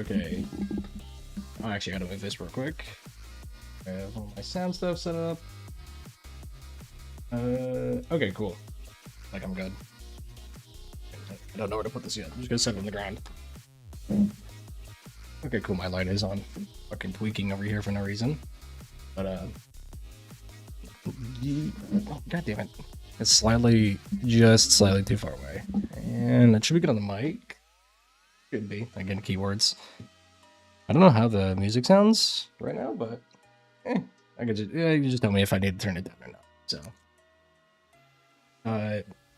Okay. Oh, actually, I gotta move this real quick. I have all my sound stuff set up. Okay, cool. Like, I'm good. I don't know where to put this yet. I'm just gonna set it on the ground. Okay, cool. My light is on. Fucking tweaking over here for no reason. But, oh, God damn it. It's just slightly too far away. And it should be good on the mic. Should be. Again, keywords. I don't know how the music sounds right now, but I could just, you just tell me if I need to turn it down or not.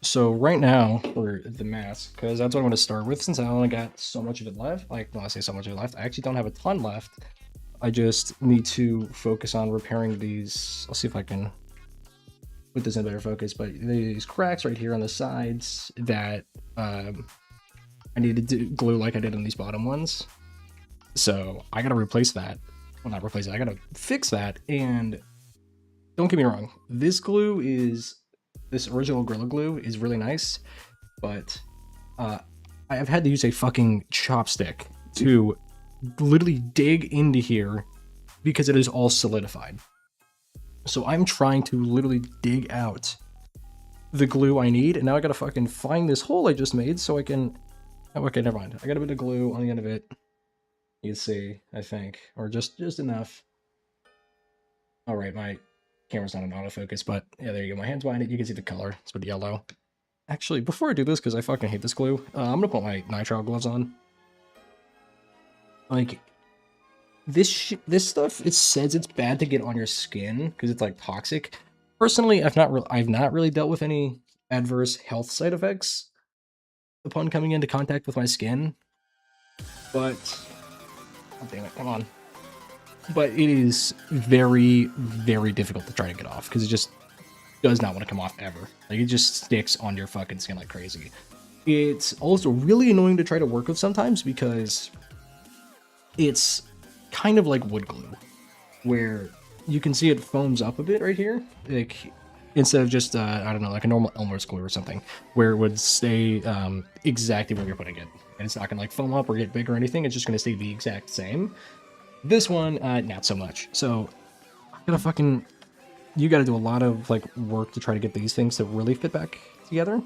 So right now for the mask, because that's what I'm going to start with, since I only got so much of it left. Like, when I say so much of it left, I actually don't have a ton left. I just need to focus on repairing these. I'll see if I can put this in better focus, but these cracks right here on the sides that I need to glue like I did on these bottom ones. So I gotta replace that. Well, not replace it, I gotta fix that. And don't get me wrong, this original Gorilla Glue is really nice, but I've had to use a fucking chopstick to literally dig into here because it is all solidified. So I'm trying to literally dig out the glue I need, and now I gotta fucking find this hole I just made so I can... Oh, okay, never mind. I got a bit of glue on the end of it. You can see, I think, or just enough. All right, my camera's not in autofocus, but yeah, there you go. My hand's behind it. You can see the color. It's with yellow. Actually, before I do this, because I fucking hate this glue, I'm gonna put my nitrile gloves on. Like, this stuff, it says it's bad to get on your skin because it's like toxic. Personally, I've not really dealt with any adverse health side effects upon coming into contact with my skin, but oh, damn it, come on. But it is very, very difficult to try to get off because it just does not want to come off ever. Like, it just sticks on your fucking skin like crazy. It's also really annoying to try to work with sometimes because it's kind of like wood glue, where you can see it foams up a bit right here, like instead of just I don't know, like a normal Elmer's glue or something, where it would stay exactly where you're putting it, and it's not gonna like foam up or get big or anything. It's just gonna stay the exact same. This one, not so much. So you gotta do a lot of like work to try to get these things to really fit back together,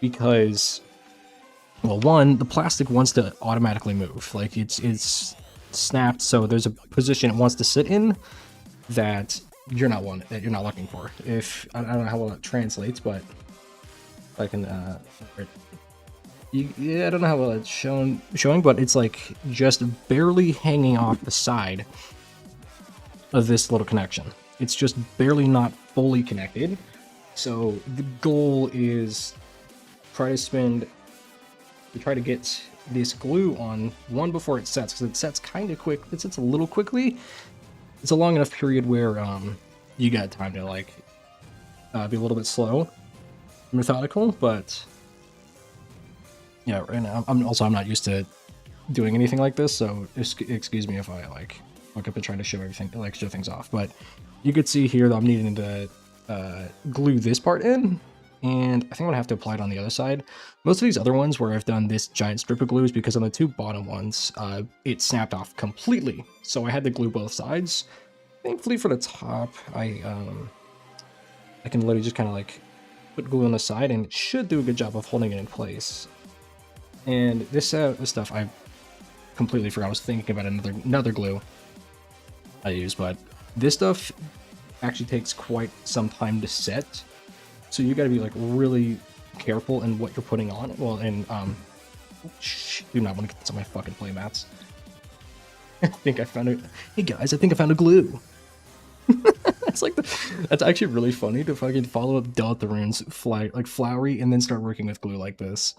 because, well, one, the plastic wants to automatically move. Like, it's snapped, so there's a position it wants to sit in that you're not looking for. If I don't know how well it translates, but I can yeah, I don't know how well it's showing, but it's like just barely hanging off the side of this little connection. It's just barely not fully connected. So the goal is try to get this glue on one before it sets, because it sets kind of quick. It sets a little quickly. It's a long enough period where you got time to like be a little bit slow, methodical, but yeah, right now I'm not used to doing anything like this, so excuse me if I like look up and try to show things off. But you could see here that I'm needing to glue this part in, and I think I'm gonna have to apply it on the other side. Most of these other ones where I've done this giant strip of glue is because on the two bottom ones, it snapped off completely, so I had to glue both sides. Thankfully for the top, I can literally just kind of like put glue on the side, and it should do a good job of holding it in place. And this stuff I completely forgot. I was thinking about another glue I use, but this stuff actually takes quite some time to set, so you got to be like really careful in what you're putting on. Well, and do not want to get this on my fucking play mats. I think I found it. Hey guys, I think I found a glue. That's actually really funny to fucking follow up Deltarune's flowery and then start working with glue like this.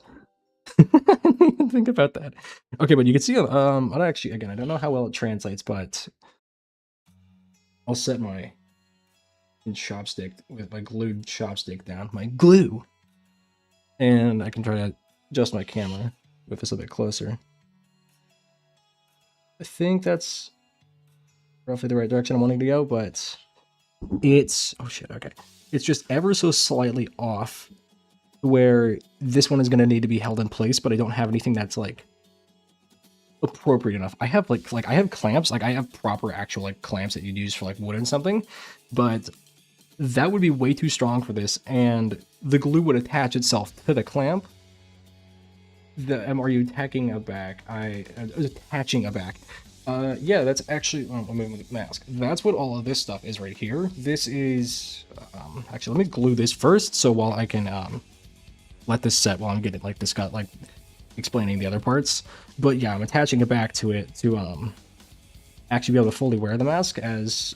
I didn't even think about that. Okay, but you can see I don't know how well it translates, but I'll set my chopstick with my glued chopstick down, my glue, and I can try to adjust my camera with this a bit closer. I think that's roughly the right direction I'm wanting to go, but it's, oh shit, okay. It's just ever so slightly off, where this one is going to need to be held in place, but I don't have anything that's like appropriate enough. I have like I have clamps, like I have proper actual like clamps that you'd use for like wood and something, but that would be way too strong for this, and the glue would attach itself to the clamp. Are you attacking a back? I was attaching a back. Yeah, that's actually. Oh, let me move the mask. That's what all of this stuff is right here. This is actually. Let me glue this first, so while I can let this set while I'm getting like explaining the other parts. But yeah, I'm attaching it back to it to actually be able to fully wear the mask as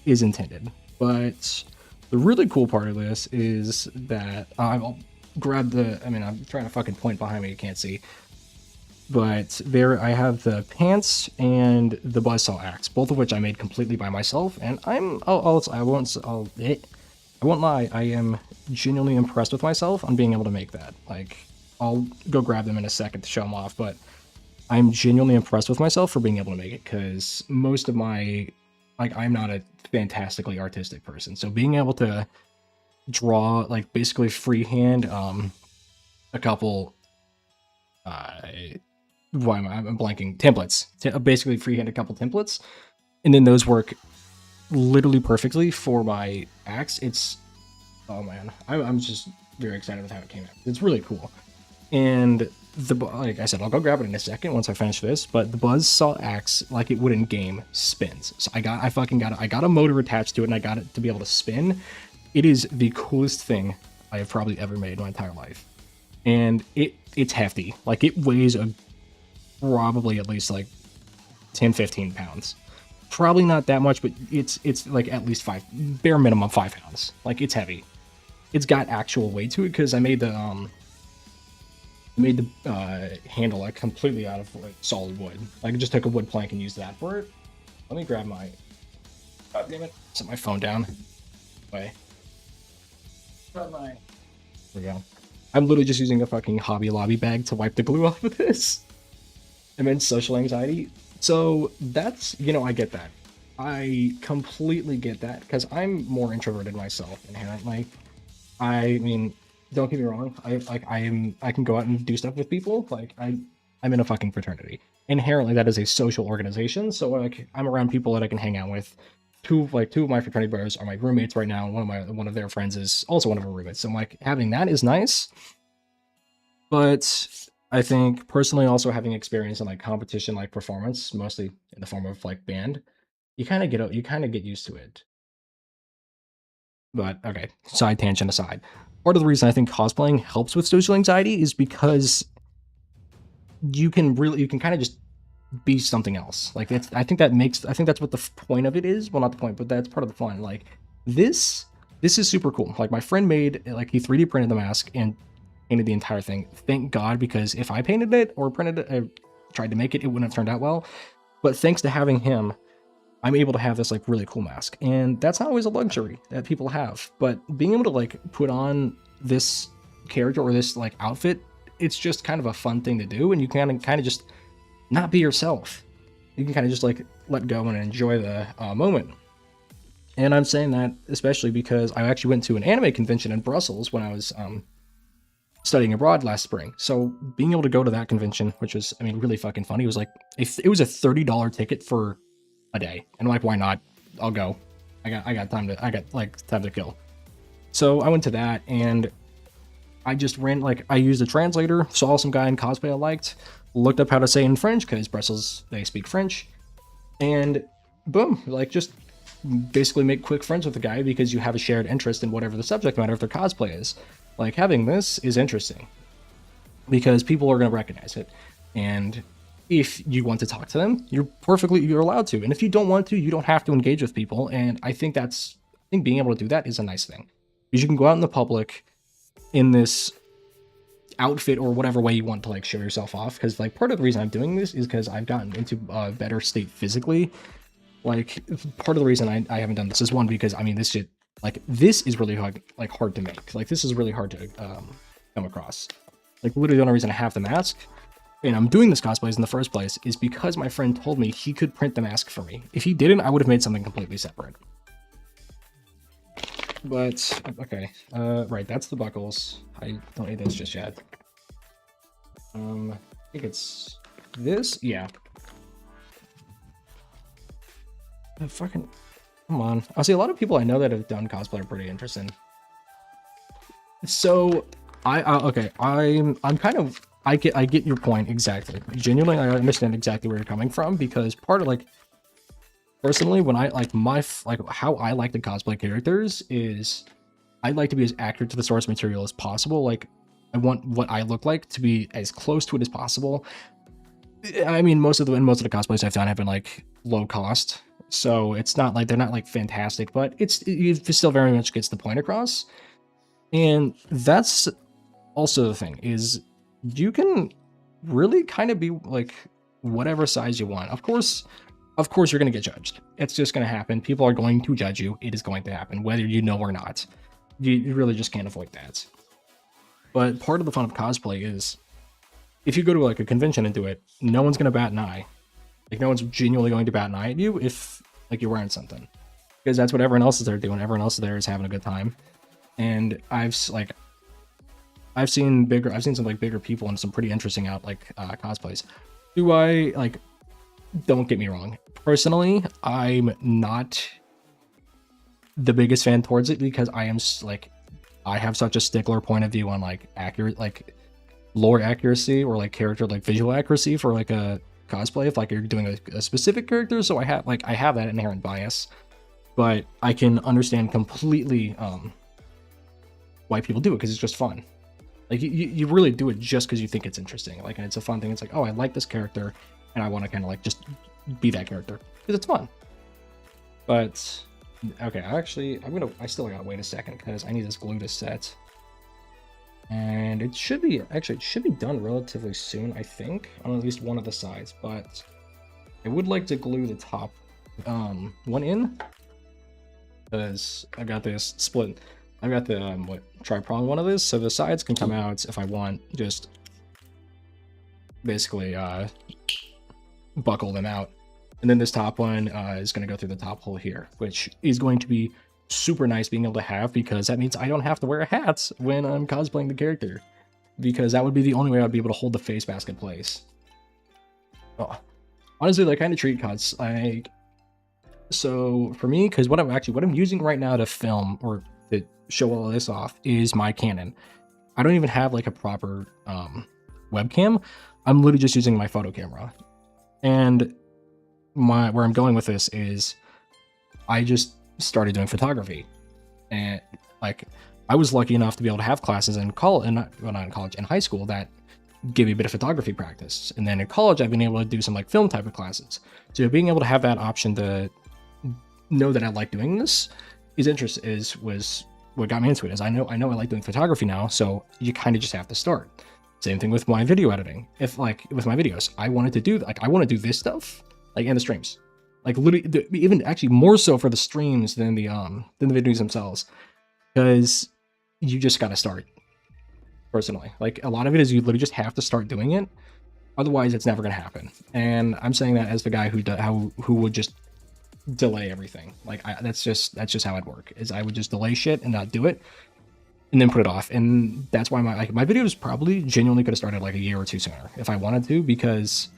is intended. But the really cool part of this is that I'll grab the. I mean, I'm trying to fucking point behind me. You can't see. But there, I have the pants and the buzzsaw axe, both of which I made completely by myself. And I won't lie, I am genuinely impressed with myself on being able to make that. Like, I'll go grab them in a second to show them off, but I'm genuinely impressed with myself for being able to make it, because most of my, like, I'm not a fantastically artistic person. So being able to draw, like, basically freehand, a couple, why am I'm blanking, templates, basically freehand a couple templates, and then those work literally perfectly for my axe. It's, oh man, I'm just very excited with how it came out. It's really cool. And like I said, I'll go grab it in a second once I finish this, but the buzzsaw axe, like it would in game, spins. So I got a motor attached to it, and I got it to be able to spin. It is the coolest thing I have probably ever made in my entire life. And it's hefty. Like, it weighs probably at least like 10-15 pounds. Probably not that much, but it's like at least bare minimum 5 pounds. Like, it's heavy. It's got actual weight to it, because I made the handle like completely out of like solid wood. Like, I just took a wood plank and used that for it. Let me grab my, god damn it, set my phone down. Way. There we go. I'm literally just using a fucking Hobby Lobby bag to wipe the glue off of this. Immense social anxiety. So that's, I get that. I completely get that, because I'm more introverted myself inherently. I mean, don't get me wrong. I can go out and do stuff with people. Like, I'm in a fucking fraternity. Inherently, that is a social organization. So like, I'm around people that I can hang out with. Two of my fraternity brothers are my roommates right now. One of their friends is also one of our roommates. So I'm like, having that is nice. But I think personally, also having experience in like competition, like performance, mostly in the form of like band, you kind of get used to it. But okay, side tangent aside, part of the reason I think cosplaying helps with social anxiety is because you can kind of just be something else. Like, I think that's what the point of it is. Well, not the point, but that's part of the fun. Like, this is super cool. Like, my friend made, like, he 3D printed the mask and painted the entire thing. Thank God, because if I painted it or printed it, tried to make it, it wouldn't have turned out well. But thanks to having him, I'm able to have this like really cool mask, and that's not always a luxury that people have. But being able to like put on this character or this like outfit, it's just kind of a fun thing to do, and you can kind of just not be yourself. You can kind of just like let go and enjoy the moment. And I'm saying that especially because I actually went to an anime convention in Brussels when I was studying abroad last spring. So being able to go to that convention, which was, I mean, really fucking funny. It was like, it was a $30 ticket for a day. And I'm like, why not? I'll go. I got time to kill. So I went to that, and I just I used a translator, saw some guy in cosplay I liked, looked up how to say in French, because Brussels, they speak French, and boom, like, just basically make quick friends with the guy because you have a shared interest in whatever the subject matter of their cosplay is. Like, having this is interesting because people are going to recognize it, and if you want to talk to them, you're allowed to. And if you don't want to, you don't have to engage with people. And I think being able to do that is a nice thing, because you can go out in the public in this outfit or whatever way you want to like show yourself off. Because like, part of the reason I'm doing this is because I've gotten into a better state physically. Like, part of the reason I haven't done this is, one, because I mean, this shit, like, this is really hard to make. Like, this is really hard to come across. Like, literally the only reason I have the mask and I'm doing this cosplays in the first place is because my friend told me he could print the mask for me. If he didn't, I would have made something completely separate. But, okay. Right, that's the buckles. I don't need those just yet. I think it's this, yeah. Fucking, come on. I see a lot of people I know that have done cosplay are pretty interesting. So, okay, I'm kind of, I get your point exactly. Genuinely, I understand exactly where you're coming from, because part of, like, personally, when I, like, how I like the cosplay characters is, I like to be as accurate to the source material as possible. Like, I want what I look like to be as close to it as possible. I mean, most of the cosplays I've done have been, like, low cost, so it's not like they're not, like, fantastic, but it still very much gets the point across. And that's also the thing, is you can really kind of be like whatever size you want. Of course you're going to get judged. It's just going to happen. People are going to judge you. It is going to happen, whether you know or not. You really just can't avoid that. But part of the fun of cosplay is, if you go to, like, a convention and do it, no one's going to bat an eye. Like, no one's genuinely going to bat an eye at you if, like, you're wearing something. Because that's what everyone else is there doing. Everyone else there is having a good time. And I've seen some, like, bigger people and some pretty interesting cosplays. Don't get me wrong. Personally, I'm not the biggest fan towards it, because I have such a stickler point of view on, like, accurate, like, lore accuracy, or, like, character, like, visual accuracy for, like, a cosplay, if, like, you're doing a specific character. So I have that inherent bias, but I can understand completely why people do it, because it's just fun. Like, you really do it just because you think it's interesting, like, and it's a fun thing. It's like, oh, I like this character, and I want to kind of, like, just be that character because it's fun. But okay, I still gotta wait a second, because I need this glue to set, and it should be done relatively soon, I think, on at least one of the sides. But I would like to glue the top one in, because I got this split. I got the tri-prong one of this, so the sides can come out if I want. Just basically buckle them out, and then this top one is going to go through the top hole here, which is going to be super nice being able to have, because that means I don't have to wear a hat when I'm cosplaying the character, because that would be the only way I'd be able to hold the face mask in place. Oh, honestly, I kind of treat cuts like, so for me, because what I'm using right now to film or to show all of this off is my Canon. I don't even have, like, a proper webcam. I'm literally just using my photo camera. And where I'm going with this is, I just started doing photography, and, like, I was lucky enough to be able to have classes in college, not in college, in high school, that give me a bit of photography practice. And then in college, I've been able to do some, like, film type of classes. So being able to have that option to know that I like doing this was what got me into it. Is I know I like doing photography now, so you kind of just have to start. Same thing with my video editing. If, like, with my videos, I want to do this stuff, like, in the streams, like, literally, even actually more so for the streams than the videos themselves, because you just got to start. Personally, like, a lot of it is you literally just have to start doing it, otherwise it's never going to happen. And I'm saying that as the guy who would just delay everything. Like, that's just how I'd work, is I would just delay shit and not do it, and then put it off. And that's why my videos probably genuinely could have started, like, a year or two sooner if I wanted to, because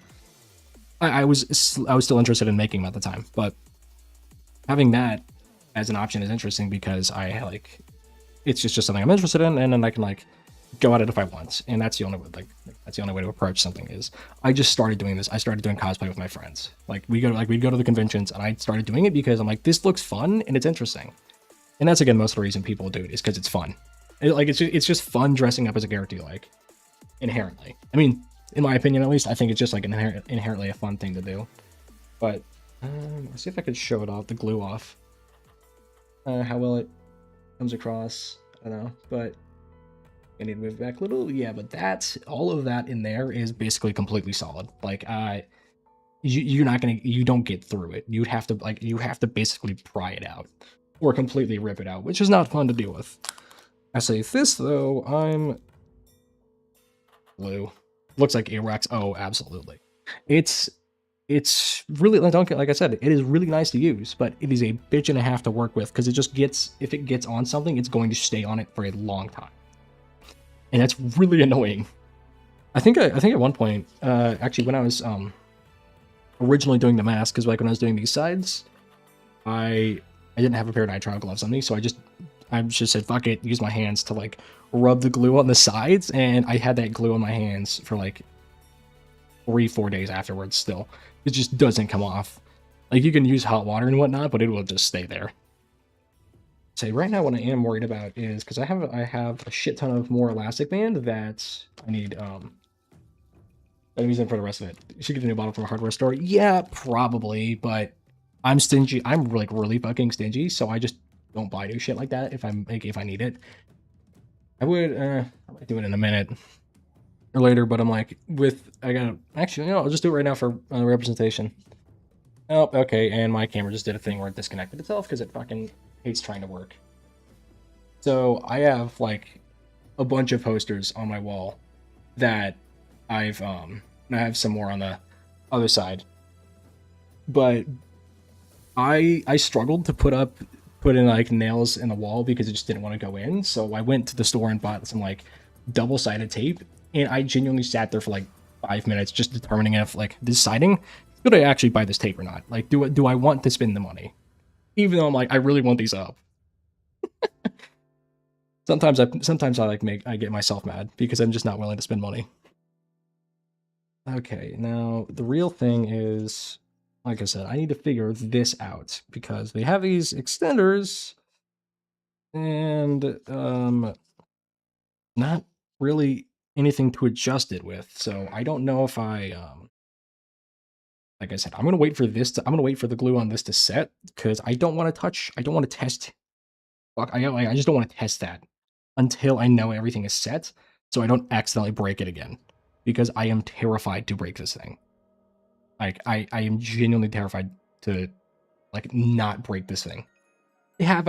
I was still interested in making them at the time. But having that as an option is interesting, because it's just something I'm interested in, and then I can, like, go at it if I want. And that's the only way to approach something. Is I just started doing this. I started doing cosplay with my friends. Like, we'd go to the conventions, and I started doing it because I'm like, this looks fun and it's interesting. And that's, again, most of the reason people do it, is because it's fun. It's just fun dressing up as a character you like, inherently. I mean, in my opinion, at least, I think it's just, like, inherently a fun thing to do. But let's see if I could show it off, the glue off. How well it comes across, I don't know, but I need to move back a little. Yeah, but all of that in there is basically completely solid. Like, you don't get through it. You have to basically pry it out, or completely rip it out, which is not fun to deal with. I say this, though, I'm blue. Looks like A-Wax. Oh, absolutely. It's really, like I said, it is really nice to use, but it is a bitch and a half to work with, because if it gets on something, it's going to stay on it for a long time. And that's really annoying. I think at one point, actually when I was originally doing the mask, because like when I was doing these sides, I didn't have a pair of nitrile gloves on me, so I just said fuck it, use my hands to like rub the glue on the sides, and I had that glue on my hands for like 3-4 days afterwards. Still, it just doesn't come off. Like you can use hot water and whatnot, but it will just stay there. Say right now, what I am worried about is because I have a shit ton of more elastic band that I need I'm using for the rest of it. You should get a new bottle from a hardware store. Yeah, probably, but I'm stingy. I'm like really fucking stingy, so I just don't buy new shit like that if I need it. I might do it in a minute or later, but I'm like I gotta actually, I'll just do it right now for representation. Oh, okay, and my camera just did a thing where it disconnected itself because it fucking hates trying to work. So I have like a bunch of posters on my wall that I have some more on the other side. But I struggled to put in like nails in the wall because it just didn't want to go in. So I went to the store and bought some like double-sided tape, and I genuinely sat there for like 5 minutes just determining if like this siding, should I actually buy this tape or not? Like do I want to spend the money? Even though I'm like I really want these up. Sometimes I get myself mad because I'm just not willing to spend money. Okay, now the real thing is, like I said, I need to figure this out because they have these extenders and not really anything to adjust it with. So I don't know if like I said, I'm gonna wait for the glue on this to set because I don't want to test. Fuck, I just don't want to test that until I know everything is set, so I don't accidentally break it again because I am terrified to break this thing. Like I am genuinely terrified to like not break this thing. Have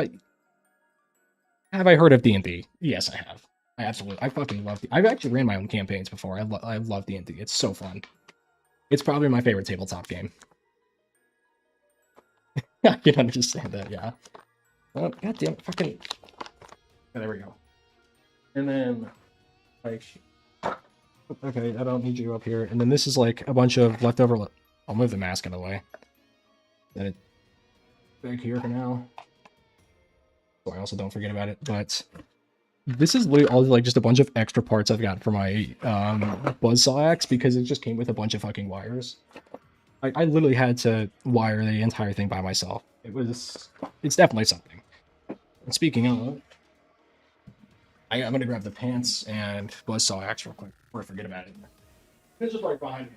I heard of D&D? Yes, I have. I fucking love I've actually ran my own campaigns before. I love D&D. It's so fun. It's probably my favorite tabletop game. I can understand that, yeah. Oh, goddamn, fucking. Oh, there we go. And then, like, okay, I don't need you up here. And then this is like a bunch of leftover. I'll move the mask out of the way. Then it back here for now. So I also don't forget about it. But this is literally all like just a bunch of extra parts I've got for my buzzsaw axe because it just came with a bunch of fucking wires. I literally had to wire the entire thing by myself. It's definitely something. And speaking of, I'm gonna grab the pants and buzzsaw axe real quick before I forget about it. It's just right behind me.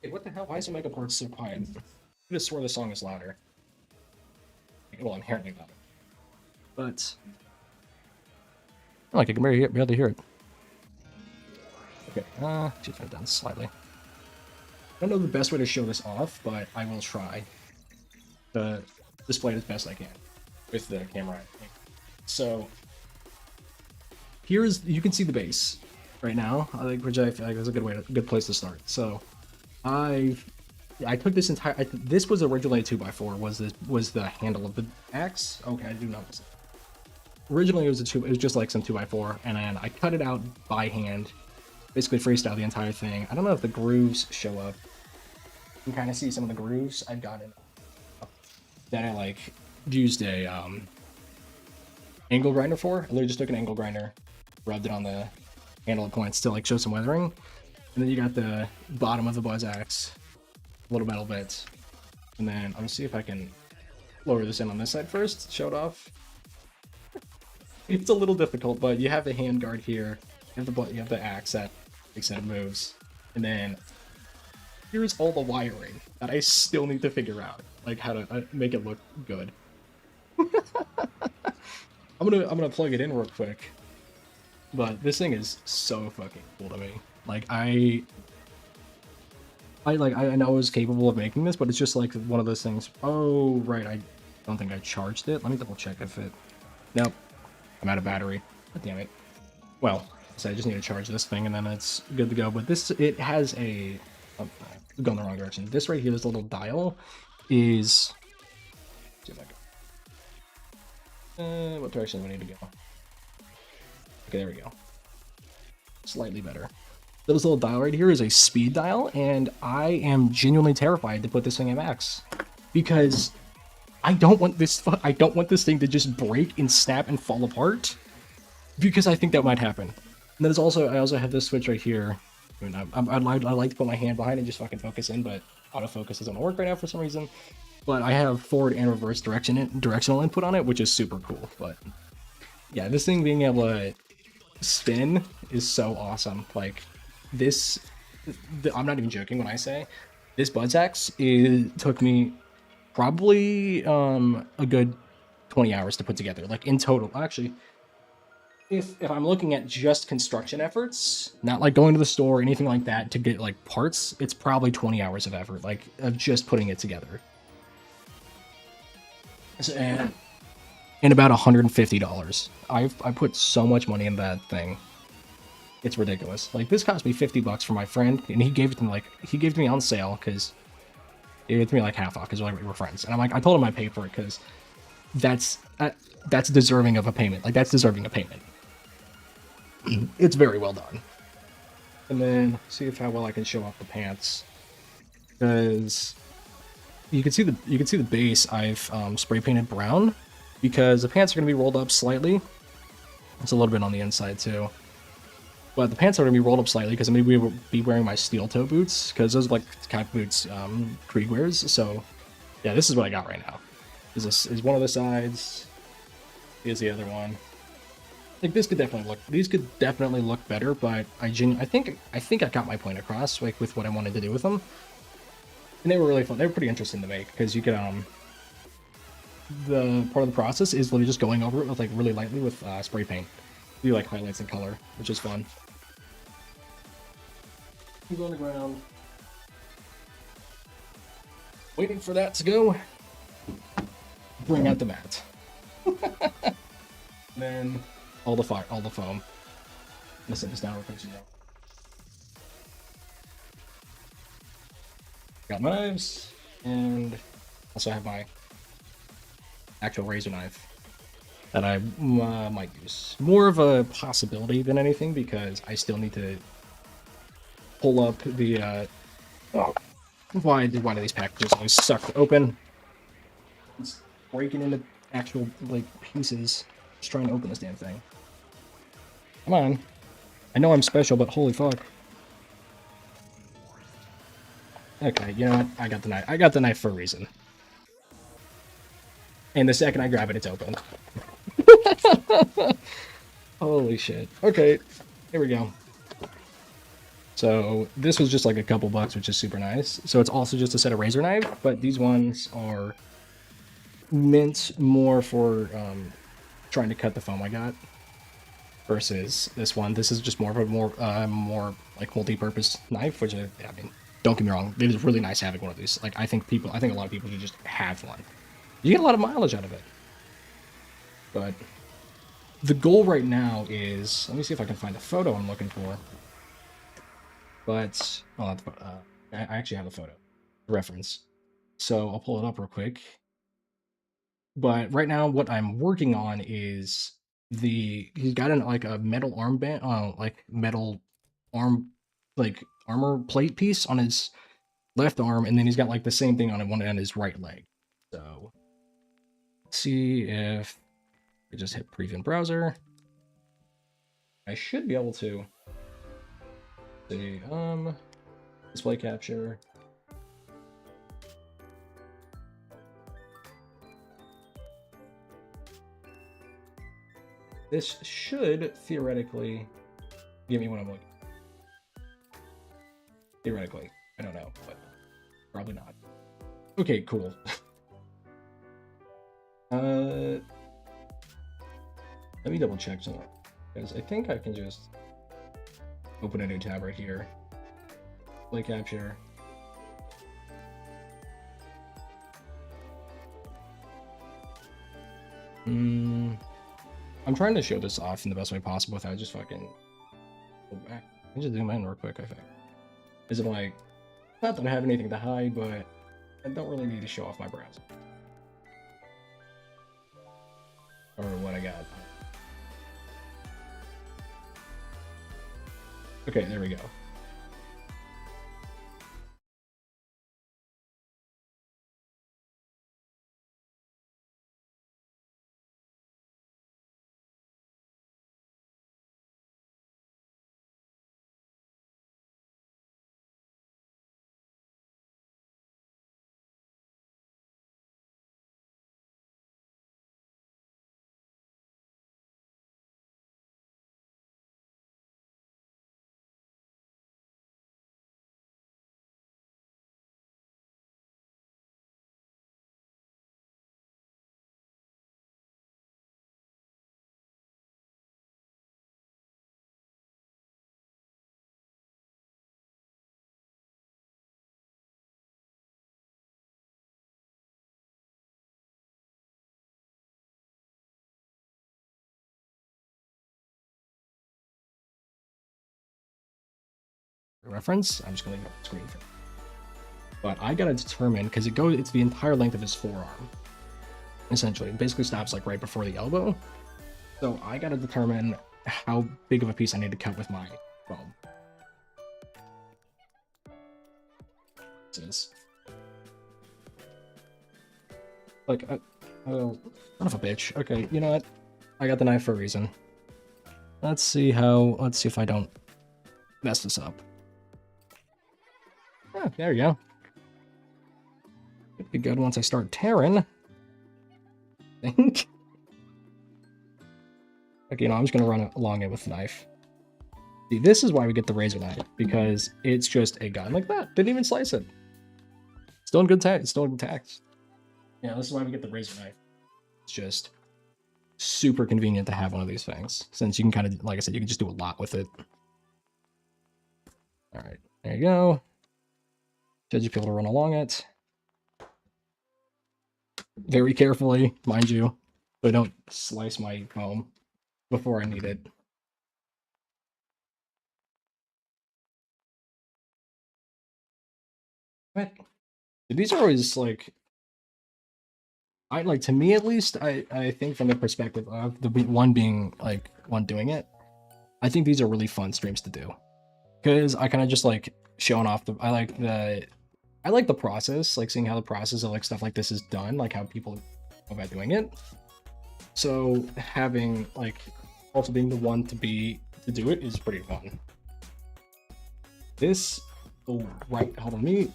What the hell? Why is the mega part so quiet? I could have swore the song is louder. Well, inherently louder. But I can barely hear it. Okay, just turn it down slightly. I don't know the best way to show this off, but I will try to display it as best I can with the camera. So you can see the base right now. Which I feel like is a good place to start. So I took this entire. This was originally a 2x4. Was the handle of the axe? Okay, I do notice. Originally, it was just like some 2x4, and then I cut it out by hand. Basically, freestyle the entire thing. I don't know if the grooves show up. You can kind of see some of the grooves I've got in. That I like used a angle grinder for. I literally just took an angle grinder, rubbed it on the handle of points to like show some weathering, and then you got the bottom of the buzz axe, little metal bits, and then I'll see if I can lower this in on this side first, show it off. It's a little difficult, but you have the hand guard here, you have the axe that makes it moves, and then here's all the wiring that I still need to figure out, like how to make it look good. I'm gonna plug it in real quick, but this thing is so fucking cool to me. Like I know I was capable of making this, but it's just like one of those things. Oh right, I don't think I charged it. Let me double check if it. Nope, I'm out of battery. God damn it. Well, so I just need to charge this thing and then it's good to go. But it has a. Oh, I'm going the wrong direction. This right here, this little dial, is. See if I can. What direction do we need to go? Okay, there we go. Slightly better. This little dial right here is a speed dial, and I am genuinely terrified to put this thing at max because I don't want this thing to just break and snap and fall apart because I think that might happen. And there's also I also have this switch right here. I mean, I like to put my hand behind it and just fucking focus in, but autofocus doesn't work right now for some reason. But I have forward and reverse directional input on it, which is super cool. But yeah, this thing being able to spin is so awesome. Like this, I'm not even joking when I say this Buzzsax took me probably a good 20 hours to put together, like in total. Actually, if I'm looking at just construction efforts, not like going to the store or anything like that to get like parts, it's probably 20 hours of effort, like of just putting it together. And about $150. I put so much money in that thing. It's ridiculous. Like this cost me $50 for my friend, and he gave it to me on sale because he gave it to me like half off because we were friends. And I'm like, I told him I paid for it because that's deserving of a payment. Like that's deserving of payment. It's very well done. And then see if how well I can show off the pants, because you can see the base I've spray painted brown because the pants are going to be rolled up slightly. It's a little bit on the inside too, but the pants are going to be rolled up slightly because I'm going to be wearing my steel toe boots because those are like the kind of boots Krieg wears. So yeah, this is what I got right now. Is one of the sides. Here's the other one. Like these could definitely look better, but I think I got my point across, like with what I wanted to do with them. And they were really fun. They were pretty interesting to make because you could the part of the process is literally just going over it with like really lightly with spray paint. Do like highlights and color, which is fun. Keep on the ground. Waiting for that to go. Bring out the mat. Then all the foam. I'm gonna set this down real quick so you know. Got my knives, and also have my actual razor knife that I might use. More of a possibility than anything because I still need to pull up the. Oh, why do these packages always suck to open? It's breaking into actual like pieces. Just trying to open this damn thing. Come on. I know I'm special, but holy fuck. Okay, you know what? I got the knife. I got the knife for a reason. And the second I grab it, it's open. Holy shit. Okay, here we go. So this was just like a couple bucks, which is super nice. So it's also just a set of razor knives, but these ones are meant more for trying to cut the foam I got versus this one. This is just more of a more like multi-purpose knife, which I mean, don't get me wrong, it is really nice having one of these. Like I think a lot of people should just have one. You get a lot of mileage out of it. But the goal right now is, let me see if I can find the photo I'm looking for. But I actually have a photo reference, so I'll pull it up real quick. But right now, what I'm working on is he's got like a metal armband, like metal arm, like armor plate piece on his left arm, and then he's got like the same thing on one end of his right leg. So let's see if I just hit preview in browser. I should be able to see display capture. This should theoretically give me what I'm looking for. Theoretically. I don't know, but probably not. Okay, cool. Let me double check something. Because I think I can just open a new tab right here. Play capture. I'm trying to show this off in the best way possible without just fucking go back. I can just zoom in real quick, I think. Is it like, not that I have anything to hide, but I don't really need to show off my browser. Or what I got. Okay, there we go. Reference. I'm just gonna leave it on the screen for. But I gotta determine because it's the entire length of his forearm. Essentially, it basically stops like right before the elbow. So I gotta determine how big of a piece I need to cut with my foam. Like, son of a bitch. Okay, you know what? I got the knife for a reason. Let's see if I don't mess this up. Ah, there you go. It'd be good once I start tearing. I think. Okay, you know, I'm just gonna run it along it with the knife. See, this is why we get the razor knife, because it's just a gun like that. Didn't even slice it. Still in good tact. Still in intact. Yeah, this is why we get the razor knife. It's just super convenient to have one of these things, since you can kind of, like I said, you can just do a lot with it. All right, there you go. Should you be able to run along it very carefully, mind you, so I don't slice my foam before I need it. But these are always like, I like, to me at least, I think from the perspective of the one being like one doing it, I think these are really fun streams to do, because I kind of just like showing off I like the process, like seeing how the process of like stuff like this is done, like how people go about doing it. So having like also being the one to do it is pretty fun. This, oh right, hold on, me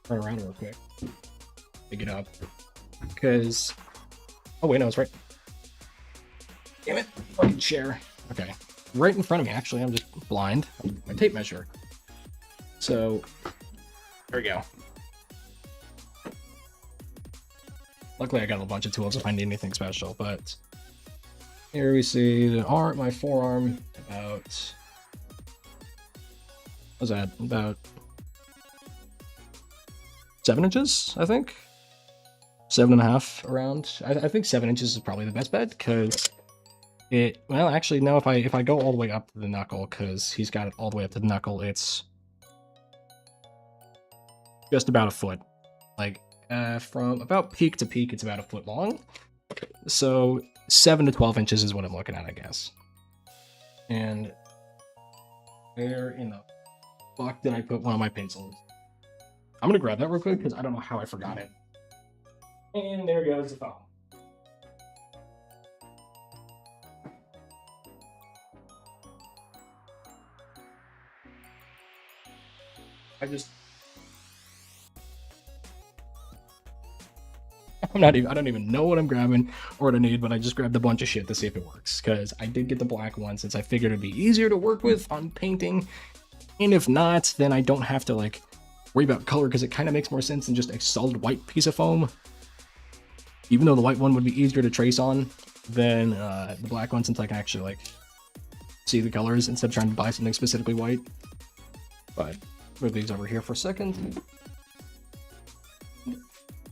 turn around real quick, pick it up, because oh wait, no, it's right. Damn it, fucking chair. Okay, right in front of me. Actually, I'm just blind. My tape measure. So there we go. Luckily, I got a bunch of tools if I need anything special, but here we see my forearm, about, what's that, about 7 inches, I think? 7.5 around. I think 7 inches is probably the best bet, because well, actually, no, if I go all the way up to the knuckle, because he's got it all the way up to the knuckle, it's just about a foot. Like, from about peak to peak, it's about a foot long. So 7 to 12 inches is what I'm looking at, I guess. And where in the fuck did I put one of my pencils? I'm gonna grab that real quick because I don't know how I forgot it. And there goes the phone. I don't even know what I'm grabbing or what I need, but I just grabbed a bunch of shit to see if it works, because I did get the black one since I figured it'd be easier to work with on painting, and if not, then I don't have to like worry about color, because it kind of makes more sense than just a solid white piece of foam, even though the white one would be easier to trace on than the black one, since I can actually like see the colors instead of trying to buy something specifically white. But move these over here for a second.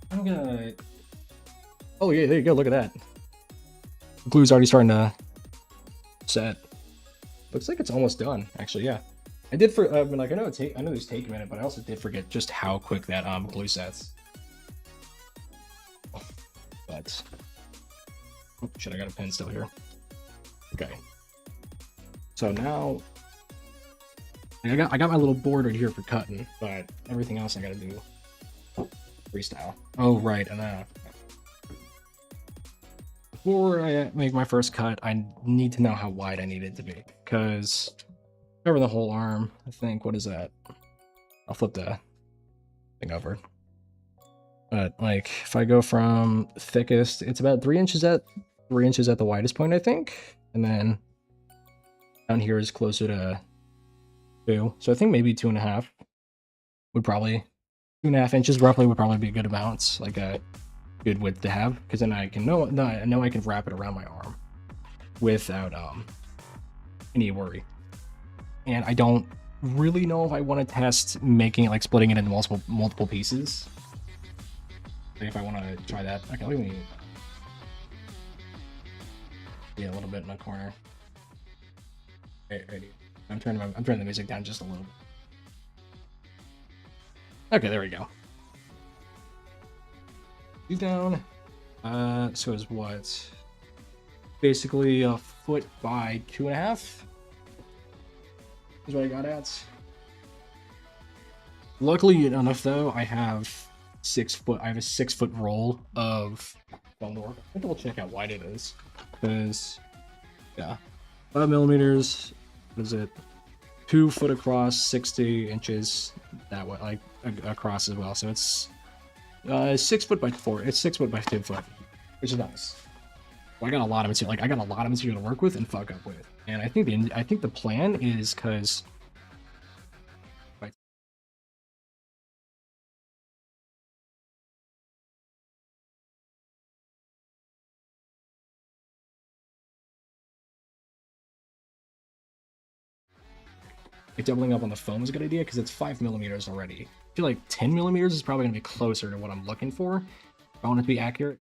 I'm gonna, oh yeah, there you go, look at that. The glue's already starting to set. Looks like it's almost done, actually, yeah. I did like, I know these take a minute, but I also did forget just how quick that glue sets. But Oh shit, I got a pen still here. Okay. So now I got my little board right here for cutting, but everything else I gotta do freestyle. Oh right, and before I make my first cut, I need to know how wide I need it to be, because cover the whole arm. I think, what is that? I'll flip the thing over. But like, if I go from thickest, it's about 3 inches at the widest point, I think, and then down here is closer to 2. So I think maybe 2.5 would probably 2.5 inches roughly would probably be a good amount, like a good width to have, because then I know I can wrap it around my arm without any worry. And I don't really know if I want to test making it, like splitting it into multiple pieces. If I want to try that. Okay, let me a little bit in the corner. Right. I'm turning the music down just a little bit. Okay, there we go. Down. So is what? Basically a foot by 2.5. Is what I got at. Luckily enough, though, I have 6 foot. I have a 6 foot roll of bundle. I think we'll check out how wide it is, because yeah, 5 millimeters. What is it? 2 foot across, 60 inches that way, like across as well. So it's 6 foot by 4. It's 6 foot by 2 foot, which is nice. Well, I got a lot of material. Like I got a lot of material to work with and fuck up with. And I think the plan is because. Like doubling up on the foam is a good idea because it's 5 millimeters already. I feel like 10 millimeters is probably going to be closer to what I'm looking for. If I want it to be accurate.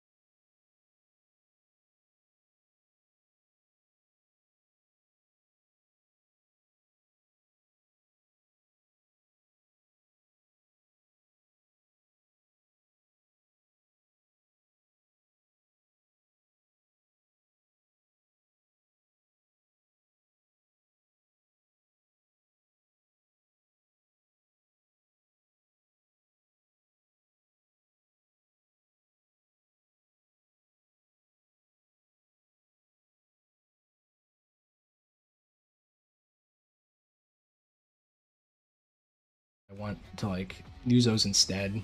I want to like use those instead.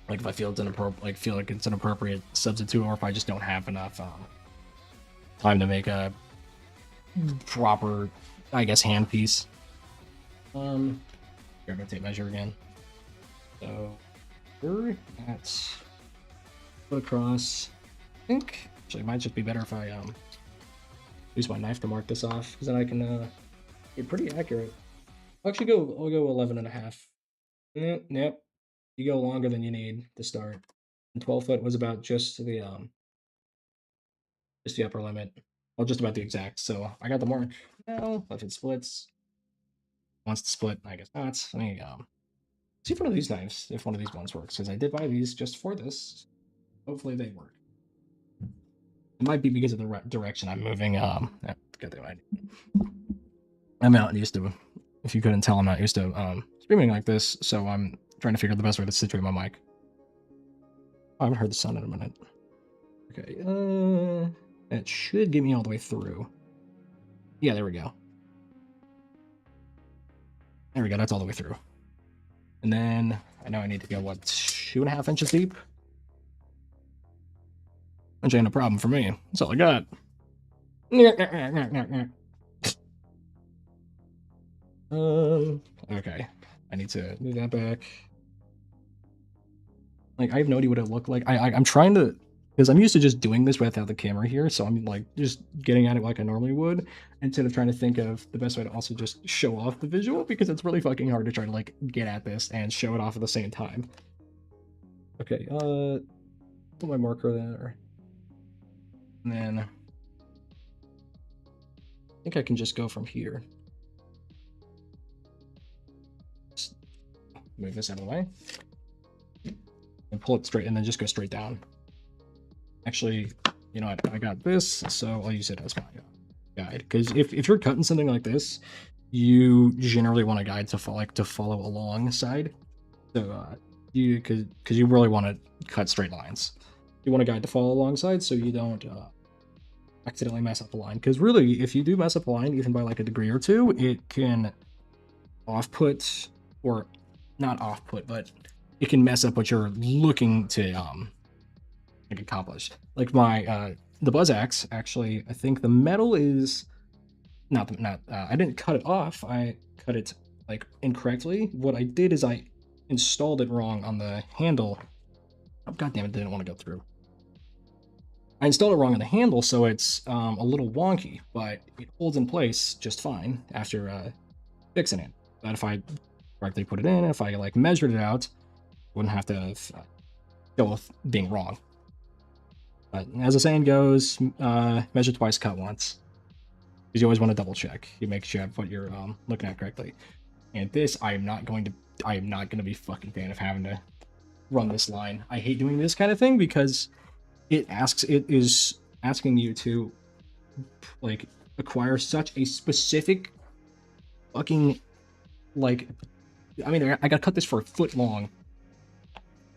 Like if I feel it's an appropriate substitute, or if I just don't have enough time to make a proper, I guess, hand piece. Grab my tape measure again. So that's put across. I think actually it might just be better if I use my knife to mark this off, because then I can get pretty accurate. I'll go 11.5. Yep. You go longer than you need to start. And 12 foot was about just the upper limit. Well, just about the exact. So I got the mark now. If it splits, wants to split, I guess not. Let me see if one of these knives, if one of these ones works, because I did buy these just for this. Hopefully they work. It might be because of the direction I'm moving. Yeah, got the idea. I'm not used to. If you couldn't tell, I'm not used to streaming like this, so I'm trying to figure out the best way to situate my mic. I haven't heard the sound in a minute. Okay, that should get me all the way through. Yeah, there we go. There we go, that's all the way through. And then I know I need to go, what, 2.5 inches deep? Which ain't a problem for me. That's all I got. Okay. I need to move that back. Like, I have no idea what it looked like. I'm trying to, because I'm used to just doing this without the camera here, so I'm like just getting at it like I normally would, instead of trying to think of the best way to also just show off the visual, because it's really fucking hard to try to like get at this and show it off at the same time. Okay, put my marker there. And then I think I can just go from here. Just move this out of the way. And pull it straight, and then just go straight down. Actually, you know what? I got this, so I'll use it as my guide. Because if you're cutting something like this, you generally want a guide to follow alongside. So you because you really want to cut straight lines. You want a guide to follow alongside, so you don't accidentally mess up a line. Because really, if you do mess up a line, even by like a degree or two, it can off-put, or not off-put, but it can mess up what you're looking to like accomplish. Like my the buzz axe, actually, I think the metal is not I didn't cut it off. I cut it like incorrectly. What I did is I installed it wrong on the handle. Oh, God damn it, didn't want to go through. I installed it wrong on the handle, so it's a little wonky, but it holds in place just fine after fixing it. But if I correctly put it in, if I like measured it out, wouldn't have to go with being wrong. But as the saying goes, measure twice, cut once. Because you always want to double check. You make sure what you're looking at correctly. And this, I am not going to be fucking fan of having to run this line. I hate doing this kind of thing because it is asking you to like acquire such a specific fucking like. I mean, I gotta cut this for a foot long,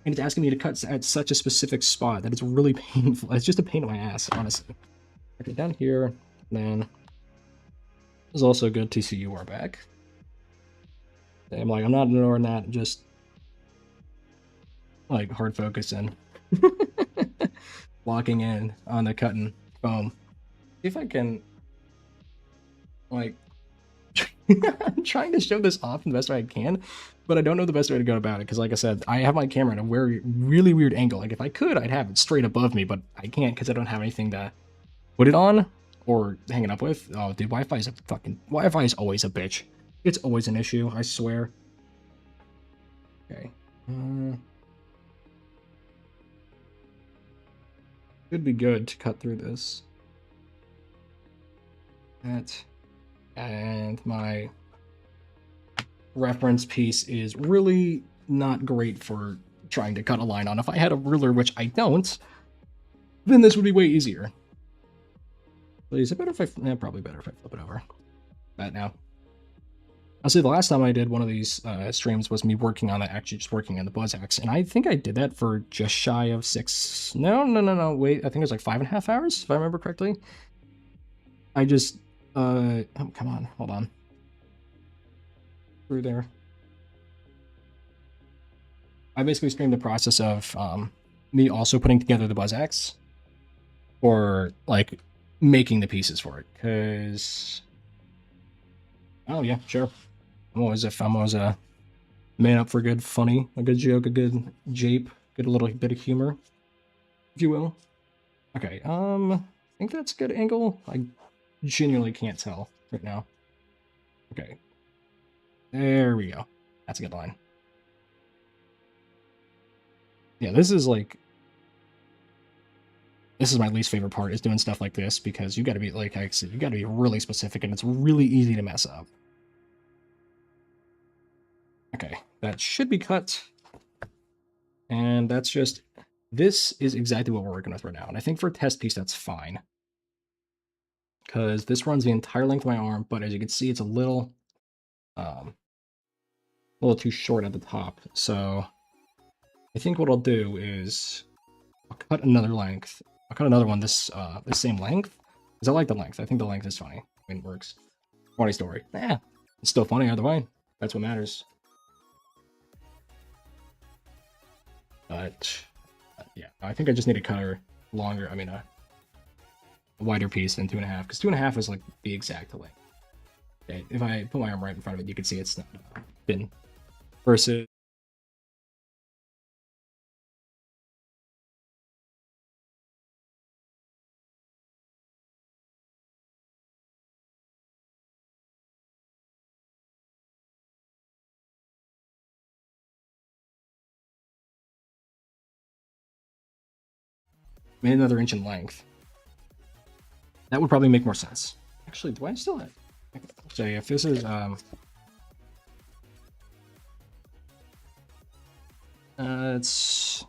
and it's asking me to cut at such a specific spot that it's really painful. It's just a pain in my ass, honestly. Okay, down here, then there's also a good TCU are back. I'm like, I'm not ignoring that, just like hard focusing. Locking in on the cutting foam. See if I can like I'm trying to show this off in the best way I can, but I don't know the best way to go about it because like I said, I have my camera at a really weird angle. Like if I could, I'd have it straight above me, but I can't because I don't have anything to put it on or hang it up with. Oh dude, Wi-Fi is always a bitch. It's always an issue, I swear. Okay. Should be good to cut through this. That, and my reference piece is really not great for trying to cut a line on. If I had a ruler, which I don't, then this would be way easier. But is it better if I, probably better if I flip it over. That now. I'll say the last time I did one of these streams was me working on it, actually just working on the buzz axe, and I think I did that for just shy of 6. No, wait, I think it was like 5.5 hours, if I remember correctly. I just, oh, come on, hold on. Through there. I basically streamed the process of me also putting together the buzz axe, or like making the pieces for it, because, oh yeah, sure. I'm always a man up for a good funny, a good joke, a good jape, good little bit of humor, if you will. Okay, I think that's a good angle. I genuinely can't tell right now. Okay. There we go. That's a good line. Yeah, this is my least favorite part, is doing stuff like this, because you gotta be, like I said, you gotta be really specific, and it's really easy to mess up. Okay, that should be cut. And that's just, this is exactly what we're working with right now. And I think for a test piece, that's fine. Because this runs the entire length of my arm, but as you can see, it's a little too short at the top. So I think what I'll do is I'll cut another length. I'll cut another one this same length, because I like the length. I think the length is funny. I mean, it works. Funny story. Yeah, it's still funny either way. That's what matters. But yeah, I think I just need to cut her longer. I mean, a wider piece than 2.5, because 2.5 is like the exact length. Okay, if I put my arm right in front of it, you can see it's not thin. Versus maybe another inch in length. That would probably make more sense. Actually, do I still have? So if this is it's,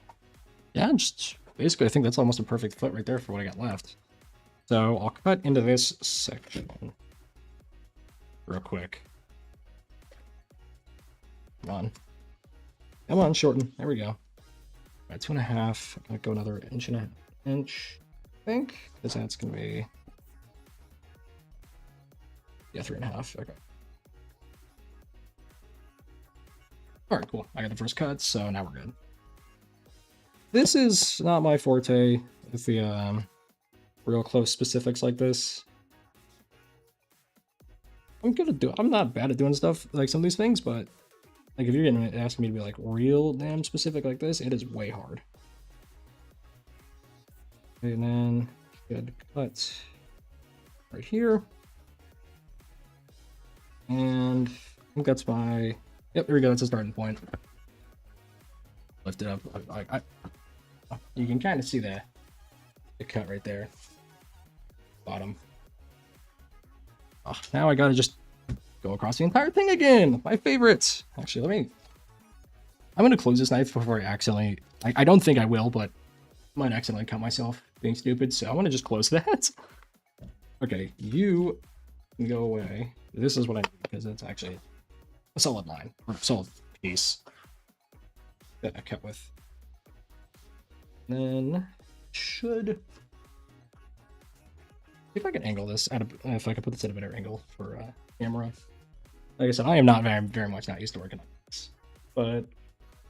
yeah, just basically, I think that's almost a perfect foot right there for what I got left. So I'll cut into this section real quick. Come on. Come on, shorten. There we go. All right, 2.5. I'm gonna go another inch and a inch, I think, because that's gonna be, yeah, 3.5. Okay. All right, cool. I got the first cut, so now we're good. This is not my forte with the real close specifics like this. I'm not bad at doing stuff like some of these things, but like if you're gonna ask me to be like real damn specific like this, it is way hard. And then good cut right here. And I think that's my, yep, there we go, that's a starting point. Lift it up. You can kind of see the cut right there. Bottom. Oh, now I gotta just go across the entire thing again. My favorite. Actually, I'm gonna close this knife before I accidentally, I don't think I will, but I might accidentally cut myself being stupid, so I'm gonna just close that. Okay, you can go away. This is what I need, because it's actually a solid line, or a solid piece that I cut with. Then should, if I can angle this at if I could put this at a better angle for camera. Like I said, I am not very much not used to working on this, but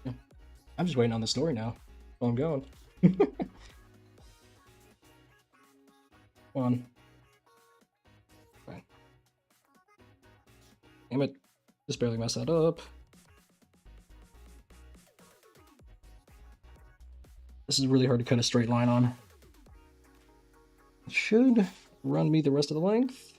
yeah, I'm just waiting on the story now. While I'm going. Come on. Okay. Damn it! Just barely messed that up. This is really hard to cut a straight line on. It should run me the rest of the length.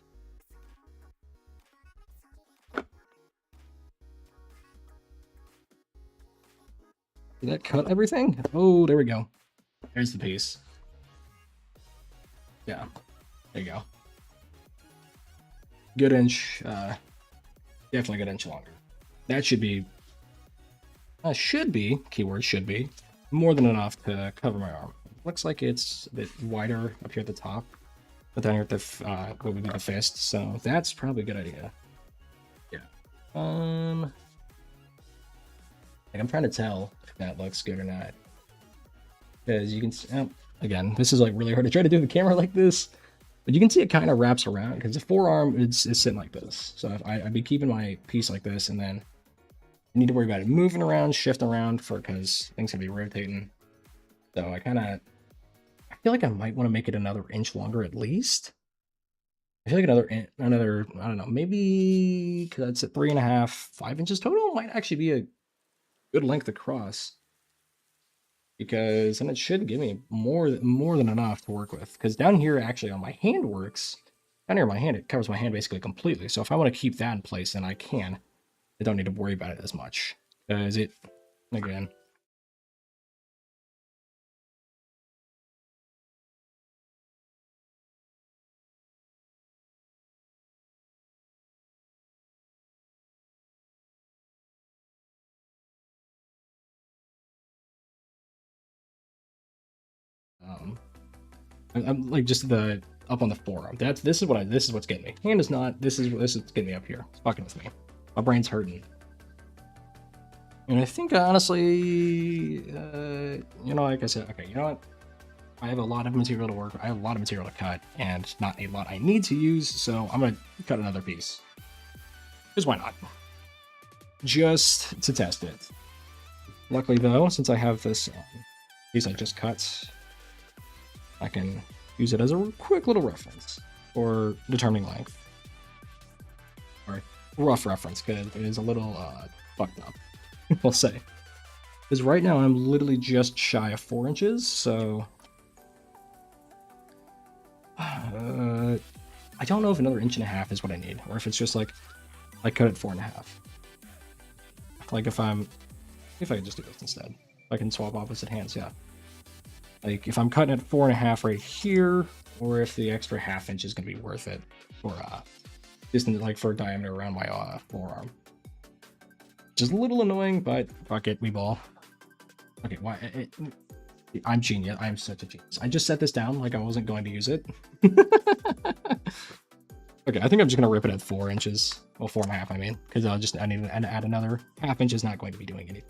Did that cut everything? Oh, there we go. There's the piece. Yeah, there you go. Good inch, definitely a good inch longer. That should be, keyword should be, more than enough to cover my arm. Looks like it's a bit wider up here at the top, but down here at the what would be the fist. So that's probably a good idea. Yeah. Like I'm trying to tell if that looks good or not, because you can see, again, this is like really hard to try to do the camera like this, but you can see it kind of wraps around because the forearm is sitting like this. So if I'd be keeping my piece like this, and then I need to worry about it moving around, shifting around because things can be rotating. So I feel like I might want to make it another inch longer at least. I feel like another, I don't know, maybe, because that's at 3.5, 5 inches total might actually be a good length across. Because then it should give me more than enough to work with. Because down here, actually, on my hand works, down here on my hand, it covers my hand basically completely. So if I want to keep that in place, then I can. I don't need to worry about it as much. Because it, again, I'm like just the up on the forearm. This is what's getting me. Hand is not. This is getting me up here. It's fucking with me. My brain's hurting. And I think honestly, you know, like I said, okay, you know what? I have a lot of material to work. I have a lot of material to cut, and not a lot I need to use. So I'm gonna cut another piece. Because why not? Just to test it. Luckily though, since I have this piece I just cut, I can use it as a quick little reference for determining length. Or rough reference, because it is a little fucked up, we'll say. Because right now I'm literally just shy of 4 inches, so I don't know if another 1.5 is what I need, or if it's just like I cut it 4.5. Like if I can just do this instead. I can swap opposite hands, yeah. Like if I'm cutting at 4.5 right here, or if the extra 1/2 inch is gonna be worth it for distance, like for diameter around my forearm. Which is a little annoying, but fuck it, we ball. Okay, why? I'm genius. I'm such a genius. I just set this down like I wasn't going to use it. Okay, I think I'm just gonna rip it at 4 inches. Well, 4.5, I mean, because I need to add another half inch is not going to be doing anything.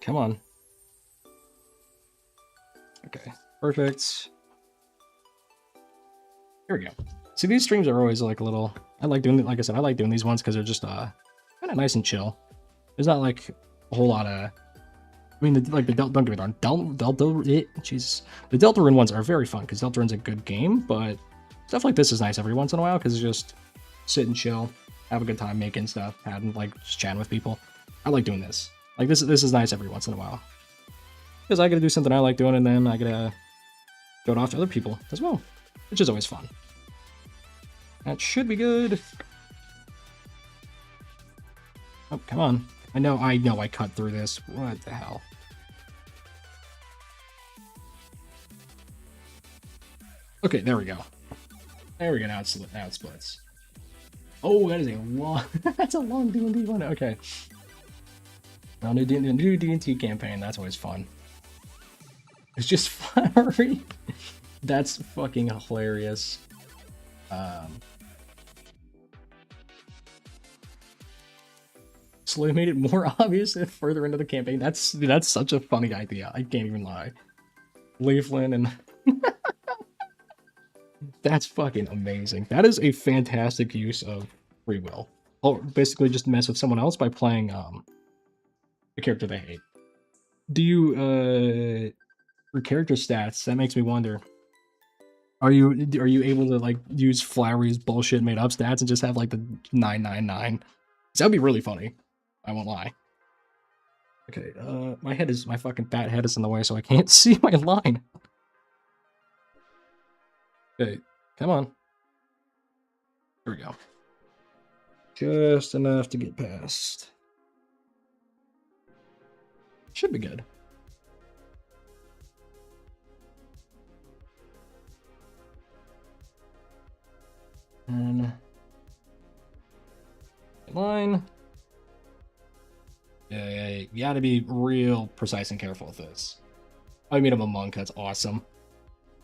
Come on. Okay, perfect. Here we go. See, these streams are always like a little. I like doing, like I said, I like doing these ones because they're just kind of nice and chill. There's not like a whole lot of. I mean, don't get me wrong, Jesus. The Deltarune ones are very fun because Deltarune's a good game, but stuff like this is nice every once in a while because it's just sit and chill, have a good time making stuff, having like just chatting with people. I like doing this. Like this is nice every once in a while because I gotta do something I like doing, and then I gotta show it off to other people as well, which is always fun. That should be good. Oh, come on. I know I cut through this. What the hell? Okay, there we go. There we go, now it splits. Oh, that is a long, that's a long D&D one, okay. Now, new D&T campaign, that's always fun. It's just fiery. That's fucking hilarious. Slowly made it more obvious if further into the campaign. That's such a funny idea. I can't even lie. Leaflin and that's fucking amazing. That is a fantastic use of free will. Or basically just mess with someone else by playing a character they hate. Do you for character stats, that makes me wonder. Are you able to like use Flowery's bullshit made up stats and just have like the 999? That'd be really funny. I won't lie. Okay, my fucking fat head is in the way, so I can't see my line. Okay, come on. Here we go. Just enough to get past. Should be good. And line. Yeah, you gotta be real precise and careful with this. I mean, I'm a monk, that's awesome.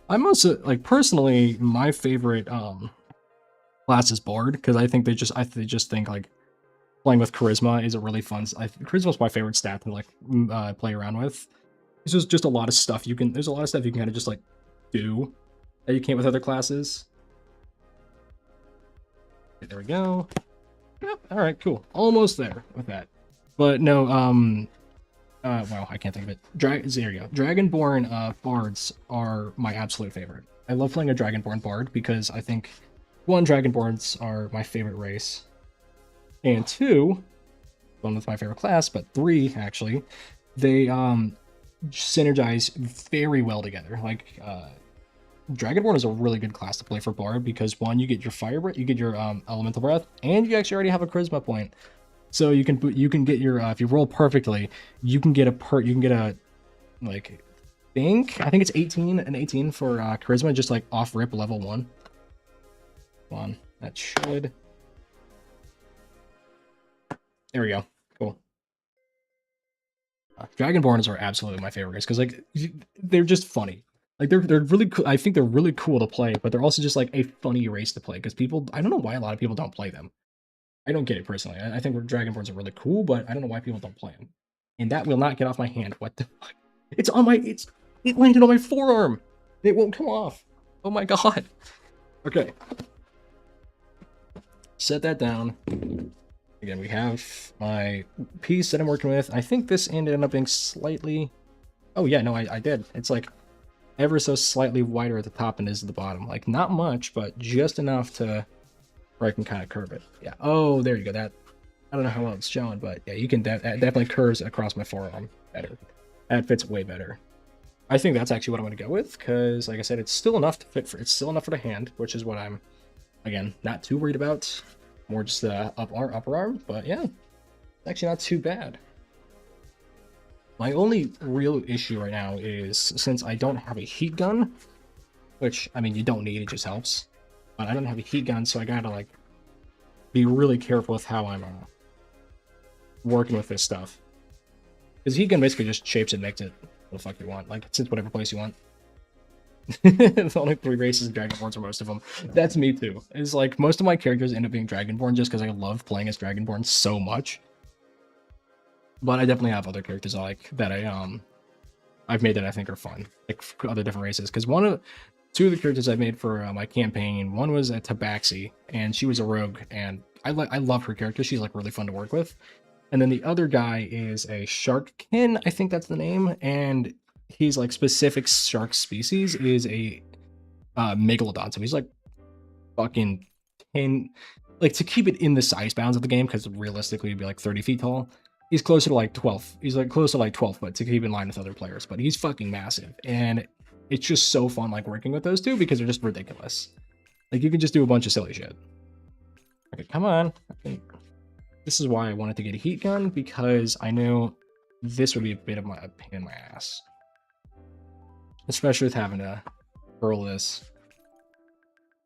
I'm also, like, personally, my favorite class is Bard, because I think they just think, like, playing with Charisma is a really fun... Charisma's my favorite stat to, like, play around with. There's just a lot of stuff you can... There's a lot of stuff you can kind of just, like, do that you can't with other classes. Okay, there we go. Yep, alright, cool. Almost there with that. But no, wow, I can't think of it. There you go. Dragonborn bards are my absolute favorite. I love playing a Dragonborn bard because I think, one, Dragonborns are my favorite race, and two, one with my favorite class, but three, actually, they synergize very well together. Like, Dragonborn is a really good class to play for bard because, one, you get your fire breath, you get your elemental breath, and you actually already have a charisma point. So you can get your if you roll perfectly, you can get like I think it's 18 for charisma, just like off rip level 1. Come on, that should. There we go. Cool. Dragonborns are absolutely my favorite race because like they're just funny. Like they're really cool. I think they're really cool to play, but they're also just like a funny race to play because people. I don't know why a lot of people don't play them. I don't get it personally. I think Dragonborns are really cool, but I don't know why people don't play them. And that will not get off my hand. What the fuck? It landed on my forearm. It won't come off. Oh my god. Okay. Set that down. Again, we have my piece that I'm working with. I think this ended up being slightly... Oh yeah, no, I did. It's like ever so slightly wider at the top and is at the bottom. Like not much, but just enough to... where I can kind of curve it. Yeah. Oh, there you go. That, I don't know how well it's showing, but yeah, you can definitely curves across my forearm better. That fits way better. I think that's actually what I'm going to go with because, like I said, it's still enough to fit for. It's still enough for the hand, which is what I'm, again, not too worried about. More just the upper arm, but yeah, it's actually not too bad. My only real issue right now is since I don't have a heat gun, which I mean you don't need, it just helps. But I don't have a heat gun, so I gotta like be really careful with how I'm working with this stuff. Because he can basically just shapes and makes it what the fuck you want. Like, it's whatever place you want. The only 3 races of Dragonborns are most of them. That's me too. It's like, most of my characters end up being Dragonborn just because I love playing as Dragonborn so much. But I definitely have other characters I like that I've made that I think are fun. Like, for other different races. Because 2 of the characters I made for my campaign, one was a Tabaxi, and she was a rogue, and I love her character. She's like really fun to work with. And then the other guy is a Sharkkin, I think that's the name, and he's like specific shark species is a Megalodon. So he's like fucking 10, like to keep it in the size bounds of the game, because realistically he'd be like 30 feet tall. He's closer to like 12. He's like close to like 12 foot to keep in line with other players, but he's fucking massive. And it's just so fun like working with those 2 because they're just ridiculous. Like you can just do a bunch of silly shit. Okay, come on. I think this is why I wanted to get a heat gun, because I knew this would be a bit of a pain in my ass. Especially with having to hurl this.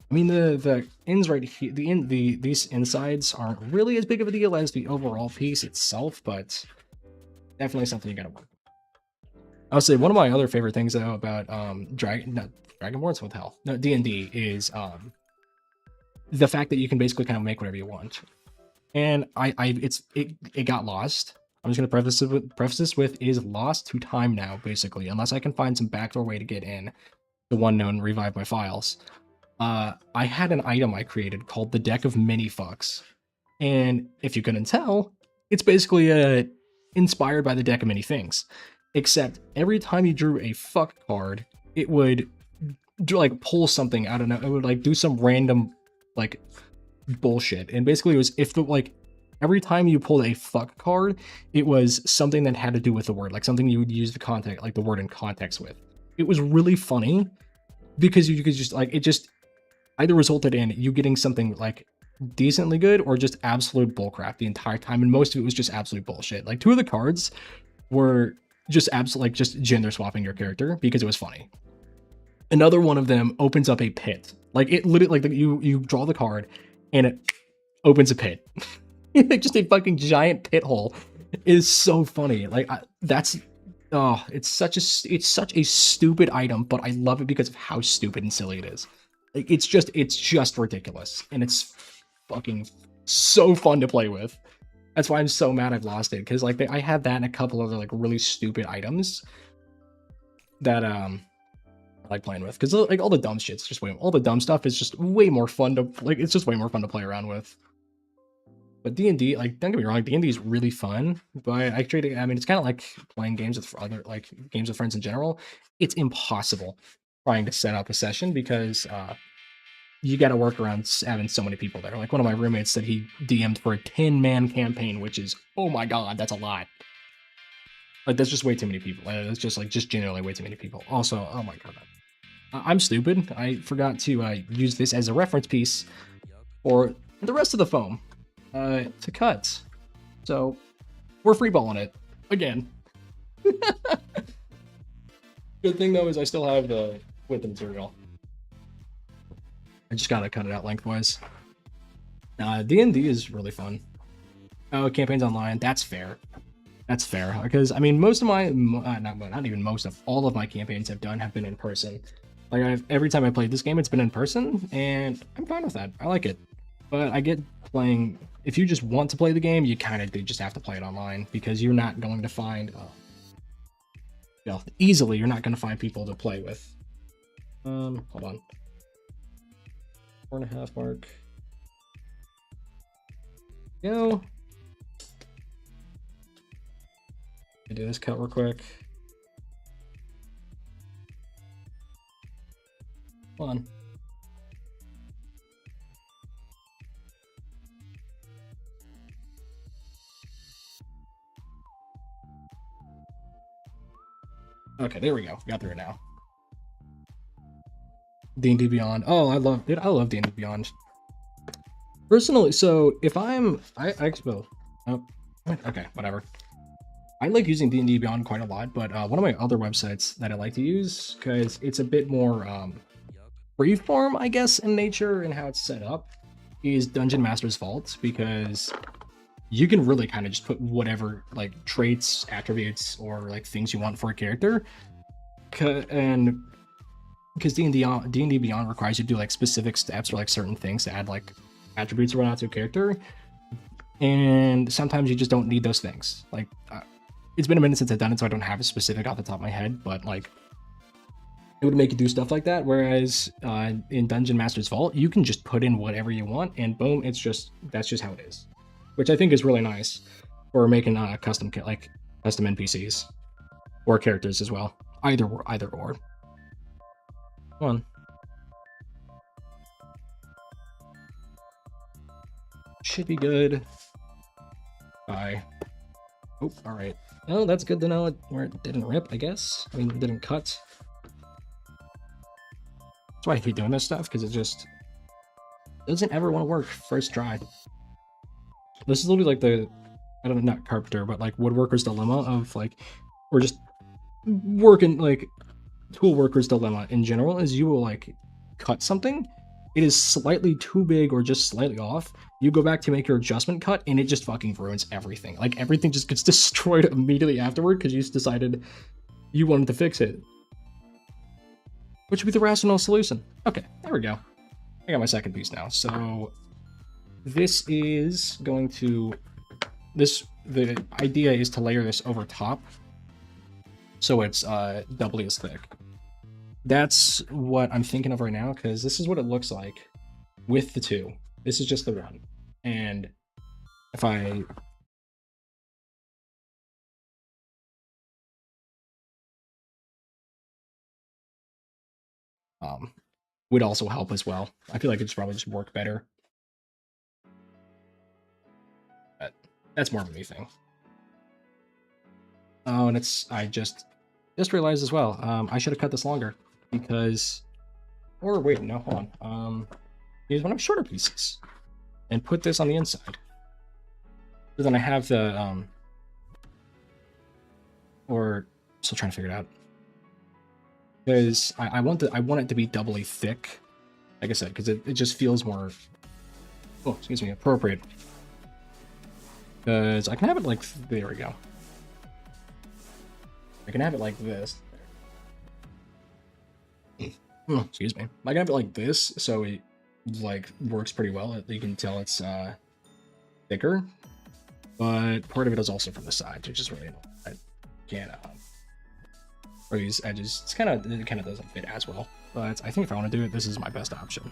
I mean, the ends right here, these insides aren't really as big of a deal as the overall piece itself, but definitely something you gotta work with. I would say one of my other favorite things though about Dragonborns, what the hell? No, D&D is the fact that you can basically kind of make whatever you want. And it got lost. I'm just gonna preface this with is lost to time now, basically, unless I can find some backdoor way to get in the one known revive my files. I had an item I created called the Deck of Mini Fucks, and if you couldn't tell, it's basically inspired by the Deck of Many Things, except every time you drew a fuck card, it would like pull something out of it would like do some random like bullshit, and basically it was if the like every time you pulled a fuck card, it was something that had to do with the word, like something you would use the context, like the word in context with. It was really funny because you could just like it just either resulted in you getting something like decently good or just absolute bullcrap the entire time, and most of it was just absolute bullshit. Like 2 of the cards were just absolute like just gender swapping your character because it was funny. Another one of them opens up a pit, like it literally like you draw the card and it opens a pit. Like just a fucking giant pit hole. It is so funny. Like it's such a stupid item, but I love it because of how stupid and silly it is. Like it's just ridiculous, and it's fucking so fun to play with. That's why I'm so mad I've lost it, because like I had that and a couple other like really stupid items that I like playing with, because like all the dumb shit's just all the dumb stuff is just way more fun to like. It's just way more fun to play around with. But D&D, like, don't get me wrong, D&D is really fun, but I mean, it's kind of like playing games with other like games with friends in general. It's impossible trying to set up a session because you got to work around having so many people there. Like one of my roommates said he DM'd for a 10-man campaign, which is, oh my god, that's a lot. Like that's just way too many people. That's just generally way too many people. Also, oh my god, I'm stupid. I forgot to use this as a reference piece for the rest of the foam to cut. So we're freeballing it again. Good thing though is I still have the width material. I just gotta cut it out lengthwise. D&D is really fun. Oh, campaigns online. That's fair. That's fair, because I mean, most of my not even most of all of my campaigns I've done have been in person. Like every time I played this game, it's been in person, and I'm fine with that. I like it. But I get playing. If you just want to play the game, you kind of just have to play it online, because you're not going to find easily. You're not going to find people to play with. Hold on. 4.5 mark. Go. I do this cut real quick. Hold on. Okay, there we go. Got through it now. D&D Beyond. Oh, I love D&D Beyond. Personally, so if oh, okay, whatever. I like using D&D Beyond quite a lot, but one of my other websites that I like to use, because it's a bit more freeform, I guess, in nature and how it's set up, is Dungeon Master's Vault, because you can really kind of just put whatever like traits, attributes, or like things you want for a character. And because D&D Beyond requires you to do like specific steps or like certain things to add like attributes or whatnot to a character, and sometimes you just don't need those things. Like it's been a minute since I've done it, so I don't have a specific off the top of my head, but like it would make you do stuff like that. Whereas in Dungeon Master's Vault, you can just put in whatever you want, and boom, that's just how it is, which I think is really nice for making custom NPCs or characters as well. Either or. Come on. Should be good. Bye. Oh, all right. Oh, that's good to know where it didn't rip, I guess. I mean, it didn't cut. That's why I hate doing this stuff, because it just doesn't ever want to work first try. This is literally like the, I don't know, not carpenter, but like woodworker's dilemma of like, we're just working, like tool worker's dilemma in general is you will like cut something, it is slightly too big or just slightly off, you go back to make your adjustment cut and it just fucking ruins everything. Like everything just gets destroyed immediately afterward because you decided you wanted to fix it, which would be the rational solution. Okay, there we go. I got my second piece now. So this is going to, the idea is to layer this over top so it's doubly as thick. That's what I'm thinking of right now, because this is what it looks like with the two. This is just the one. And if I would also help as well. I feel like it's probably just work better. But that's more of a me thing. Oh, and I just realized as well, I should have cut this longer because, or wait, no, hold on. Use one of shorter pieces and put this on the inside. So then I have the, or still trying to figure it out. Because I want it to be doubly thick, like I said, because it just feels more, oh, excuse me, appropriate. Because I can have it like, there we go. I can have it like this. Oh, excuse me. I can have it like this, so it like works pretty well. You can tell it's thicker, but part of it is also from the sides, which is really annoying. I can't or these edges. It kind of doesn't fit as well. But I think if I want to do it, this is my best option.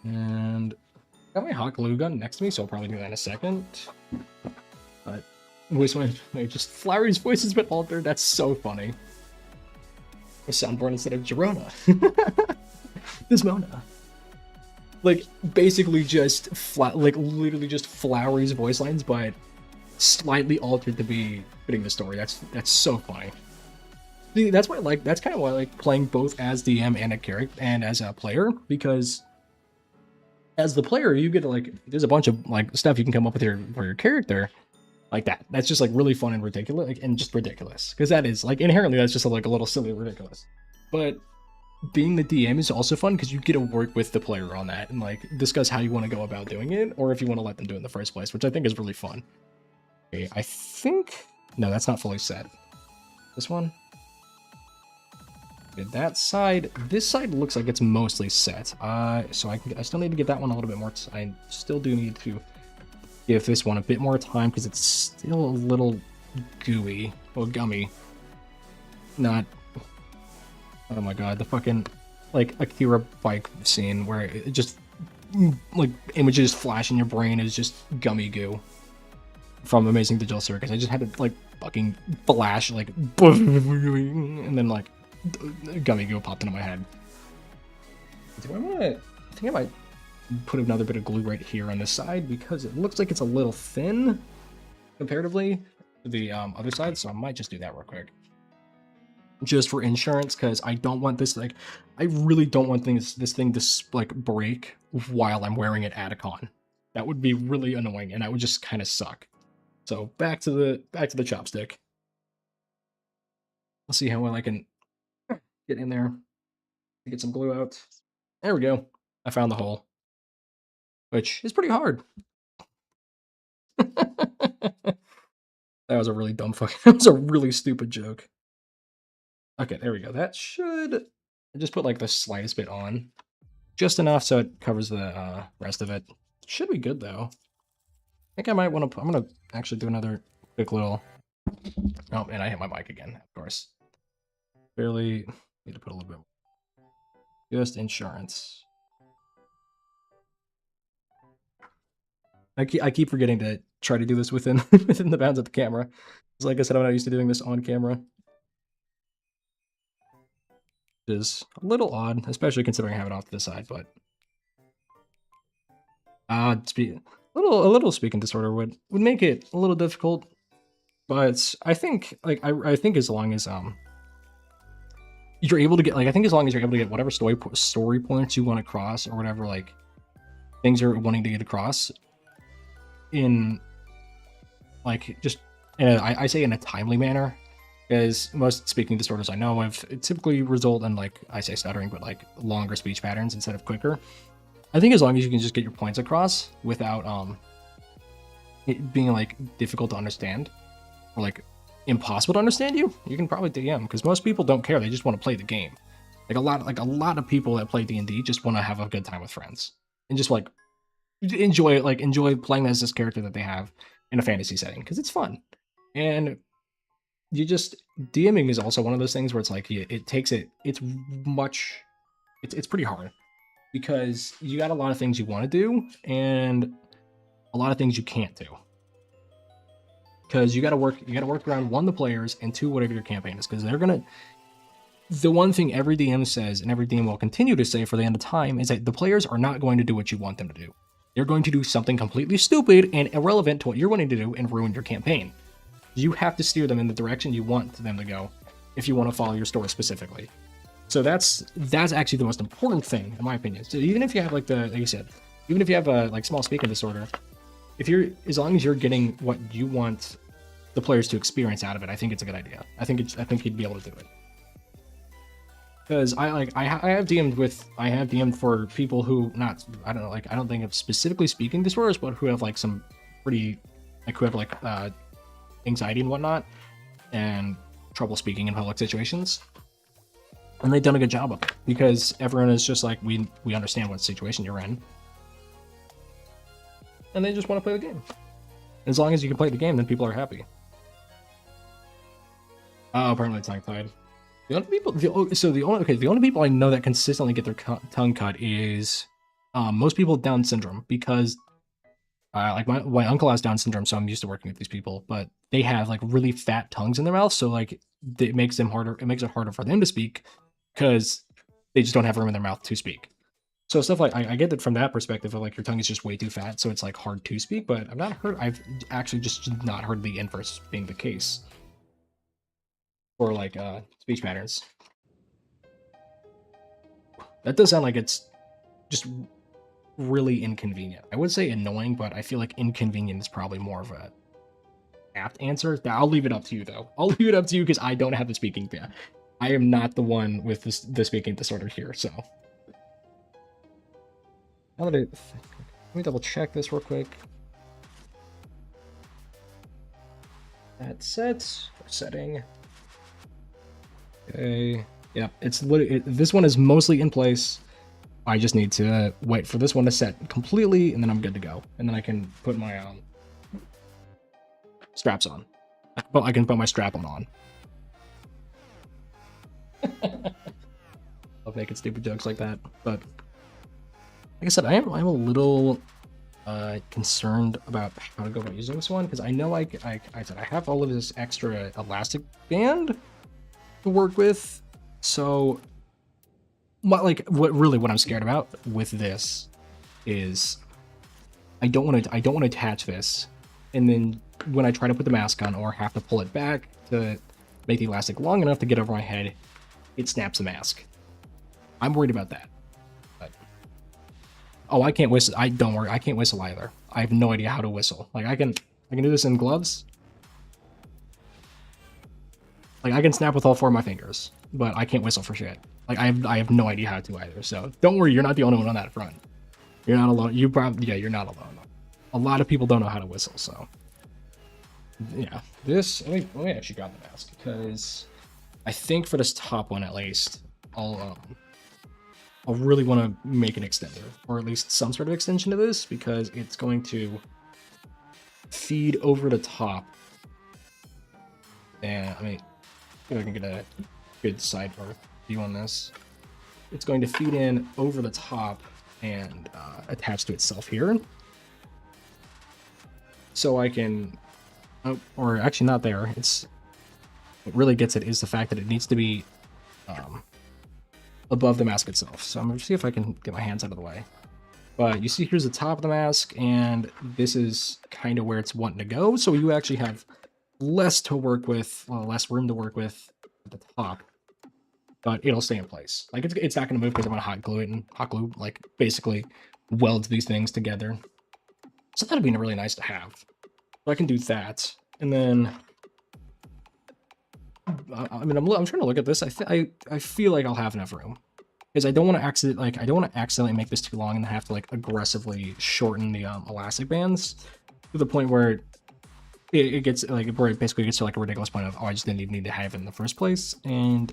And I got my hot glue gun next to me, so I'll probably do that in a second. But voice one, just Flowery's voice has been altered. That's so funny. A soundboard instead of Girona. Desmona. Like basically just literally just Flowery's voice lines, but slightly altered to be fitting the story. That's so funny. See, that's why that's kind of why I like playing both as DM and a character and as a player, because as the player you get to like there's a bunch of like stuff you can come up with for your character like that. That's just like really fun and ridiculous, like, and just ridiculous because that is like inherently that's just like a little silly ridiculous. But being the DM is also fun because you get to work with the player on that and like discuss how you want to go about doing it, or if you want to let them do it in the first place, which I think is really fun. Okay, I think no, that's not fully set. This one. Okay, that side, this side looks like it's mostly set. So I still need to get that one a little bit more. I still do need to give this one a bit more time because it's still a little gooey or gummy. Not. Oh my god, the fucking like Akira bike scene where it just like images flash in your brain is just gummy goo from Amazing Digital Circus. I just had to like fucking flash like and then like gummy goo popped into my head. I think I might put another bit of glue right here on this side because it looks like it's a little thin comparatively to the other side, so I might just do that real quick. Just for insurance, because I don't want this, like, I really don't want this thing to, like, break while I'm wearing it at a con. That would be really annoying, and that would just kind of suck. So, back to the chopstick. Let's see how well I can get in there. Get some glue out. There we go. I found the hole. Which is pretty hard. That was a really dumb fucking. That was a really stupid joke. Okay, there we go. That should. I just put like the slightest bit on, just enough so it covers the rest of it. Should be good though. I think I might want to. I'm gonna actually do another quick little. Oh, and I hit my mic again, of course. Barely need to put a little bit more. Just insurance. I keep forgetting to try to do this within within the bounds of the camera. Because like I said, I'm not used to doing this on camera. It is a little odd, especially considering I have it off to the side, but a little speaking disorder would make it a little difficult. But I think I think as long as you're able to get I think as long as you're able to get whatever story points you want to cross or whatever like things you're wanting to get across in like just I say in a timely manner, because most speaking disorders I know of typically result in like I say stuttering, but like longer speech patterns instead of quicker. I think as long as you can just get your points across without it being like difficult to understand or like impossible to understand you can probably DM, because most people don't care, they just want to play the game. Like a lot of people that play D&D just want to have a good time with friends and just like enjoy playing as this character that they have in a fantasy setting because it's fun. And you just DMing is also one of those things where it's like it's pretty hard because you got a lot of things you want to do and a lot of things you can't do, because you got to work around one, the players, and two, whatever your campaign is, because the one thing every DM says and every DM will continue to say for the end of time is that the players are not going to do what you want them to do. They're going to do something completely stupid and irrelevant to what you're wanting to do and ruin your campaign. You have to steer them in the direction you want them to go if you want to follow your story specifically. So that's actually the most important thing, in my opinion. So even if you have like you said, even if you have a like small speaking disorder, as long as you're getting what you want the players to experience out of it, I think it's a good idea. I think you'd be able to do it. Because I have DM'd for people who I don't think of specifically speaking disorders, but who have like some pretty who have like anxiety and whatnot and trouble speaking in public situations. And they've done a good job of it because everyone is just like, we understand what situation you're in. And they just want to play the game. As long as you can play the game, then people are happy. Oh, apparently it's tongue-tied. The only people I know that consistently get their tongue cut is most people with Down syndrome, because like my uncle has Down syndrome, so I'm used to working with these people, but they have like really fat tongues in their mouth, so like it makes it harder for them to speak because they just don't have room in their mouth to speak. So stuff like I get that from that perspective of like your tongue is just way too fat, so it's like hard to speak. But I've actually just not heard the inverse being the case for like speech patterns. That does sound like it's just really inconvenient. I would say annoying, but I feel like inconvenient is probably more of a apt answer. I'll leave it up to you though. I'll leave it up to you because I don't have the speaking. I am not the one with the speaking disorder here, so. Let me double check this real quick. That's set. Setting. Okay. Yeah, it's literally this one is mostly in place. I just need to wait for this one to set completely, and then I'm good to go. And then I can put my straps on. But I can put my strap on. Love making stupid jokes like that, but. Like I said, I'm a little concerned about how to go about using this one, because I know I have all of this extra elastic band to work with. So, what I'm scared about with this is I don't want to attach this, and then when I try to put the mask on or have to pull it back to make the elastic long enough to get over my head, it snaps the mask. I'm worried about that. Oh, I can't whistle. Don't worry, I can't whistle either. I have no idea how to whistle. Like I can do this in gloves. Like I can snap with all 4 of my fingers, but I can't whistle for shit. Like I have no idea how to either. So don't worry, you're not the only one on that front. You're not alone. You're not alone. A lot of people don't know how to whistle, so Yeah, this, let me actually grab the mask, because I think for this top one at least, I'll really want to make an extender, or at least some sort of extension to this, because it's going to feed over the top. And I mean, if I can get a good sidebar view on this, it's going to feed in over the top and attach to itself here. So I can, or actually not there. What really gets it is the fact that it needs to be above the mask itself. So I'm gonna see if I can get my hands out of the way. But you see, here's the top of the mask, and this is kind of where it's wanting to go. So you actually have less to work with, well, less room to work with at the top, but it'll stay in place. Like it's not going to move because I'm going to hot glue it, and hot glue like basically welds these things together. So that'd be really nice to have. So I can do that, and then I mean I'm trying to look at this. I feel like I'll have enough room, because I don't want to accidentally make this too long and have to like aggressively shorten the elastic bands to the point where it gets like, where it basically gets to like a ridiculous point of, oh, I just didn't even need to have it in the first place. And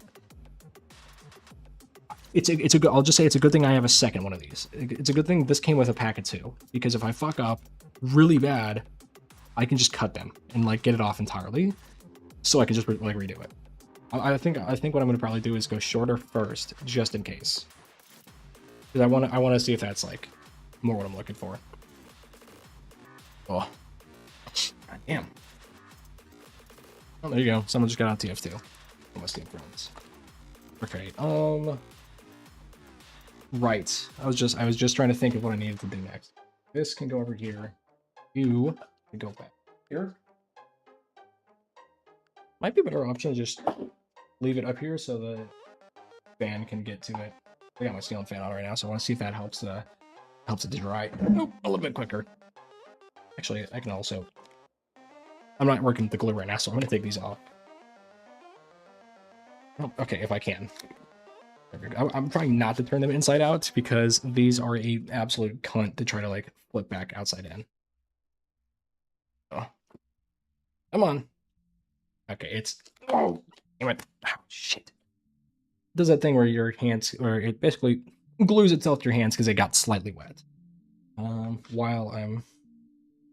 it's a good, I'll just say it's a good thing I have a second one of these. It's a good thing this came with a pack of 2, because if I fuck up really bad, I can just cut them and like get it off entirely, so I can just like redo it. I think what I'm gonna probably do is go shorter first, just in case, because I want to see if that's like more what I'm looking for. Oh, God damn. Oh, there you go. Someone just got on TF2. My Steam friends. Okay. Right. I was just trying to think of what I needed to do next. This can go over here. You can go back here. Might be a better option to just leave it up here so the fan can get to it. I got my ceiling fan on right now, so I want to see if that helps it to dry. Nope, a little bit quicker. Actually, I can also. I'm not working with the glue right now, so I'm gonna take these off. Oh, okay, if I can. I'm trying not to turn them inside out, because these are a absolute cunt to try to like flip back outside in. Oh, come on. Okay, it's, oh, damn it. Oh, shit. It does that thing where your hands, or it basically glues itself to your hands because it got slightly wet. While I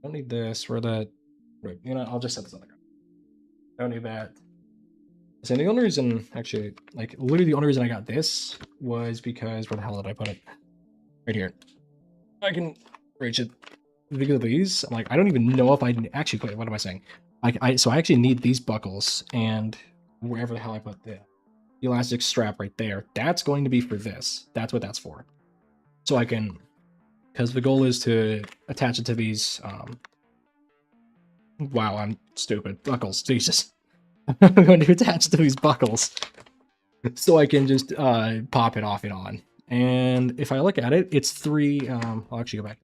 don't need this. Where the, right, you know, I'll just set this on the ground. I don't need that. So the only reason, actually, like literally the only reason I got this was because, where the hell did I put it? Right here. I can reach it because of these. I'm like, I don't even know if I actually, wait, what am I saying? So I actually need these buckles, and wherever the hell I put the elastic strap right there, that's going to be for this. That's what that's for. So I can, because the goal is to attach it to these, wow, I'm stupid. Buckles, Jesus. I'm going to attach to these buckles so I can just pop it off and on. And if I look at it, it's 3, I'll actually go back.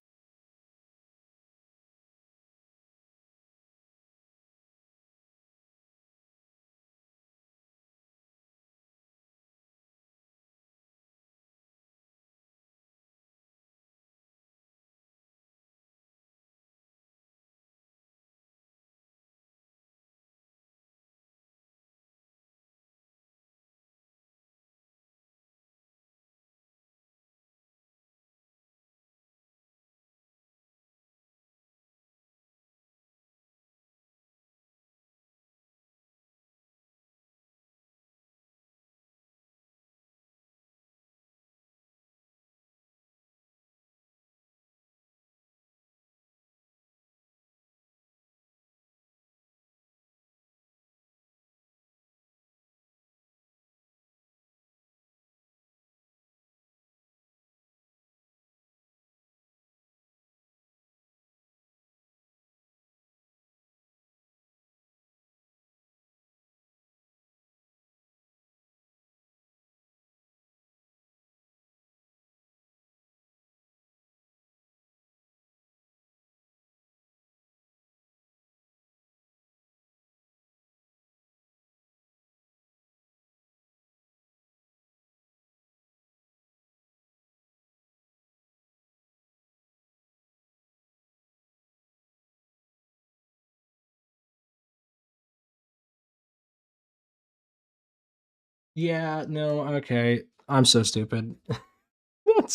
Yeah, no, okay. I'm so stupid.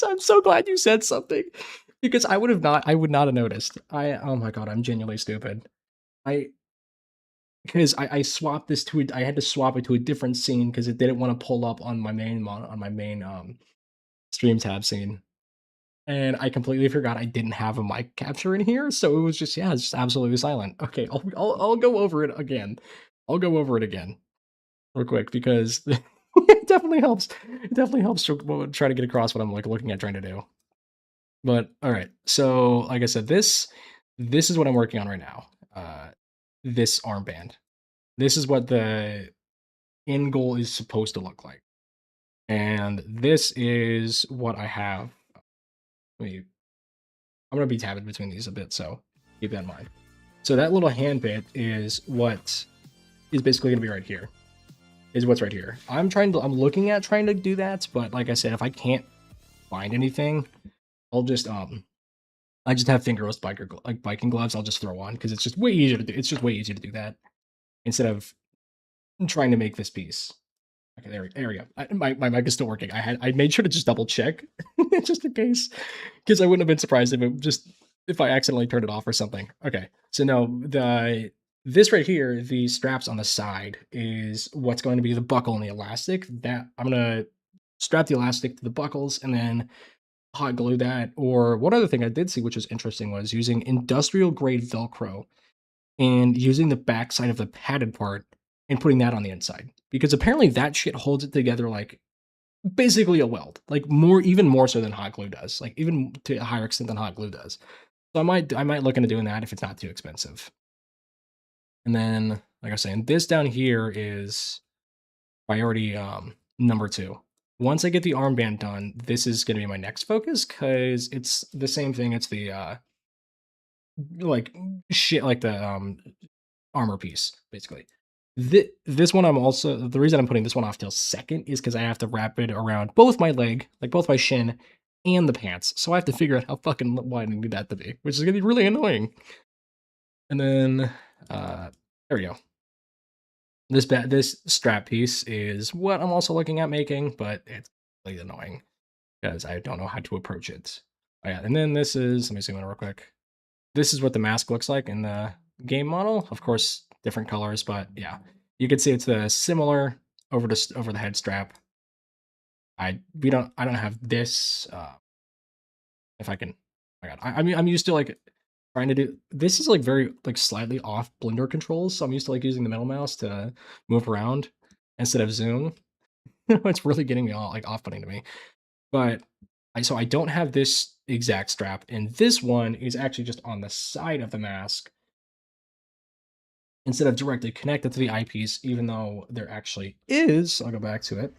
I'm so glad you said something because I would not have noticed. Oh my god, I'm genuinely stupid. I because I swapped this to I had to swap it to a different scene because it didn't want to pull up on my main stream tab scene. And I completely forgot I didn't have a mic capture in here, so it was just yeah, it's just absolutely silent. Okay, I'll go over it again. I'll go over it again real quick because it definitely helps. It definitely helps to try to get across what I'm like looking at trying to do. But all right, so like I said, this is what I'm working on right now. This armband. This is what the end goal is supposed to look like, and this is what I have. Let me I'm gonna be tabbing between these a bit, so keep that in mind. So that little hand bit is what is basically gonna be right here. Is what's right here. I'm looking at trying to do that, but like I said, if I can't find anything, I'll just I just have fingerless biking gloves. I'll just throw on because it's just way easier to do. It's just way easier to do that instead of trying to make this piece. Okay, there we go. My mic is still working. I made sure to just double check just in case, because I wouldn't have been surprised if I accidentally turned it off or something. Okay, so no, this right here, the straps on the side is what's going to be the buckle and the elastic. That I'm gonna strap the elastic to the buckles and then hot glue that. Or one other thing I did see, which was interesting, was using industrial grade Velcro and using the backside of the padded part and putting that on the inside because apparently that shit holds it together like basically a weld, like even more so than hot glue does, like even to a higher extent than hot glue does. So I might look into doing that if it's not too expensive. And then, like I was saying, this down here is priority number 2. Once I get the armband done, this is going to be my next focus because it's the same thing. It's the like shit, like the armor piece, basically. This one I'm also the reason I'm putting this one off till second is because I have to wrap it around both my leg, like both my shin and the pants. So I have to figure out how fucking wide I need that to be, which is gonna be really annoying. And then there we go. This strap piece is what I'm also looking at making, but it's really annoying because I don't know how to approach it. Oh, yeah, and then this is let me zoom in real quick. This is what the mask looks like in the game model. Of course, different colors, but yeah, you can see it's the similar over the head strap. I don't have this. If I can, oh my God, I mean I'm used to like trying to do this is like very like slightly off blender controls, so I'm used to like using the middle mouse to move around instead of zoom. It's really getting me all like off-putting to me. But I don't have this exact strap, and this one is actually just on the side of the mask instead of directly connected to the eyepiece, even though there actually is. I'll go back to it.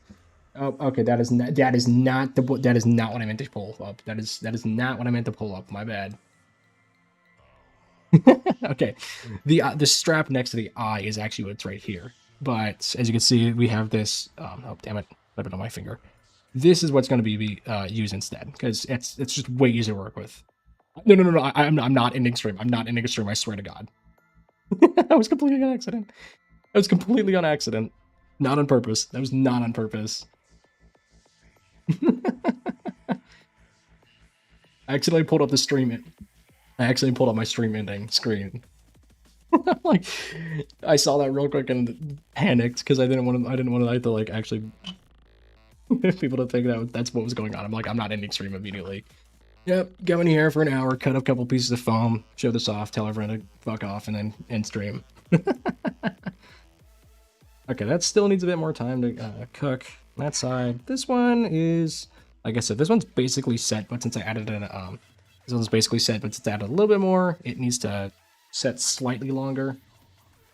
Oh, okay. That is not that is not what I meant to pull up. That is not what I meant to pull up. My bad. Okay, the strap next to the eye is actually what's right here. But as you can see, we have this. Oh damn it! Put it on my finger. This is what's going to be used instead because it's just way easier to work with. No. I'm not ending stream. I'm not ending stream. I swear to God. That was completely on accident. That was completely on accident. Not on purpose. That was not on purpose. I accidentally pulled up the stream. I accidentally pulled up my stream ending screen. Like, I saw that real quick and panicked because I didn't want to like actually people to think that's what was going on. I'm like, I'm not ending stream immediately. Yep, go in here for an hour, cut up a couple pieces of foam, show this off, tell everyone to fuck off, and then end stream. Okay, that still needs a bit more time to cook. That side. This one is, like I said, this one's basically set, but since I added this one's basically set, but since I added a little bit more, it needs to set slightly longer.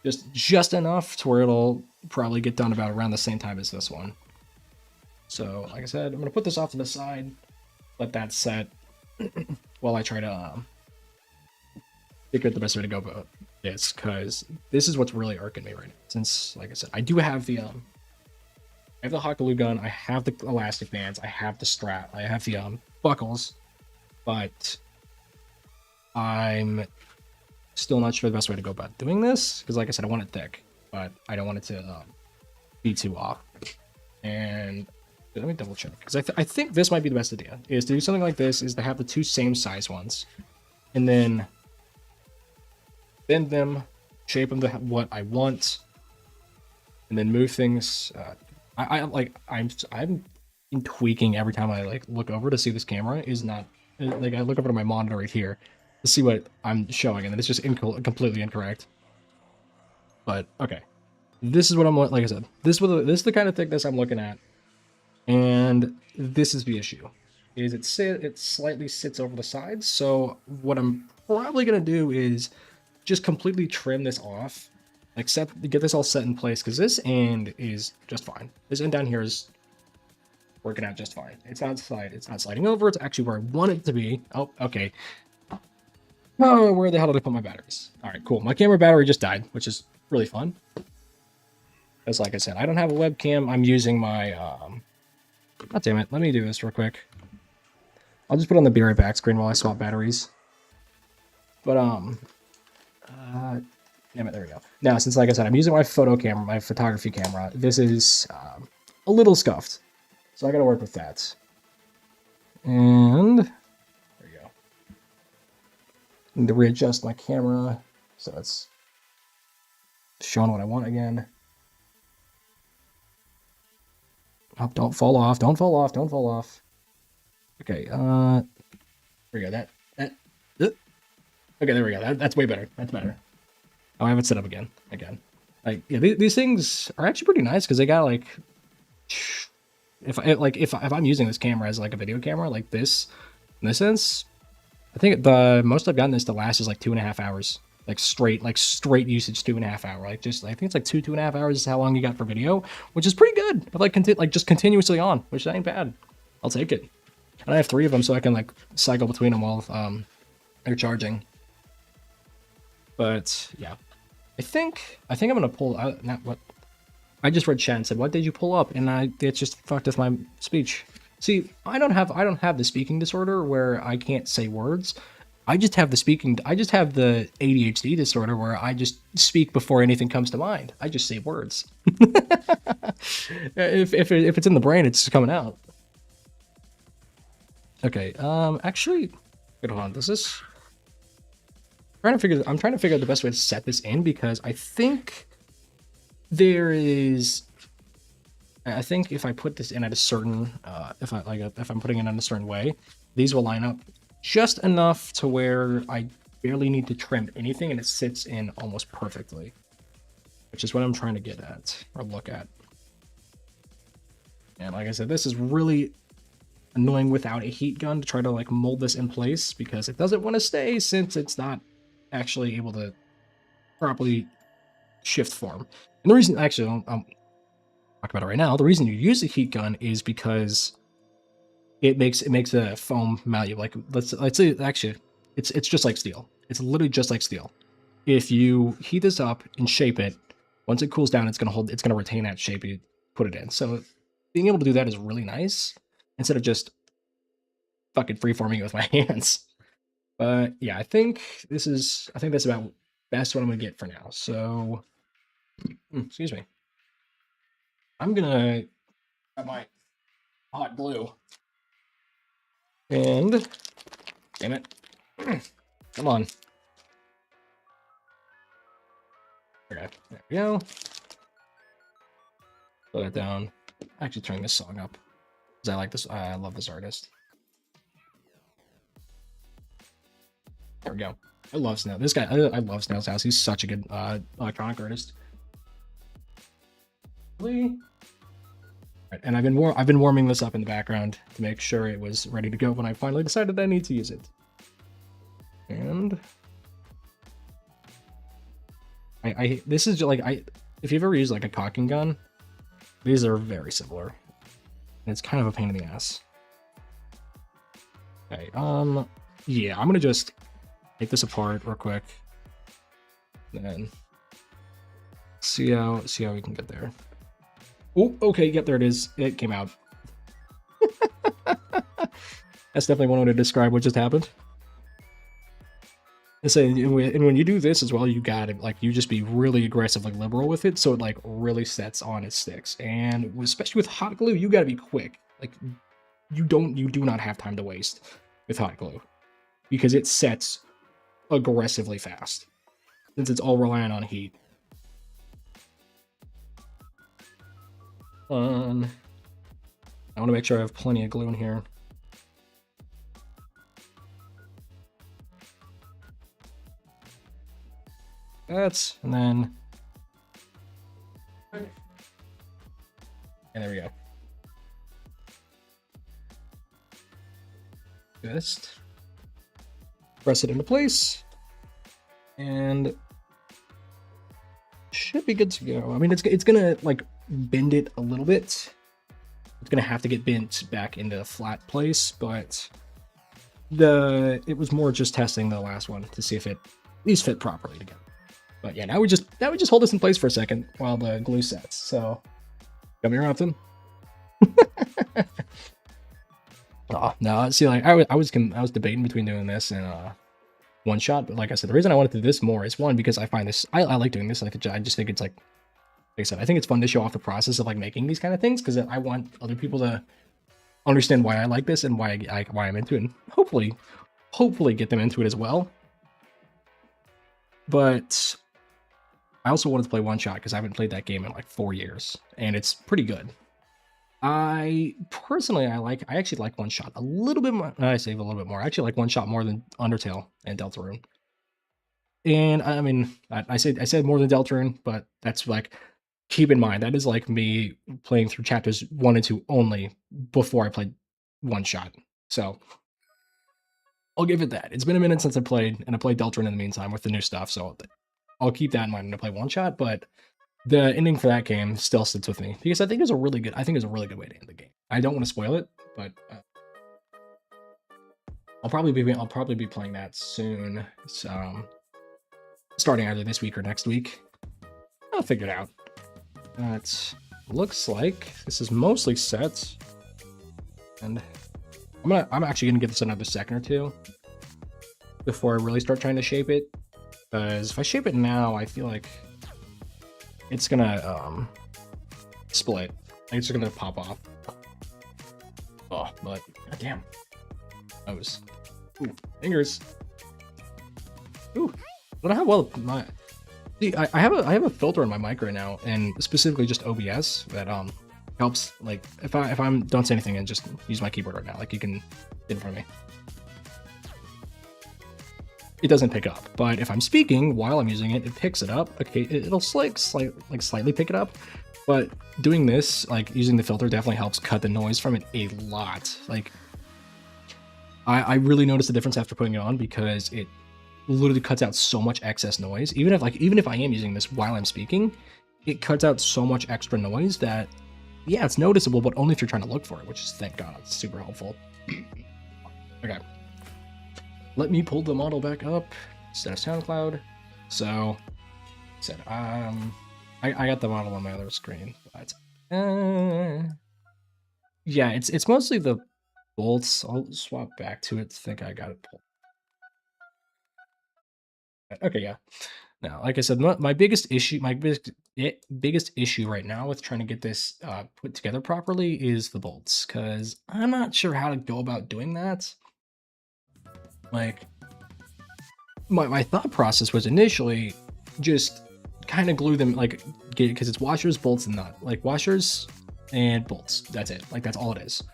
Just enough to where it'll probably get done about around the same time as this one. So, like I said, I'm gonna put this off to the side, let that set, while I try to figure out the best way to go about this, because this is what's really irking me right now. Since, like I said, I do have the I have the hot glue gun, I have the elastic bands, I have the strap, I have the buckles, but I'm still not sure the best way to go about doing this, because like I said, I want it thick, but I don't want it to be too off. And let me double check, because I think this might be the best idea, is to do something like this, is to have the two same size ones, and then bend them, shape them to what I want, and then move things. I'm tweaking every time I like look over to see this camera is not like I look over to my monitor right here to see what I'm showing, and then it's just completely incorrect. But okay, this is what I'm like I said. This is the kind of thickness I'm looking at, and this is the issue. Is it slightly sits over the sides. So what I'm probably gonna do is just completely trim this off, like get this all set in place, because this end is just fine. This end down here is working out just fine. It's not sliding over. It's actually where I want it to be. Oh, okay. Oh, where the hell did I put my batteries? All right, cool. My camera battery just died, which is really fun. Because like I said, I don't have a webcam. I'm using my God damn it. Let me do this real quick. I'll just put on the be right back screen while I swap batteries. But damn it, there we go. Now, since like I said, I'm using my photo camera, my photography camera, this is a little scuffed. So I gotta work with that. And there we go. Need to readjust my camera so it's showing what I want again. Oh, don't fall off, don't fall off, don't fall off. Okay, there we go. Okay, there we go. That's way better. That's better. Oh, I have it set up again. Like, yeah, these things are actually pretty nice because they got like, if I'm using this camera as like a video camera like this, in this sense, I think the most I've gotten this to last is like 2.5 hours, like straight usage, 2.5 hour. Like just, I think it's like 2.5 hours is how long you got for video, which is pretty good. But like just continuously on, which ain't bad. I'll take it. And I have 3 of them, so I can like cycle between them while they're charging. But yeah, I think I'm gonna pull out. Not what I just read. Chat and said, "What did you pull up?" And it just fucked with my speech. See, I don't have the speaking disorder where I can't say words. I just have the ADHD disorder where I just speak before anything comes to mind. I just say words. if it's in the brain, it's just coming out. Okay. Actually, wait, hold on. I'm trying to figure out the best way to set this in, because I think if I put this in at a certain, if I'm putting it in a certain way, these will line up just enough to where I barely need to trim anything, and it sits in almost perfectly, which is what I'm trying to get at or look at. And like I said, this is really annoying without a heat gun to try to like mold this in place, because it doesn't want to stay since it's not actually able to properly shift form. And the reason, actually, I'll talk about it right now. The reason you use a heat gun is because it makes the foam malleable. Like let's say actually it's just like steel. It's literally just like steel. If you heat this up and shape it, once it cools down, it's gonna retain that shape you put it in. So being able to do that is really nice instead of just fucking freeforming it with my hands. But yeah, I think that's about best what I'm gonna get for now. So excuse me. I'm gonna have my hot glue. And damn it. Come on. Okay, there we go. Slow that down. Actually turning this song up, because I like this. I love this artist. There we go. I love Snail. This guy, I love Snail's House. He's such a good electronic artist. Right, and I've been warming this up in the background to make sure it was ready to go when I finally decided I need to use it. And this is like if you've ever used like a caulking gun, these are very similar. And it's kind of a pain in the ass. Okay, yeah, I'm gonna just take this apart real quick, and then see how we can get there. Oh, okay, yep, there it is. It came out. That's definitely one way to describe what just happened. And so, and when you do this as well, you gotta like you just be really aggressive, like liberal with it, so it like really sets on its sticks. And especially with hot glue, you gotta be quick. Like you do not have time to waste with hot glue because it sets aggressively fast since it's all reliant on heat. I want to make sure I have plenty of glue in here. That's, and then, and there we go. Just press it into place, and should be good to go. I mean, it's gonna like bend it a little bit. It's gonna have to get bent back into a flat place, but it was more just testing the last one to see if it at least fit properly together. But yeah, now we just hold this in place for a second while the glue sets. So, got me around them. Oh no! See, like I was debating between doing this and one shot, but like I said, the reason I wanted to do this more is one because I find this I like doing this. Like I just think it's like I said, I think it's fun to show off the process of like making these kind of things because I want other people to understand why I like this and why I'm into it, and hopefully get them into it as well. But I also wanted to play one shot because I haven't played that game in like 4 years, and it's pretty good. I personally, I actually like one shot a little bit more. I say a little bit more. I actually like one shot more than Undertale and Deltarune. And I mean, I said more than Deltarune, but that's like keep in mind that is like me playing through chapters 1 and 2 only before I played one shot. So I'll give it that. It's been a minute since I played, and I played Deltarune in the meantime with the new stuff. So I'll keep that in mind when I play one shot. But the ending for that game still sits with me because I think it's a really good way to end the game. I don't want to spoil it, but I'll probably be playing that soon. So starting either this week or next week. I'll figure it out. That looks like this is mostly set, and I'm actually gonna give this another second or two before I really start trying to shape it. Because if I shape it now, I feel like it's gonna split. It's just gonna pop off. Oh, but goddamn, nose. Ooh, fingers. Ooh, I don't know how well my. See, I have a filter in my mic right now, and specifically just OBS that helps. Like if I'm don't say anything and just use my keyboard right now, like you can get in front of me. It doesn't pick up, but if I'm speaking while I'm using it, it picks it up. Okay, it'll slightly pick it up, but doing this, like using the filter, definitely helps cut the noise from it a lot. Like I really noticed the difference after putting it on because it literally cuts out so much excess noise. Even if I am using this while I'm speaking, it cuts out so much extra noise that yeah, it's noticeable, but only if you're trying to look for it, which is thank God, it's super helpful. Okay. Let me pull the model back up instead of SoundCloud. So, said I got the model on my other screen, but yeah, it's mostly the bolts. I'll swap back to it. Think I got it pulled. Okay, yeah. Now, like I said, my biggest issue right now with trying to get this put together properly is the bolts, because I'm not sure how to go about doing that. Like, my thought process was initially just kind of glue them, like, because it's washers, bolts, and nut. Like, washers and bolts. That's it. Like, that's all it is.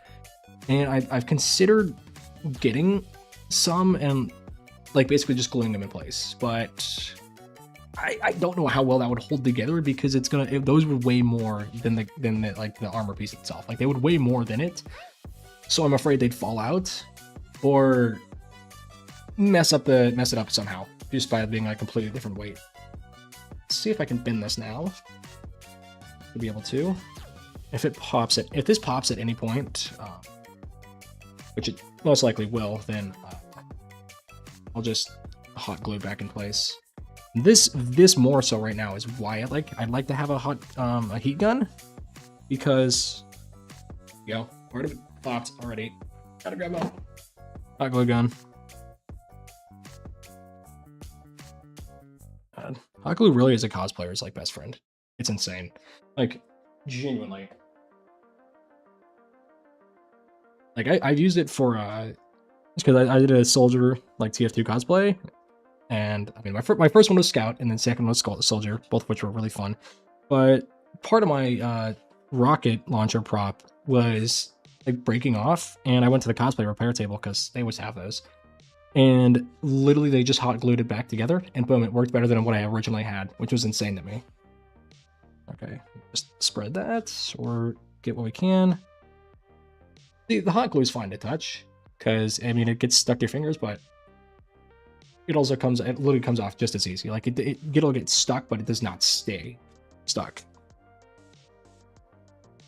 And I've considered getting some and, like, basically just gluing them in place. But I don't know how well that would hold together because those would weigh more than the armor piece itself. Like, they would weigh more than it. So I'm afraid they'd fall out or mess it up somehow just by being like a completely different weight. Let's see if I can bend this now to be able to. If this pops at any point, which it most likely will, then I'll just hot glue back in place. This more so right now is why I'd like to have a heat gun, because part of it popped already. Gotta grab a hot glue gun. Hot glue really is a cosplayer's like best friend. It's insane. Like, genuinely. Like I've used it for because I did a soldier like TF2 cosplay, and I mean my first one was scout, and then second one was soldier, both of which were really fun. But part of my rocket launcher prop was like breaking off, and I went to the cosplay repair table because they always have those, and literally they just hot glued it back together, and boom, it worked better than what I originally had, which was insane to me. Okay, just spread that or get what we can. The hot glue is fine to touch because I mean it gets stuck to your fingers, but it literally comes off just as easy. Like it'll get stuck, but it does not stay stuck.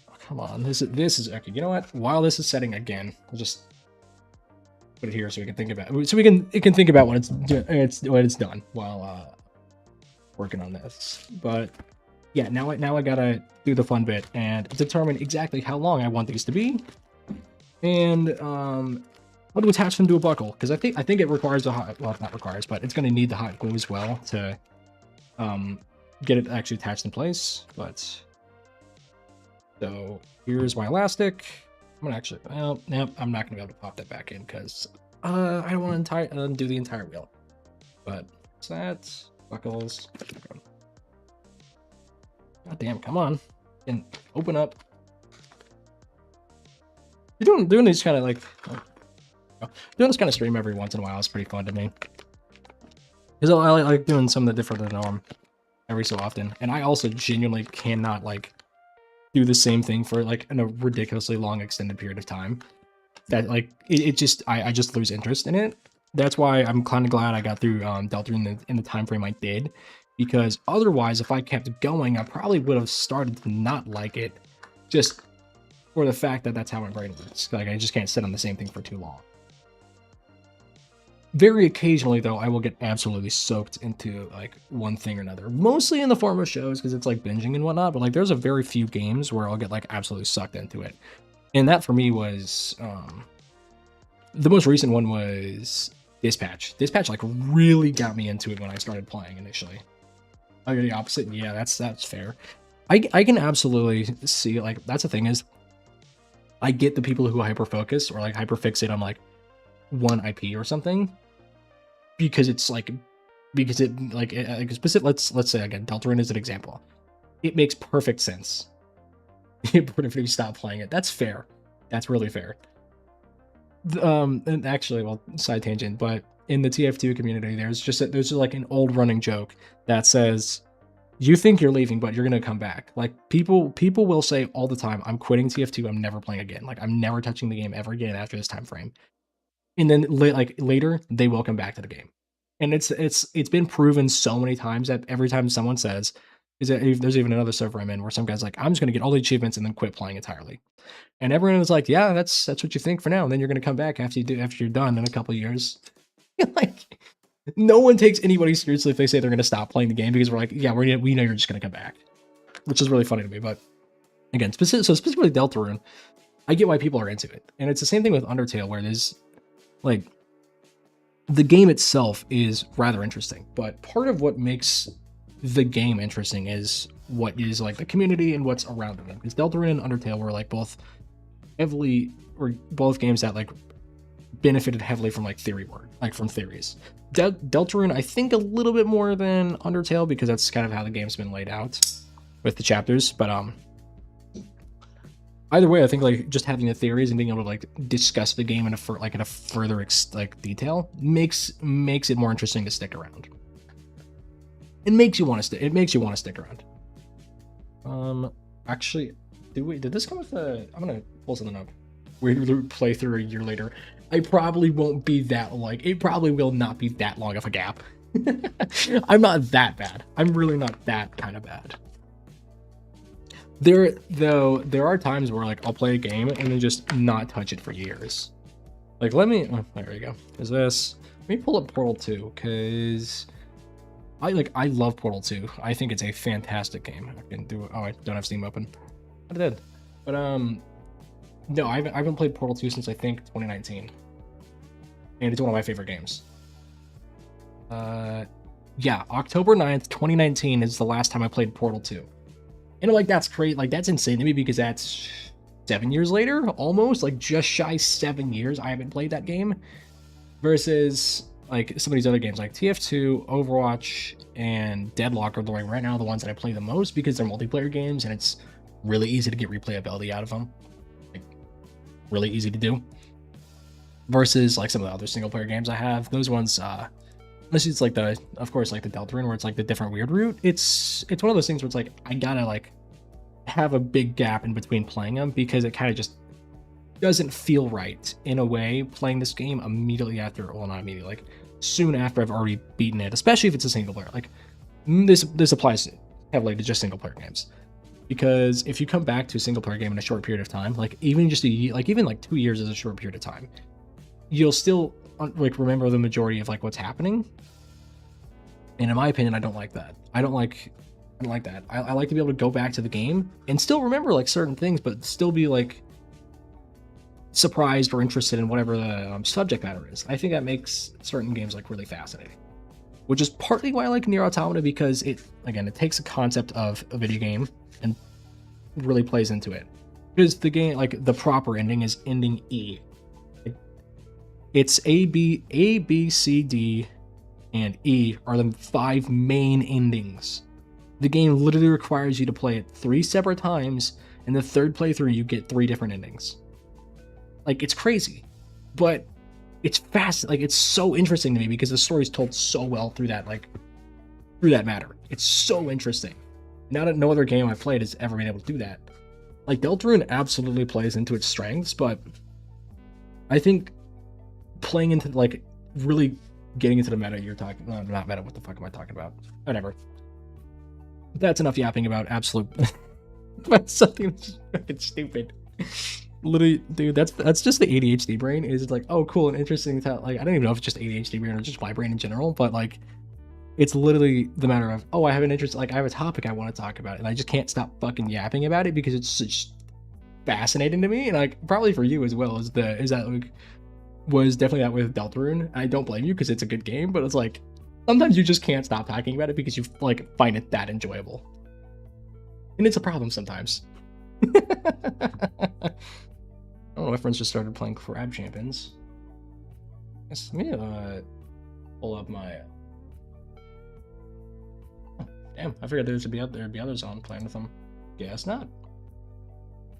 Oh, come on, this is okay. You know what? While this is setting again, we'll just put it here so we can think about it. So it can think about when it's done while working on this. But yeah, now I gotta do the fun bit and determine exactly how long I want these to be. And how to attach them to a buckle, because I think it requires not requires, but it's going to need the hot glue as well to get it actually attached in place. But so here's my elastic. I'm gonna actually nope, I'm not gonna be able to pop that back in because I don't want to undo the entire wheel. But that buckles. God damn, come on, and open up. You're doing these kind of like doing this kind of stream every once in a while is pretty fun to me, because I like doing something different than the norm every so often. And I also genuinely cannot like do the same thing for like in a ridiculously long extended period of time. That like it just I just lose interest in it. That's why I'm kind of glad I got through Deltarune in the time frame I did, because otherwise if I kept going I probably would have started to not like it, just for the fact that that's how my brain works. Like I just can't sit on the same thing for too long. Very occasionally though, I will get absolutely soaked into like one thing or another, mostly in the form of shows because it's like binging and whatnot. But like there's a very few games where I'll get like absolutely sucked into it, and that for me was the most recent one was Dispatch. Dispatch like really got me into it when I started playing initially. I got the opposite. Yeah, that's fair. I can absolutely see, like, that's the thing is I get the people who hyper focus or like hyper fixate on like one IP or something, because it's like, because it like specific. Let's say again, Deltarune is an example. It makes perfect sense. If you stop playing it, that's fair. That's really fair. And actually, well, side tangent, but in the TF2 community, there's just like an old running joke that says, you think you're leaving, but you're gonna come back. Like people will say all the time, I'm quitting TF2, I'm never playing again. Like I'm never touching the game ever again after this time frame. And then like later, they will come back to the game. And it's been proven so many times that every time someone says, there's even another server I'm in where some guy's like, I'm just gonna get all the achievements and then quit playing entirely. And everyone was like, yeah, that's what you think for now. And then you're gonna come back after you're done in a couple of years. Like, no one takes anybody seriously if they say they're gonna stop playing the game, because we're like, yeah, we know you're just gonna come back, which is really funny to me. But again, specifically Deltarune, I get why people are into it, and it's the same thing with Undertale, where there's like the game itself is rather interesting, but part of what makes the game interesting is what is like the community and what's around them. Because Deltarune and Undertale were like both games that like benefited heavily from like theory work, like from theories. Deltarune, I think a little bit more than Undertale, because that's kind of how the game's been laid out with the chapters. But either way, I think like just having the theories and being able to like discuss the game in a further detail makes it more interesting to stick around. It makes you want to stick around. Actually, did this come with a? I'm gonna pull something up. We play through a year later. I probably won't be that it probably will not be that long of a gap. I'm not that bad. I'm really not that kind of bad. There are times where like I'll play a game and then just not touch it for years. Like there we go. Is this? Let me pull up Portal 2, because I love Portal 2. I think it's a fantastic game. I can do it. Oh, I don't have Steam open. I did. But no, I haven't played Portal 2 since I think 2019. And it's one of my favorite games. Yeah, October 9th, 2019 is the last time I played Portal 2. And like, that's great. Like, that's insane to me because that's 7 years later, almost. Like, just shy 7 years I haven't played that game. Versus, like, some of these other games, like TF2, Overwatch, and Deadlock are like right now the ones that I play the most because they're multiplayer games and it's really easy to get replayability out of them. Like, really easy to do. Versus, like, some of the other single player games I have. Those ones, unless it's like of course, like the Deltarune, where it's like the different weird route. It's one of those things where it's like, I gotta, like, have a big gap in between playing them because it kind of just doesn't feel right in a way playing this game immediately after, well, not immediately, like soon after I've already beaten it, especially if it's a single player. Like, this applies heavily to just single player games, because if you come back to a single player game in a short period of time, like even just a year, like even like 2 years is a short period of time, you'll still like remember the majority of like what's happening. And in my opinion, I don't like that. I don't like that. I like to be able to go back to the game and still remember like certain things, but still be like surprised or interested in whatever the subject matter is. I think that makes certain games like really fascinating, which is partly why I like Nier Automata, because it takes a concept of a video game and really plays into it. Because the game, like, the proper ending is ending E. It's A, B, C, D, and E are the 5 main endings. The game literally requires you to play it 3 separate times, and the third playthrough you get 3 different endings. Like, it's crazy, but it's fast. Like, it's so interesting to me because the story's told so well through that matter. It's so interesting. Now that no other game I've played has ever been able to do that. Like, Deltarune absolutely plays into its strengths, but I think playing into, like, really getting into the meta you're talking, not meta, what the fuck am I talking about? Whatever. That's enough yapping about absolute, about something that's fucking stupid. Literally, dude, that's just the ADHD brain. Is like, oh, cool and interesting. Like, I don't even know if it's just ADHD brain or just my brain in general, but like, it's literally the matter of, oh, I have an interest, like I have a topic I want to talk about, and I just can't stop fucking yapping about it because it's just fascinating to me, and like probably for you as well. Was definitely that with Deltarune. I don't blame you because it's a good game, but it's like sometimes you just can't stop talking about it because you like find it that enjoyable, and it's a problem sometimes. I don't know, my friends just started playing Crab Champions. Let me pull up my. Oh, damn, I figured there'd be others on playing with them. Guess not.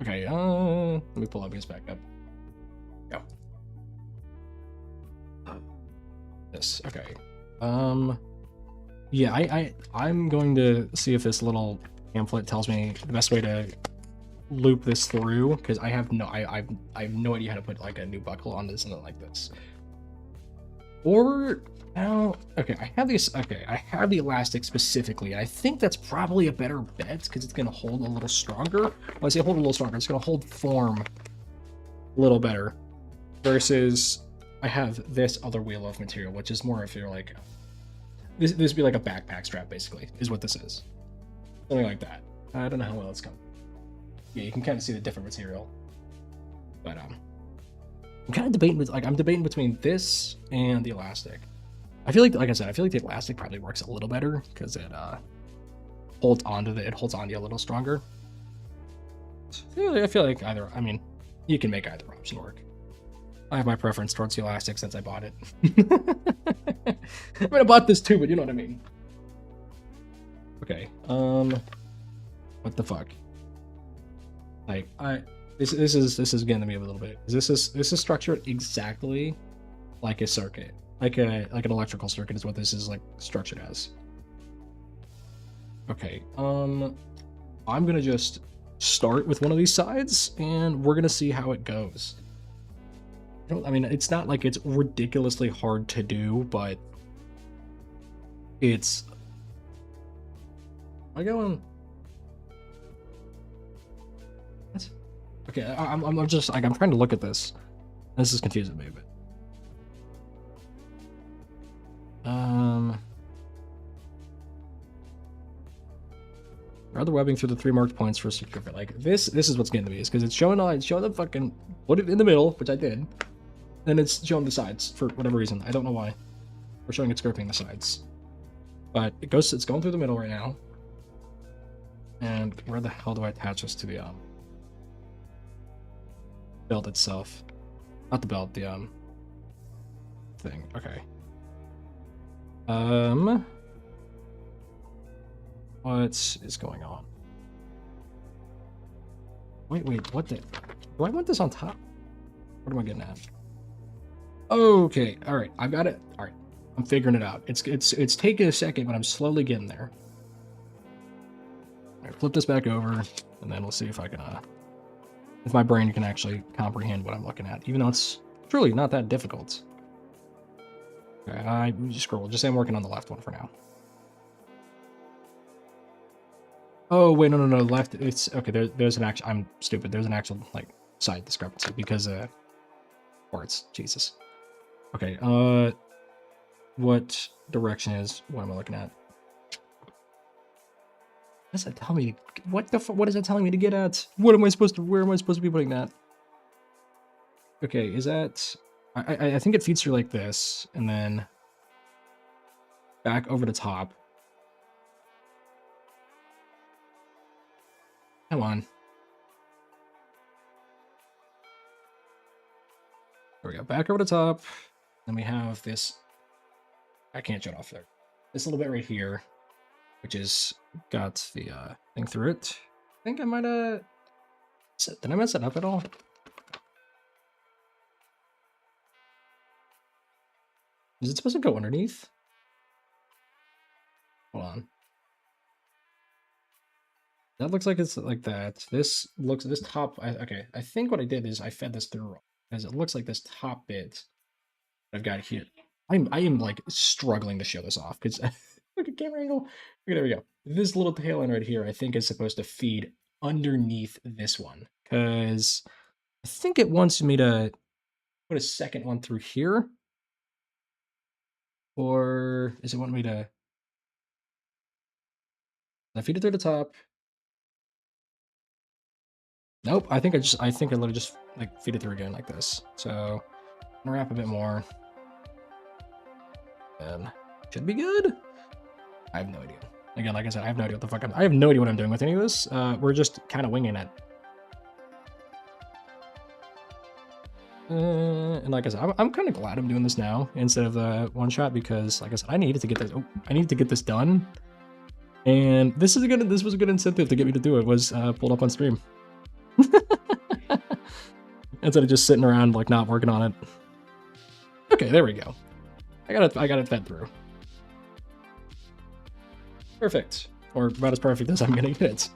Okay, let me pull up his back up. Go. This, okay. Yeah, I'm going to see if this little pamphlet tells me the best way to loop this through, because I have no idea how to put like a new buckle onto something like this. Or now, okay, I have the elastic specifically, and I think that's probably a better bet because it's gonna hold a little stronger. When I say hold a little stronger, it's gonna hold form a little better. Versus I have this other wheel of material, which is more if you're like this would be like a backpack strap, basically, is what this is. Something like that. I don't know how well it's coming. Yeah, you can kind of see the different material. But I'm kind of debating with, like, I'm debating between this and the elastic. I feel like I said, I feel like the elastic probably works a little better because it holds onto you a little stronger. I feel like either, I mean, you can make either option work. I have my preference towards the elastic since I bought it. I mean, I bought this too, but you know what I mean. Okay, what the fuck? Like, this is getting to me a little bit. This is structured exactly like a circuit, like an electrical circuit is what this is like structured as. Okay, I'm gonna just start with one of these sides, and we're gonna see how it goes. I mean, it's not like it's ridiculously hard to do, but it's. Am I going? What? Okay, I'm just like, I'm trying to look at this. This is confusing me a bit. Rather webbing through the 3 marked points for secure fit. Like this is what's getting to me, is because it's showing the fucking put it in the middle, which I did. Then it's showing the sides for whatever reason. I don't know why. We're showing it's gripping the sides. But it's going through the middle right now. And where the hell do I attach this to the belt itself? Not the belt, the thing. Okay. What is going on? Wait, what the? Do I want this on top? What am I getting at? Okay, all right, I've got it. All right, I'm figuring it out. It's taking a second, but I'm slowly getting there. All right, flip this back over, and then we'll see if I can, if my brain can actually comprehend what I'm looking at, even though it's truly not that difficult. Okay, I just scroll. Just say I'm working on the left one for now. Oh wait, no, left. It's okay. There's an actual. I'm stupid. There's an actual like side discrepancy because parts. Jesus. Okay. What direction is? What am I looking at? What does that tell me? What the? What is that telling me to get at? What am I supposed to? Where am I supposed to be putting that? Okay, is that? I think it feeds through like this, and then back over the top. Come on. There we go. Back over the top. Then we have this. I can't shut off there. This little bit right here, which is got the thing through it. I think I might have. Did I mess it up at all? Is it supposed to go underneath? Hold on. That looks like it's like that. This top. Okay, I think what I did is I fed this through because it looks like this top bit I've got here. I am like struggling to show this off because look at camera angle. Okay, there we go. This little tail end right here, I think, is supposed to feed underneath this one because I think it wants me to put a second one through here, or is it wanting me to? I feed it through the top. Nope. I think I literally just like feed it through again like this. So I'm gonna wrap a bit more. And should be good. I have no idea. Again, like I said, I have no idea what the fuck I have no idea what I'm doing with any of this. We're just kind of winging it. And like I said, I'm kind of glad I'm doing this now instead of the one shot because, like I said, I needed to get this. Oh, I needed to get this done. And this was a good incentive to get me to do it. Was pulled up on stream instead of just sitting around like not working on it. Okay, there we go. I got it fed through. Perfect. Or about as perfect as I'm gonna get it.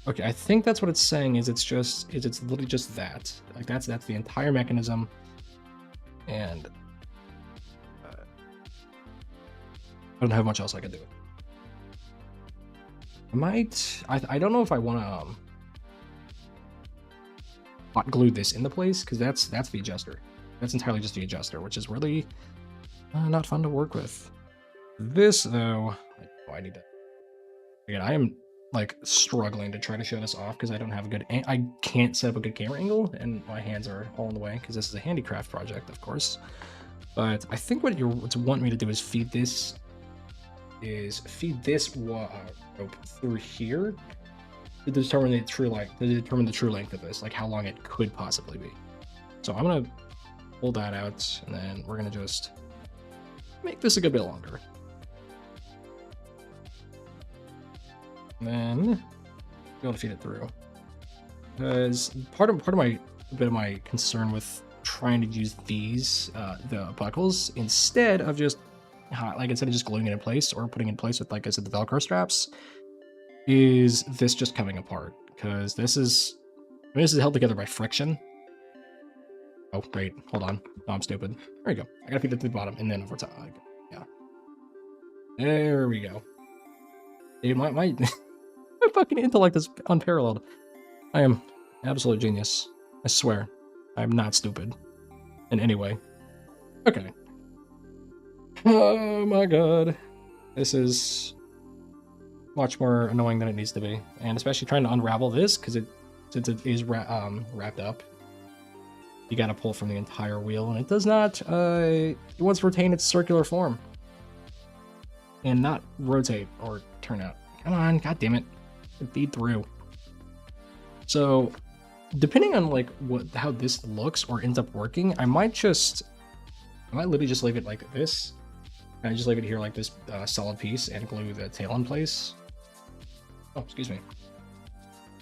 Okay, I think that's what it's saying is it's literally just that. Like that's the entire mechanism. And I don't have much else I can do. I don't know if I wanna hot glue this into place, because that's the adjuster. That's entirely just the adjuster, which is really not fun to work with. This, though, I need to... Again, I am, like, struggling to try to show this off because I don't have a good... I can't set up a good camera angle, and my hands are all in the way because this is a handicraft project, of course. But I think what you want me to do is feed this rope through here to determine the true length of this, like how long it could possibly be. So I'm gonna pull that out, and then we're gonna just make this a good bit longer. And then be able to feed it through. Because part of my concern with trying to use these the buckles instead of just gluing it in place or putting it in place with, like I said, the Velcro straps, is this just coming apart, because this is held together by friction. Oh wait, hold on. No, I'm stupid. There you go. I gotta feed it to the bottom and then over top. Yeah. There we go. Dude, my my fucking intellect is unparalleled. I am absolute genius. I swear. I'm not stupid in any way. Okay. Oh my god. This is much more annoying than it needs to be, and especially trying to unravel this because it is wrapped up. you gotta pull from the entire wheel, and it does not, it wants to retain its circular form. And not rotate or turn out. Come on, god damn it. Feed through. So, depending on like how this looks or ends up working, I might literally just leave it like this. And I just leave it here like this solid piece and glue the tail in place. Oh, excuse me.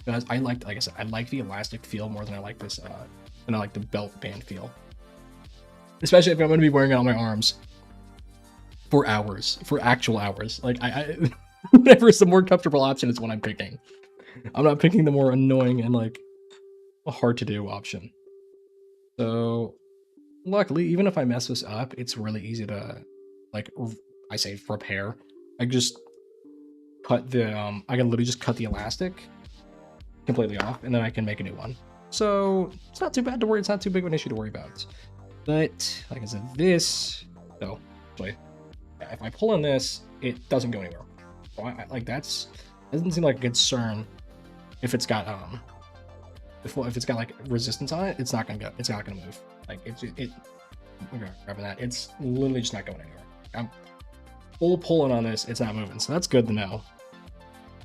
Because like I said, I like the elastic feel more than I like this, than I like the belt band feel. Especially if I'm going to be wearing it on my arms for hours, for actual hours. Like whatever is the more comfortable option is what I'm picking. I'm not picking the more annoying and like hard to do option. So luckily, even if I mess this up, it's really easy to like, I say repair. I just cut the, I can literally just cut the elastic completely off and then I can make a new one. So it's not too bad to worry. It's not too big of an issue to worry about. But like I said, this, so wait, if I pull on this, it doesn't go anywhere. So like that doesn't seem like a concern. If it's got if it's got like resistance on it, it's not gonna go. It's not gonna move. Like I'm grabbing that. It's literally just not going anywhere. I'm full pulling on this. It's not moving. So that's good to know.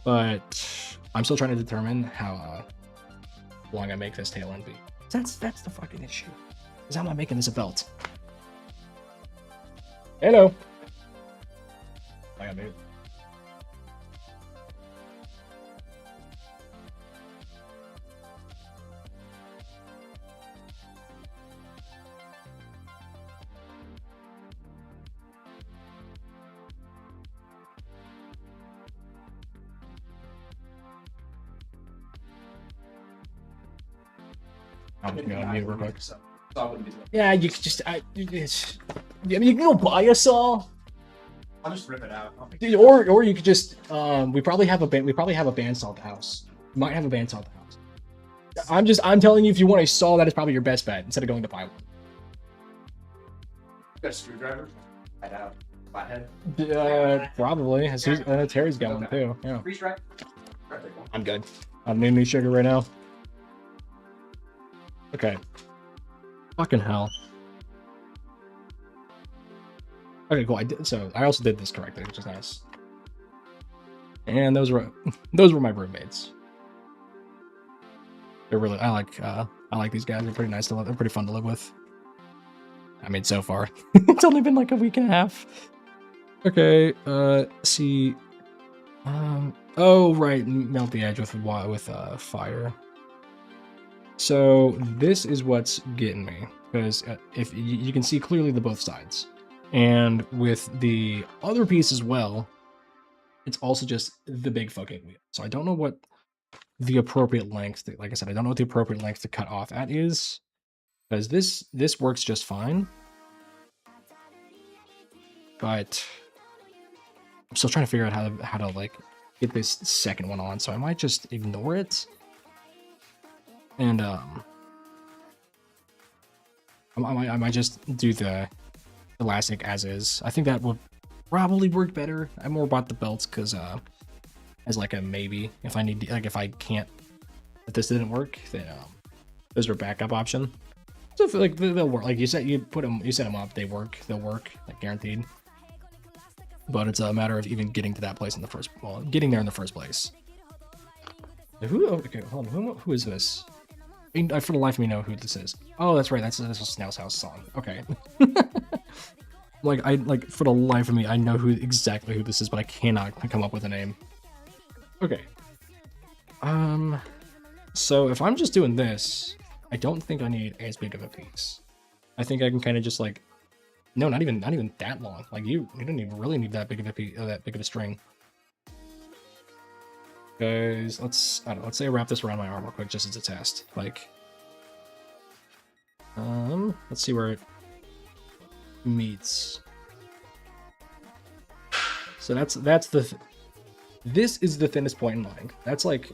But I'm still trying to determine how long I make this tail end be. That's the fucking issue. Is how am I making this a belt? Hello. I got moved. I'm just gonna mute real quick. Yeah, you could just, I mean, you can go buy a saw. I'll just rip it out. Or you could just, we probably have a bandsaw at the house. We might have a bandsaw at the house. I'm telling you, if you want a saw, that is probably your best bet instead of going to buy one. Got a screwdriver? I have. Flathead? Probably. Terry's got one too. Yeah. Freeze dry? I'm good. I don't need any sugar right now. Okay. Fucking hell. Okay, cool. I also did this correctly, which is nice. And those were my roommates. They're really I like these guys. They're pretty nice to live. They're pretty fun to live with. I mean, so far. It's only been like a week and a half. Okay, see. Oh right, melt the edge with fire. So this is what's getting me, because if you can see clearly the both sides, and with the other piece as well, it's also just the big fucking wheel. So I don't know what the appropriate length, like I said, I don't know what the appropriate length to cut off at is, because this works just fine, but I'm still trying to figure out how to like get this second one on. So I might just ignore it. And I might just do the elastic as is. I think that would probably work better. I more bought the belts because as like a maybe if I need, like if I can't, if this didn't work, then those are a backup option. So if, like they'll work. Like you set them up, they'll work, like guaranteed. But it's a matter of even getting to that place getting there in the first place. Okay, hold on. Who is this? I for the life of me know who this is. Oh, that's right. That's a Snail's House song. Okay. like for the life of me, I know exactly who this is, but I cannot come up with a name. Okay. So if I'm just doing this, I don't think I need as big of a piece. I think I can kind of just like, no, not even that long. Like you don't even really need that big of a string. Guys, let's say I wrap this around my arm real quick just as a test. Like, let's see where it meets. So this is the thinnest point in length. That's like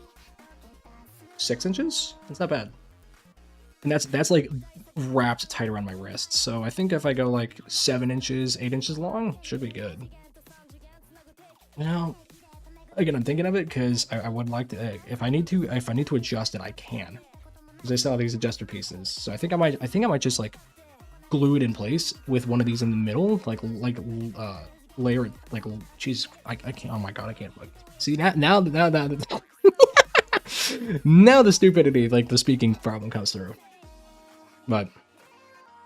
6 inches. That's not bad. And that's like wrapped tight around my wrist. So I think if I go like 7 inches, 8 inches long, should be good. Now, again, I'm thinking of it because I would like to, if I need to adjust it, I can. because I saw these adjuster pieces. So I think I might just like glue it in place with one of these in the middle, like layer it, like, jeez, I can't, oh my god, I can't, like, see, now now now the stupidity, like the speaking problem comes through. But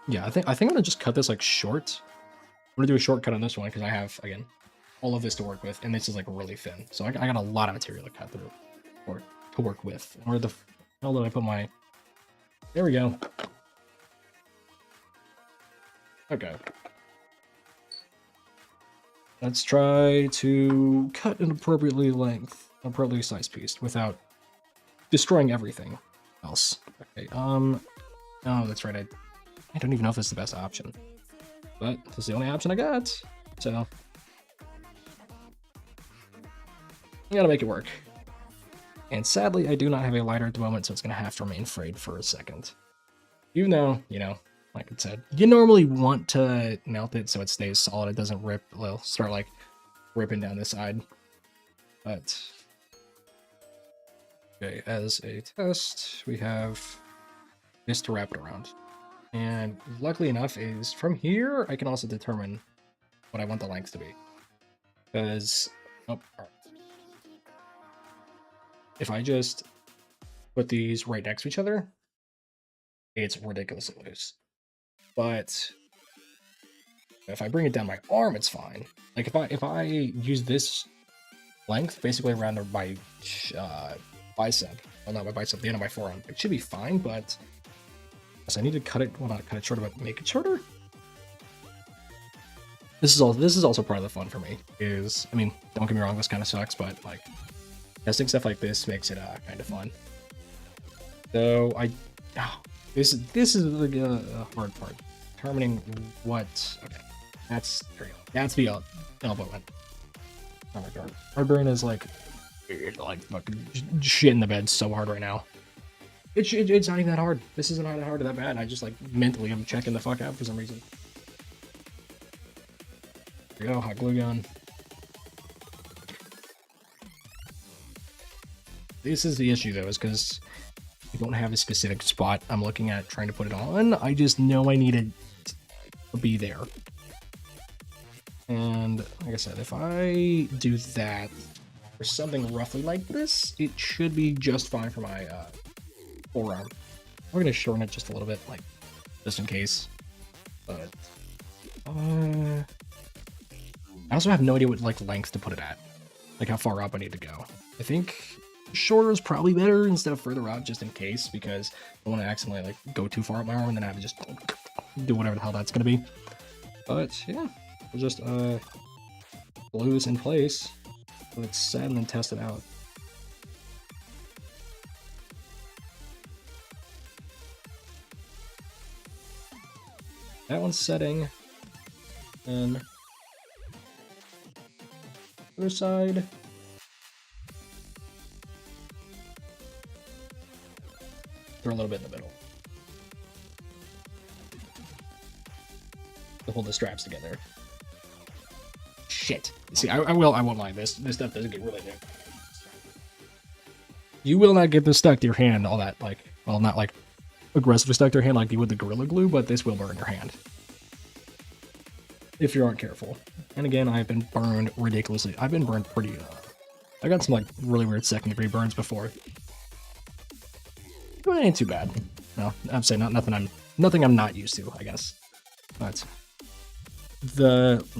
yeah, I think I'm gonna just cut this like short. I'm gonna do a shortcut on this one because I have, again, all of this to work with, and this is like really thin, so I got a lot of material to cut through or to work with. Where the hell did I put my, there we go. Okay. Let's try to cut an appropriately sized piece without destroying everything else. Okay, oh, that's right, I don't even know if this is the best option. But this is the only option I got, so I gotta make it work. And sadly, I do not have a lighter at the moment, so it's gonna have to remain frayed for a second. Even though, you know, like I said, you normally want to melt it so it stays solid, it doesn't rip, well, start like ripping down this side. But okay, as a test, we have this to wrap it around. And luckily enough is from here, I can also determine what I want the length to be. Because, oh, if I just put these right next to each other, it's ridiculously loose. But if I bring it down my arm, it's fine. Like if I use this length basically around my bicep, well, not my bicep, the end of my forearm, it should be fine. But I need to cut it, well, not cut it shorter, but make it shorter. This is also part of the fun for me. Is, I mean, don't get me wrong, this kind of sucks, but like testing stuff like this makes it kind of fun. So this is the hard part, determining what. Okay, that's there you go. That's the elbow one. Oh my god, my brain is like fucking shit in the bed so hard right now. It's not even that hard. This isn't that hard or that bad. I just like mentally I'm checking the fuck out for some reason. There you go, hot glue gun. This is the issue though, is because I don't have a specific spot I'm looking at trying to put it on. I just know I need it to be there. And like I said, if I do that or something roughly like this, it should be just fine for my forearm. We're gonna shorten it just a little bit, like just in case. But I also have no idea what like length to put it at, like how far up I need to go. I think shorter is probably better instead of further out, just in case, because I don't want to accidentally like go too far up my arm and then have to just do whatever the hell that's gonna be. But yeah, we'll just glue this in place, let it set, and then test it out. That one's setting, and other side. Throw a little bit in the middle to hold the straps together. Shit. See, I won't lie. This stuff doesn't get really good. You will not get this stuck to your hand all that, like, well, not like aggressively stuck to your hand like you would the Gorilla Glue, but this will burn your hand if you aren't careful. And again, I've been burned ridiculously. I've been burned pretty. I got some like really weird second-degree burns before. But it ain't too bad. No, I'm saying nothing I'm not used to, I guess. But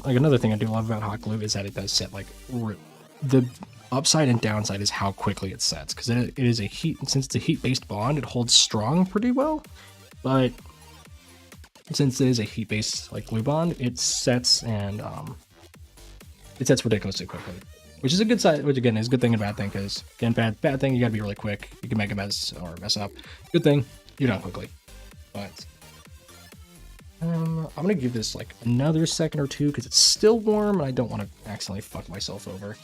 another thing I do love about hot glue is that it does set like the upside and downside is how quickly it sets, because it is a heat, since it's a heat-based bond, it holds strong pretty well, but since it is a heat-based like glue bond, it sets and it sets ridiculously quickly, which is a good side, which again is a good thing and bad thing, because again, bad thing, you gotta be really quick, you can make a mess or mess up. Good thing, you're done quickly. But I'm gonna give this like another second or two because it's still warm and I don't want to accidentally fuck myself over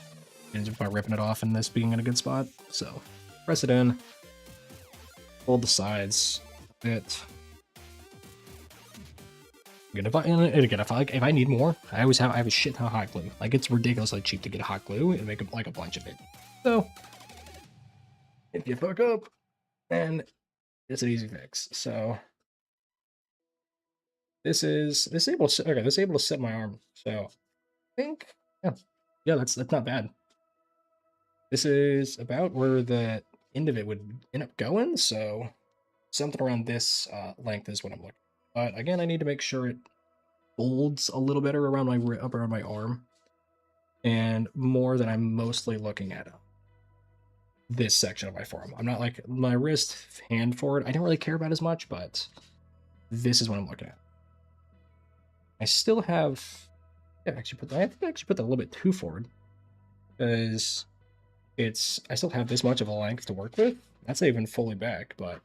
by ripping it off and this being in a good spot. So press it in, fold the sides a bit. Again, if I need more, I have a shit ton of hot glue. Like, it's ridiculously cheap to get hot glue and make like a bunch of it. So if you fuck up and it's an easy fix. So this is able to okay. This is able to set my arm. So I think yeah, that's not bad. This is about where the end of it would end up going. So something around this length is what I'm looking. But again, I need to make sure it folds a little better around my up around my arm, and more than I'm mostly looking at this section of my forearm. I'm not like my wrist hand forward. I don't really care about as much, but this is what I'm looking at. I still have. Yeah, I think I actually put that a little bit too forward because I still have this much of a length to work with. That's not even fully back, but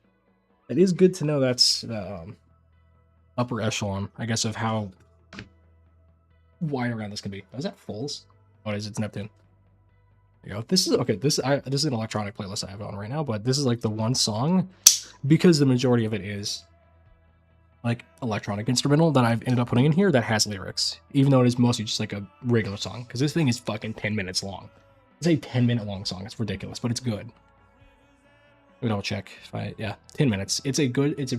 it is good to know that's the upper echelon, I guess, of how wide around this can be. Is that Fulls? Oh, it is. It's Neptune. There you go. This is okay. This is an electronic playlist I have on right now, but this is like the one song because the majority of it is like electronic instrumental that I've ended up putting in here that has lyrics, even though it is mostly just like a regular song. Because this thing is fucking 10 minutes long. It's a 10-minute long song. It's ridiculous, but it's good. We don't check if I 10 minutes. It's a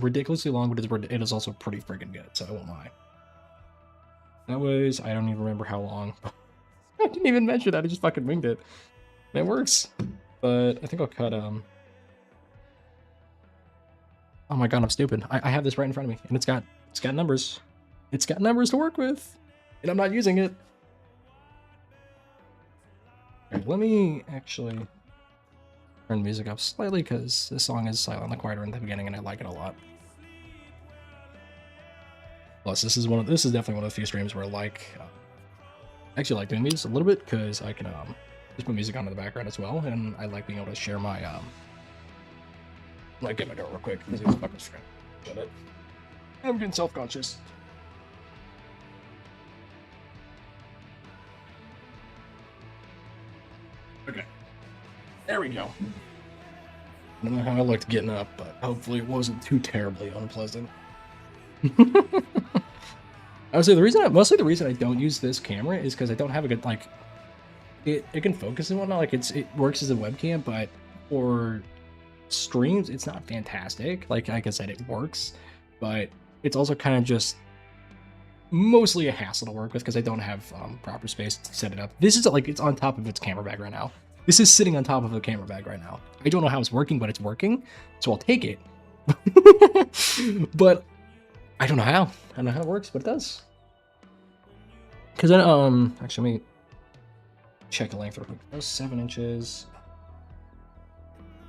ridiculously long, but it is also pretty friggin' good. So I won't lie. That was I don't even remember how long. I didn't even measure that. I just fucking winged it. And it works. But I think I'll cut oh my god, I'm stupid. I have this right in front of me, and it's got numbers. It's got numbers to work with, and I'm not using it. Okay, let me actually turn the music up slightly because this song is silently quieter in the beginning, and I like it a lot. Plus, this is definitely one of the few streams where I actually like doing these a little bit because I can just put music on in the background as well, and I like being able to share my Get my door real quick. This is fucking friend. Shut it. I'm getting self-conscious. Okay. There we go. I don't know how I looked getting up, but hopefully it wasn't too terribly unpleasant. I would say mostly the reason I don't use this camera is because I don't have a good it can focus and whatnot. Like it works as a webcam, but for streams it's not fantastic. Like I said, it works, but it's also kind of just mostly a hassle to work with because I don't have proper space to set it up. This is like it's on top of its camera bag right now. This is sitting on top of a camera bag right now. I don't know how it's working, but it's working, so I'll take it. But I don't know how. I don't know how it works, but it does. Because then actually let me check the length real quick. That was 7 inches.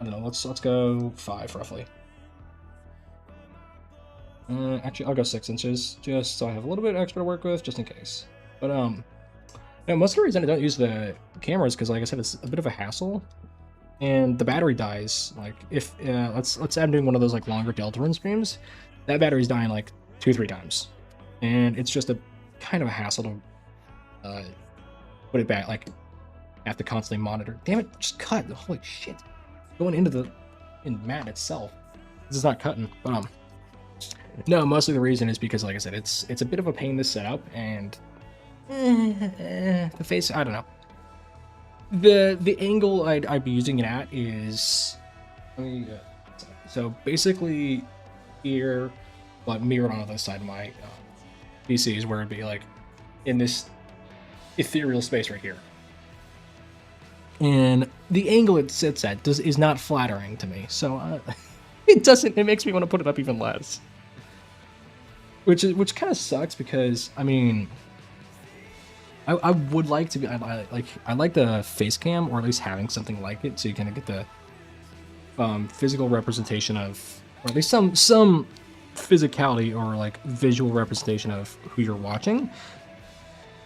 I don't know, let's go 5 roughly. Actually, I'll go 6 inches, just so I have a little bit extra to work with, just in case. But most of the reason I don't use the camera is because, like I said, it's a bit of a hassle, and the battery dies. Like if let's say I'm doing one of those like longer Deltarune streams, that battery's dying like 2-3 times, and it's just a kind of a hassle to put it back. Like have to constantly monitor. Damn it, just cut! Holy shit! Going into the mat itself. This is not cutting, but no, mostly the reason is because, like I said, it's a bit of a pain to set up, and the face, I don't know. The angle I'd be using it at is, so basically here, but mirrored on the other side of my PC is where it'd be like in this ethereal space right here. And the angle it sits at is not flattering to me, so it makes me want to put it up even less, which kind of sucks because I mean I would like to be I like the face cam, or at least having something like it so you kind of get the physical representation of, or at least some physicality or like visual representation of who you're watching.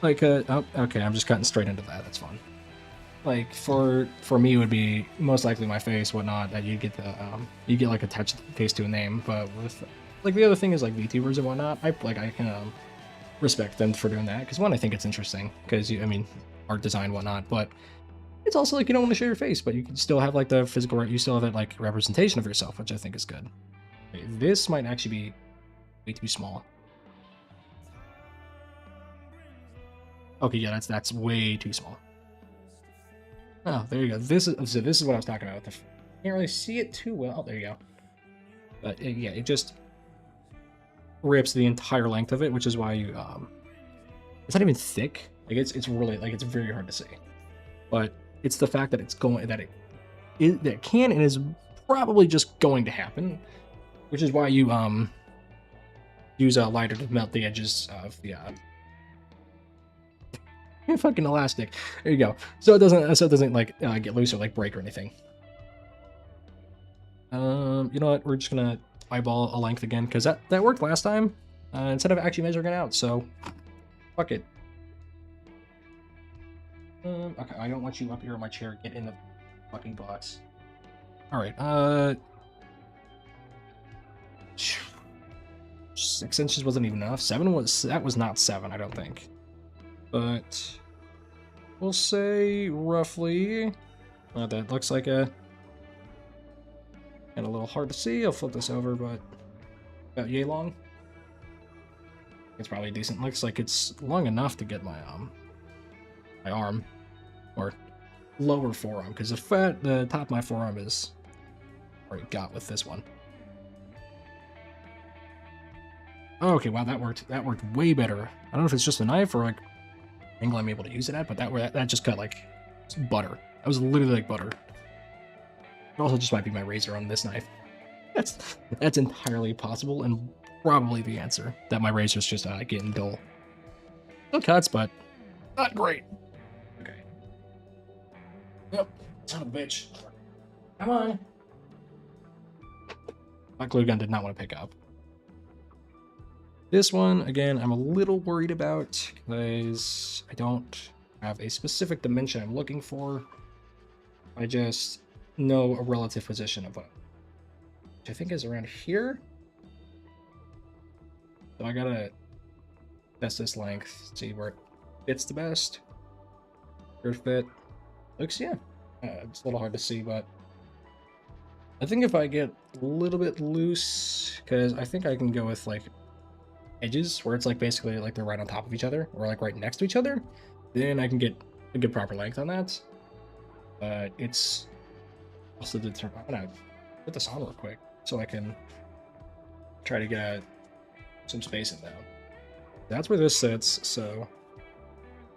Like oh, okay, I'm just cutting straight into that. That's fine. Like for me, it would be most likely my face, whatnot. That you get like attached face to a name. But with like the other thing is like VTubers and whatnot, I can respect them for doing that because one, I think it's interesting because art design whatnot. But it's also like you don't want to show your face, but you can still have like the physical, you still have that like representation of yourself, which I think is good. This might actually be way too small. Okay, yeah, that's way too small. Oh, there you go. This is what I was talking about. Can't really see it too well. Oh, there you go. But yeah, it just rips the entire length of it, which is why you it's not even thick. Like it's really like it's very hard to see. But it's the fact that it's going that it can and is probably just going to happen, which is why you use a lighter to melt the edges of the fucking elastic. There you go. So it doesn't like get loose or like break or anything. You know what? We're just gonna eyeball a length again because that worked last time instead of actually measuring it out. So fuck it. Okay, I don't want you up here in my chair. Get in the fucking box. All right. 6 inches wasn't even enough. That was not 7, I don't think. But we'll say roughly. That looks like and a little hard to see. I'll flip this over, but about yay long. It's probably decent. Looks like it's long enough to get my my arm or lower forearm because the top of my forearm is already got with this one. Okay, wow, that worked. That worked way better. I don't know if it's just a knife or like angle I'm able to use it at, but that just cut like butter. That was literally like butter. It also just might be my razor on this knife. That's entirely possible and probably the answer. That my razor's just getting dull. Still cuts, but not great. Okay. Yep. Son of a bitch. Come on. My glue gun did not want to pick up. This one, again, I'm a little worried about because I don't have a specific dimension I'm looking for. I just know a relative position of it, which I think is around here. So I gotta test this length, see where it fits the best. Good fit. Looks, yeah. It's a little hard to see, but I think if I get a little bit loose, because I think I can go with like edges where it's like basically like they're right on top of each other or like right next to each other, then I can get a good proper length on that. But it's also determined. I'm gonna put this on real quick so I can try to get some spacing down. That's where this sits. So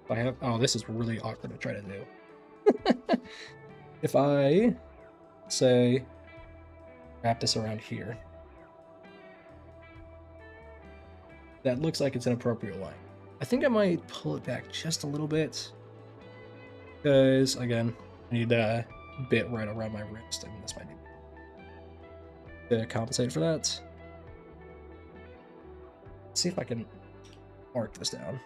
if I have, oh, this is really awkward to try to do. If I say wrap this around here, that looks like it's an appropriate line. I think I might pull it back just a little bit because, again, I need a bit right around my wrist. I mean, this might be to compensate for that. Let's see if I can mark this down.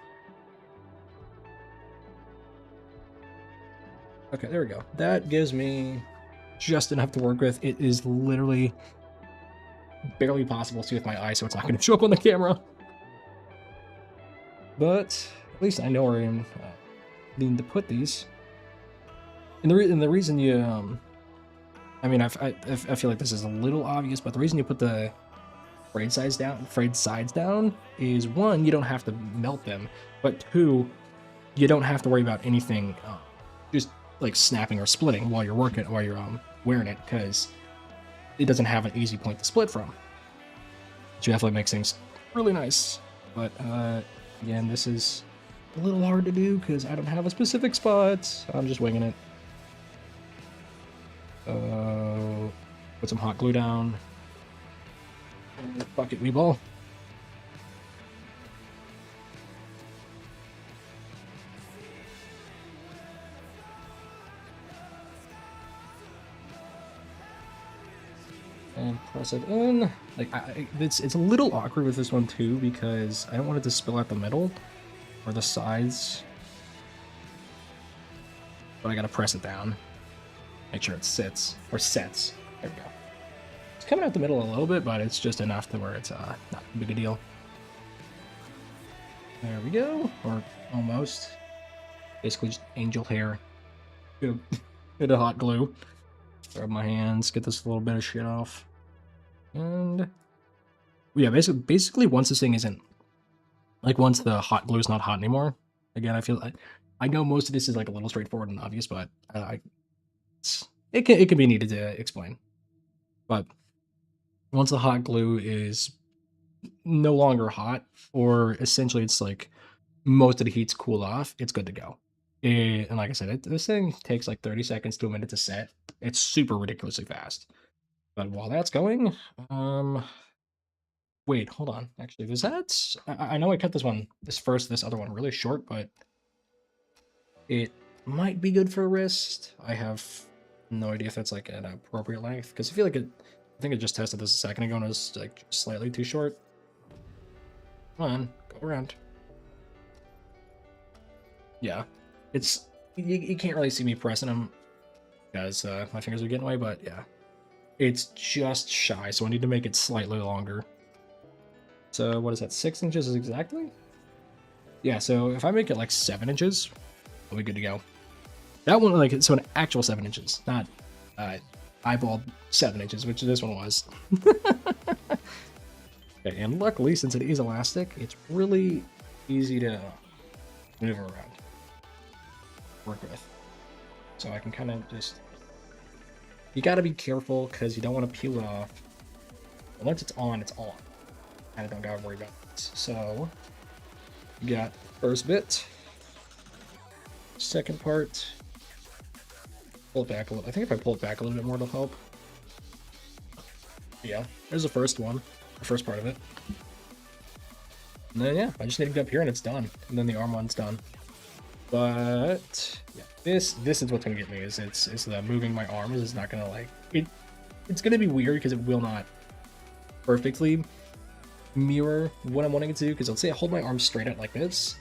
Okay, there we go. That gives me just enough to work with. It is literally barely possible to see with my eye, so it's not going to show up on the camera. But at least I know where I'm needing to put these. And the reason you, I mean, I feel like this is a little obvious, but the reason you put the frayed sides down is, one, you don't have to melt them, but two, you don't have to worry about anything just like snapping or splitting while you're wearing it, because it doesn't have an easy point to split from. Which definitely makes things really nice. But again, this is a little hard to do because I don't have a specific spot. I'm just winging it. Put some hot glue down. Bucket wee ball. And press it in. Like it's a little awkward with this one too because I don't want it to spill out the middle or the sides. But I gotta press it down. Make sure it sits or sets. There we go. It's coming out the middle a little bit, but it's just enough to where it's not a big a deal. There we go, or almost. Basically just angel hair. Bit of hot glue. Rub my hands, get this little bit of shit off. And yeah, basically once this thing isn't, like once the hot glue is not hot anymore, again, I know most of this is like a little straightforward and obvious, but it can be needed to explain. But once the hot glue is no longer hot, or essentially it's like most of the heat's cooled off, it's good to go. And like I said, this thing takes like 30 seconds to a minute to set. It's super ridiculously fast. But while that's going, wait, hold on. Actually, was that? I know I cut this other one really short, but it might be good for a wrist. I have no idea if that's like an appropriate length, because I feel like I think I just tested this a second ago and it was like slightly too short. Come on, go around. Yeah, it's you can't really see me pressing them because my fingers are getting away, but yeah, it's just shy, so I need to make it slightly longer. So what is that? 6 inches exactly? Yeah. So if I make it like 7 inches, I'll be good to go. That one, like, so an actual 7 inches, not eyeballed 7 inches, which this one was. Okay, and luckily, since it is elastic, it's really easy to maneuver around, work with. So I can kind of just... You gotta be careful, because you don't want to peel it off. But once it's on, it's on. Kind of don't gotta worry about it. So, you got first bit, second part. Pull it back a little. I think if I pull it back a little bit more, it'll help. Yeah, there's the first one, the first part of it. And then, yeah, I just need to get up here and it's done. And then the arm one's done. But yeah, this is what's gonna get me. Is it's the moving my arms is not gonna like it. It's gonna be weird because it will not perfectly mirror what I'm wanting it to do. Because let's say I hold my arms straight out like this,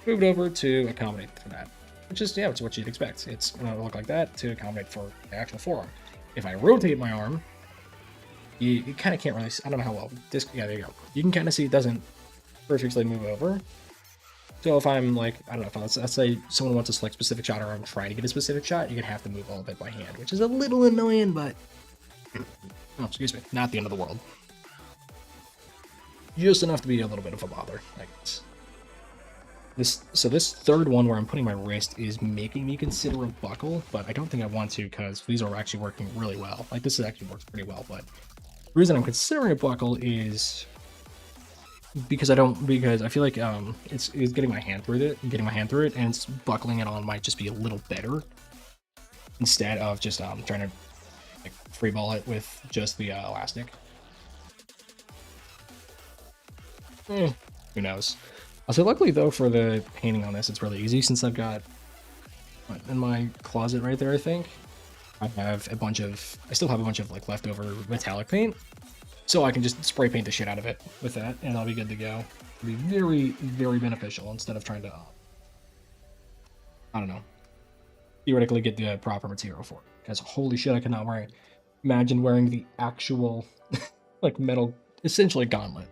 move it over to accommodate for that, which is it's what you'd expect. It's gonna look like that to accommodate for the actual forearm. If I rotate my arm, you kind of can't really. I don't know how well this. Yeah, there you go. You can kind of see it doesn't perfectly move over. So if I'm like, I don't know, let's say someone wants a select specific shot or I'm trying to get a specific shot, you're gonna have to move all of it by hand, which is a little annoying, but oh, excuse me, not the end of the world. Just enough to be a little bit of a bother, I guess. This third one where I'm putting my wrist is making me consider a buckle, but I don't think I want to because these are actually working really well. Like this actually works pretty well, but the reason I'm considering a buckle is because I feel like it's getting my hand through it, and it's buckling it on might just be a little better instead of just trying to like free ball it with just the elastic. Who knows? Also, luckily though for the painting on this, it's really easy since I've got in my closet right there. I think I still have a bunch of like leftover metallic paint. So I can just spray paint the shit out of it with that, and I'll be good to go. It'll be very, very beneficial instead of trying to, I don't know, theoretically get the proper material for it. Because holy shit, I cannot imagine wearing the actual, like, metal, essentially gauntlet.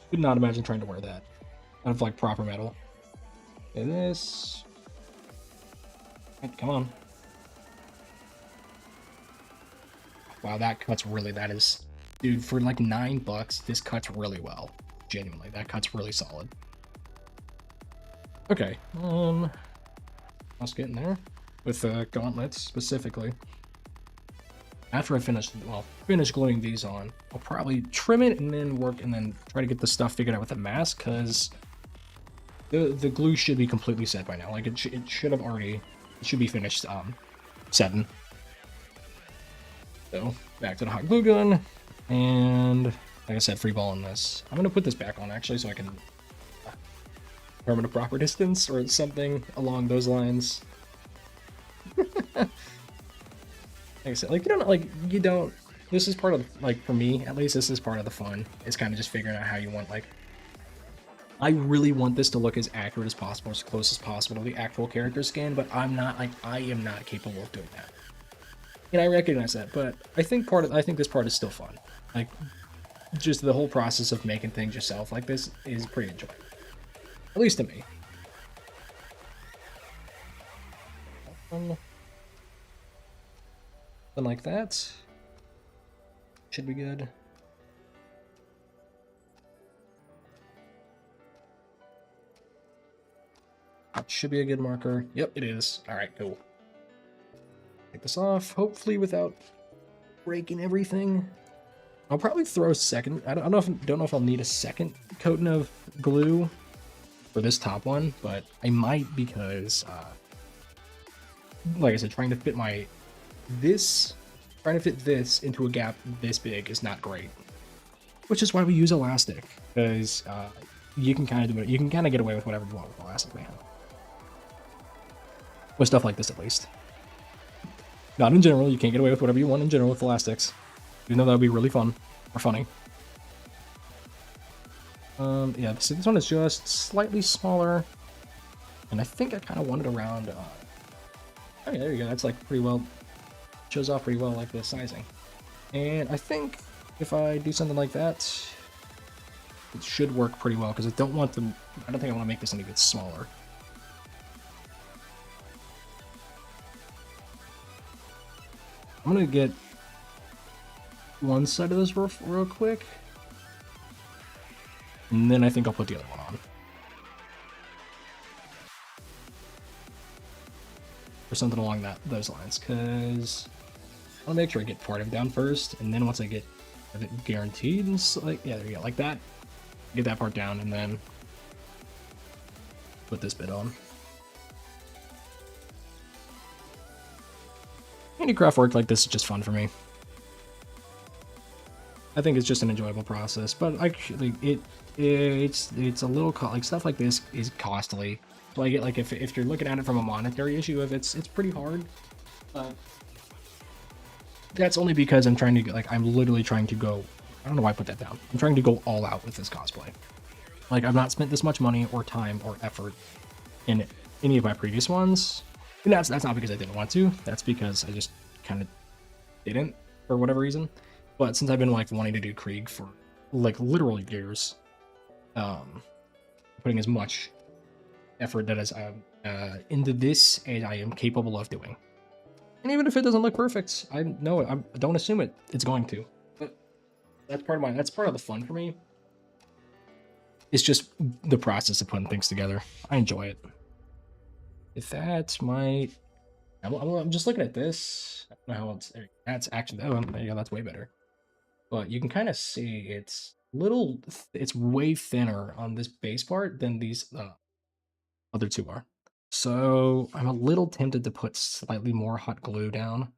Could not imagine trying to wear that out of, like, proper metal. And this... Come on. Wow, that cuts really, that is... Dude, for like $9, this cuts really well. Genuinely, that cuts really solid. Okay, let's get in there with gauntlets specifically. After I finish gluing these on, I'll probably trim it and then try to get the stuff figured out with the mask because the glue should be completely set by now. Like it should be finished setting. So back to the hot glue gun. And like I said, free balling this. I'm gonna put this back on actually so I can determine a proper distance or something along those lines. Like I said, like you don't. This is part of like for me at least. This is part of the fun. It's kind of just figuring out how you want like. I really want this to look as accurate as possible, as close as possible to the actual character skin, but I am not capable of doing that. And I recognize that, but I think this part is still fun. Like, just the whole process of making things yourself like this is pretty enjoyable. At least to me. Something like that. Should be good. That should be a good marker. Yep, it is. Alright, cool. Take this off, hopefully without breaking everything. I'll probably throw a second. I don't know if I'll need a second coating of glue for this top one, but I might because, like I said, trying to fit this into a gap this big is not great. Which is why we use elastic, because you can kind of do it. You can kind of get away with whatever you want with elastic, man. With stuff like this, at least. Not in general. You can't get away with whatever you want in general with elastics. Even though that would be really fun or funny. Yeah, so this one is just slightly smaller, and I think I kind of want it around. Oh yeah, there you go. That's like pretty well. Shows off pretty well, like the sizing. And I think if I do something like that, it should work pretty well because I don't think I want to make this any bit smaller. I'm gonna get one side of this real quick, and then I think I'll put the other one on. Or something along those lines, because I want to make sure I get part of it down first, and then once I get it guaranteed, and like, yeah, there you go, like that. Get that part down, and then put this bit on. Handicraft work like this is just fun for me. I think it's just an enjoyable process, but actually it's a little like stuff like this is costly. So I get like if you're looking at it from a monetary issue, if it's pretty hard. That's only because I'm trying to I'm literally trying to go. I don't know why I put that down. I'm trying to go all out with this cosplay. Like I've not spent this much money or time or effort in any of my previous ones. And that's not because I didn't want to. That's because I just kind of didn't for whatever reason. But since I've been like wanting to do Krieg for like literal years, putting as much effort that is into this as I am capable of doing. And even if it doesn't look perfect, I know it. I don't assume it's going to. But that's part of the fun for me. It's just the process of putting things together. I enjoy it. If that might, I'm just looking at this. I don't know how it's. That's actually. Oh, there you go. That's way better. But you can kind of see it's way thinner on this base part than these other two are. So I'm a little tempted to put slightly more hot glue down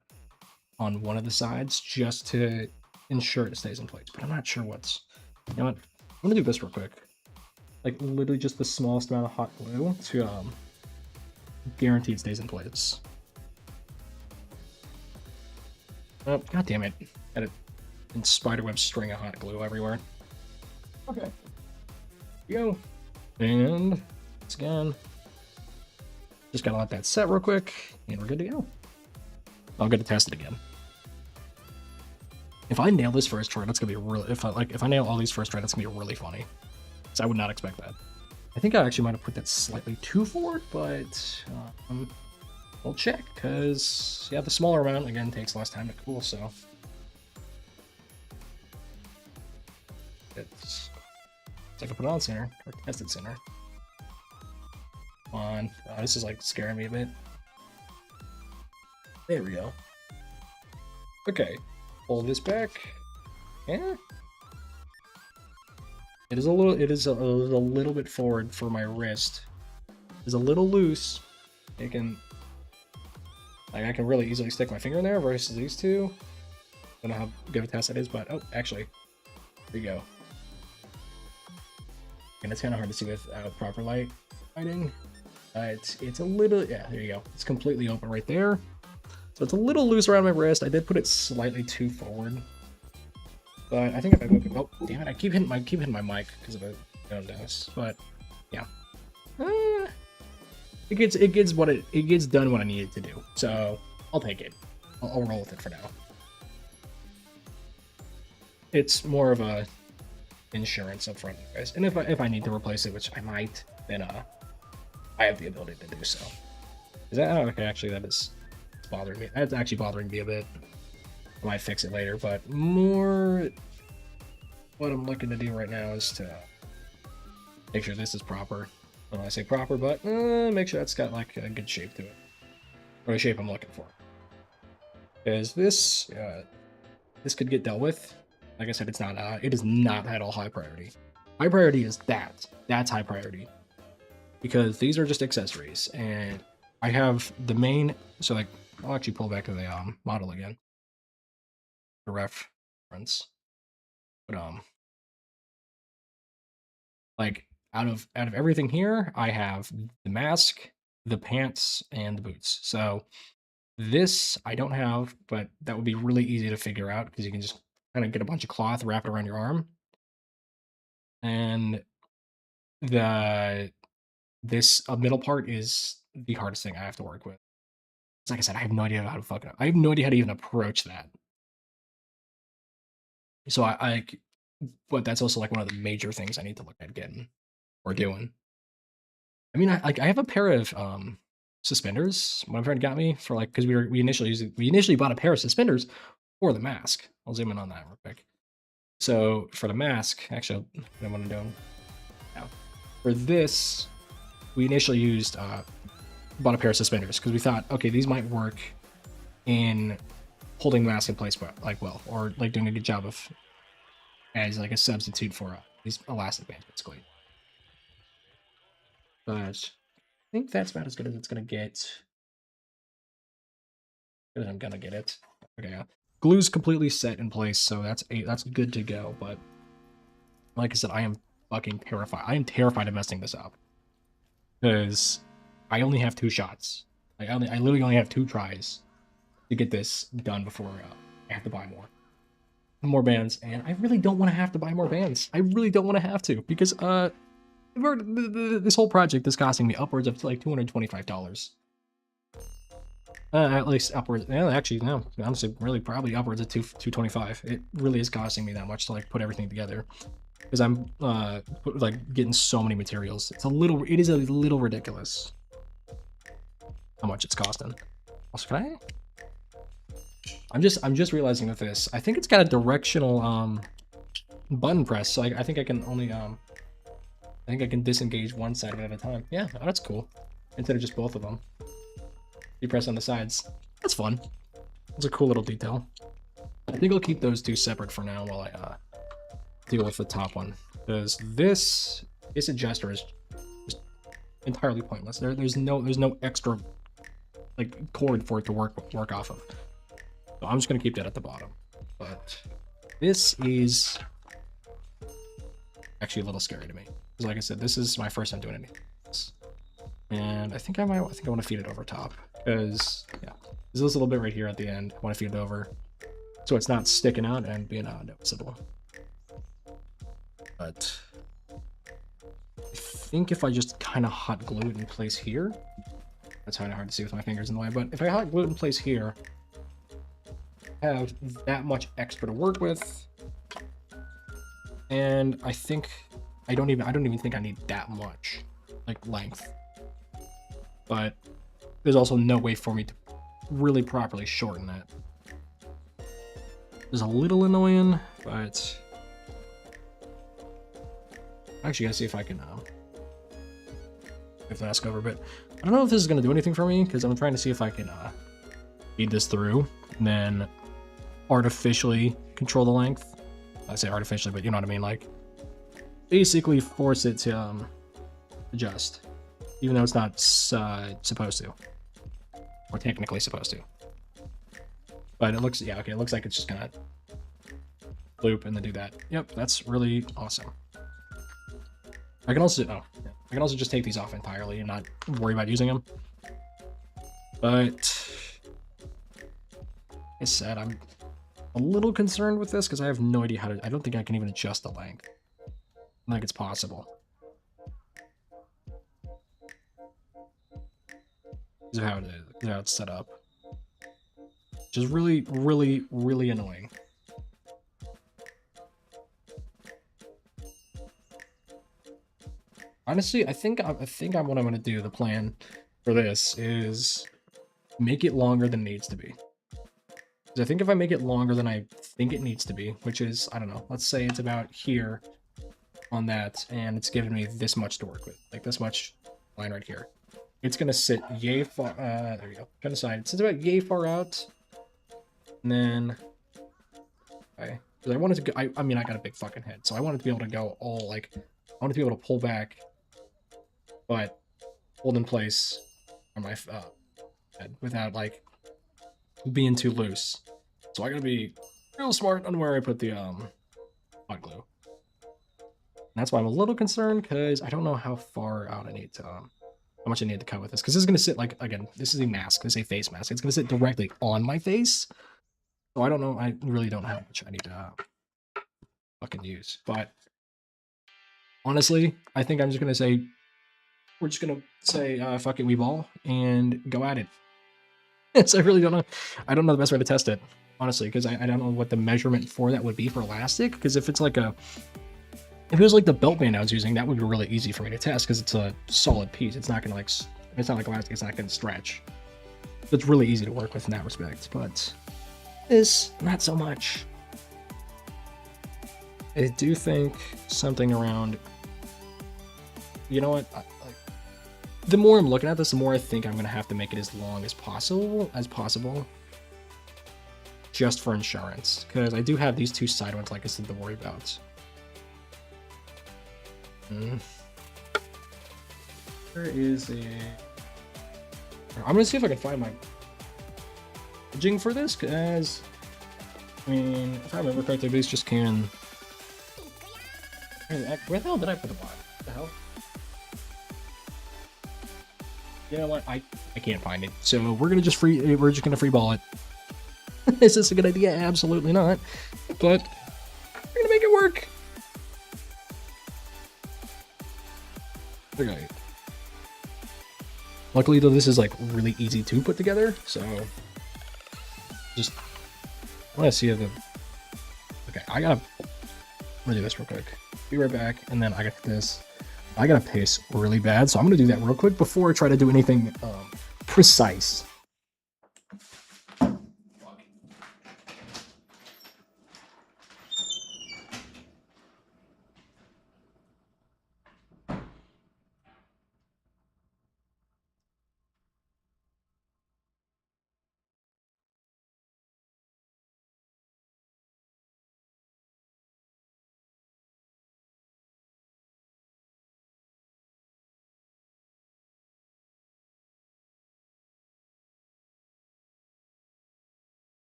on one of the sides just to ensure it stays in place. But I'm not sure what's. You know what? I'm gonna do this real quick. Like literally just the smallest amount of hot glue to guarantee it stays in place. Oh, god damn it. Got it in spiderweb string of hot glue everywhere. Okay. Go. And once again. Just gotta let that set real quick, and we're good to go. I'll get to test it again. If I nail this first try, that's gonna be really. If I nail all these first try, that's gonna be really funny. So I would not expect that. I think I actually might have put that slightly too forward, but we'll check because yeah, the smaller amount again takes less time to cool. So it's I can put it on center or test it center. On. This is like scaring me a bit. There we go. Okay, pull this back. Yeah. It is a little bit forward for my wrist. It's a little loose. I can really easily stick my finger in there versus these two. Don't know how good of a test that is, but oh, actually, there you go. And it's kind of hard to see with proper lighting. It's a little, yeah, there you go. It's completely open right there. So it's a little loose around my wrist. I did put it slightly too forward. But I think if I move it, oh, damn it, I keep hitting my mic because of this. But yeah. It gets done what I need it to do. So I'll take it. I'll roll with it for now. It's more of a insurance up front, guys. And if I need to replace it, which I might, then I have the ability to do so. Is that okay? Actually, that is bothering me. That's actually bothering me a bit. I might fix it later, but more what I'm looking to do right now is to make sure this is proper. When I say proper, but make sure that's got like a good shape to it, or the shape I'm looking for. Because this could get dealt with. Like I said, it is not at all high priority. High priority is that. That's high priority. Because these are just accessories, and I have the main, so like, I'll actually pull back to the model again. The reference. But like out of everything here, I have the mask, the pants, and the boots. So this I don't have, but that would be really easy to figure out because you can just kind of get a bunch of cloth, wrap it around your arm. And this middle part is the hardest thing I have to work with. It's like I said, I have no idea how to I have no idea how to even approach that. So but that's also like one of the major things I need to look at getting or doing. I mean, I have a pair of suspenders my friend got me for like because we initially bought a pair of suspenders for the mask. I'll zoom in on that real quick. So for the mask, actually, I want to do now. For this, we initially used bought a pair of suspenders because we thought, okay, these might work in holding the mask in place, well, or like doing a good job of as like a substitute for these elastic bands, basically. But I think that's about as good as it's gonna get. Good as I'm gonna get it. Okay, yeah. Glue's completely set in place, so that's good to go. But like I said, I am fucking terrified. I am terrified of messing this up because I only have 2 shots. I literally only have 2 tries to get this done before I have to buy more bands, and I really don't want to have to buy more bands. I really don't want to have to because this whole project is costing me upwards of like $225. At least upwards. Yeah, actually, no. Honestly, really, probably upwards of 225. It really is costing me that much to like put everything together because I'm like getting so many materials. It is a little ridiculous how much it's costing. Also, can I? I'm just realizing with this. I think it's got a directional button press, so I think I can only I think I can disengage one side of it at a time. Yeah, oh, that's cool. Instead of just both of them. You press on the sides. That's fun. It's a cool little detail. I think I'll keep those 2 separate for now while I deal with the top one. Because this adjuster is just entirely pointless. There's no extra like cord for it to work off of. So I'm just gonna keep that at the bottom. But this is actually a little scary to me. Because like I said, this is my first time doing anything. And I think I want to feed it over top because yeah, there's this little bit right here at the end. I want to feed it over so it's not sticking out and being noticeable. But I think if I just kind of hot glue it in place here, that's kind of hard to see with my fingers in the way. But if I hot glue it in place here, I have that much extra to work with, and I think I don't even think I need that much like length. But there's also no way for me to really properly shorten that. It's a little annoying, but I'm actually gonna see if I can if mask over. But I don't know if this is gonna do anything for me because I'm trying to see if I can feed this through and then artificially control the length. I say artificially, but you know what I mean. Like basically force it to adjust. Even though it's not supposed to. Or technically supposed to. But it looks, yeah, okay, it looks like it's just gonna loop and then do that. Yep, that's really awesome. I can also, I can also just take these off entirely and not worry about using them. But, like I said, I'm a little concerned with this because I have no idea how to, I don't think I can even adjust the length. I don't think it's possible. Is how it is, how it's set up. Which is really, really, really annoying. Honestly, I think what I'm gonna do, the plan for this is make it longer than it needs to be. Because I think if I make it longer than I think it needs to be, which is, I don't know, let's say it's about here on that, and it's giving me this much to work with, like this much line right here. It's gonna sit yay far, there we go, try to side. It sits about yay far out, and then, okay, Because I wanted to go, I mean, I got a big fucking head, so I wanted to be able to go all, like, I wanted to be able to pull back, but hold in place on my head without, like, being too loose. So I gotta be real smart on where I put the, hot glue. And that's why I'm a little concerned, because I don't know how far out I need to, how much I need to cut with this. Because this is gonna sit, like, again, this is a mask, this is a face mask. It's gonna sit directly on my face. So I don't know, I really don't know how much I need to, fucking use. But honestly, I think I'm just gonna say, we're just gonna say, fuck it, we ball, and go at it. Yes, I really don't know. I don't know the best way to test it, honestly, because I don't know what the measurement for that would be for elastic. Because if it's like a, if it was like the belt band I was using, that would be really easy for me to test because it's a solid piece. It's not gonna like, it's not like elastic. It's not gonna stretch. So it's really easy to work with in that respect. But this, not so much. I do think something around. You know what? The more I'm looking at this, the more I think I'm gonna have to make it as long as possible, just for insurance. Because I do have these two side ones, like I said, to worry about. There is a. I'm gonna see if I can find my jing for this, because I mean, if I remember correctly, these just can. Where the hell did I put the bot? What the hell? You know what? I can't find it. So we're just gonna free ball it. Is this a good idea? Absolutely not. But we're gonna make it work. Okay. Luckily though, this is like really easy to put together, so just I wanna see if the. Okay, I'm gonna do this real quick. Be right back, and then I got this. I gotta pace really bad, so I'm gonna do that real quick before I try to do anything precise.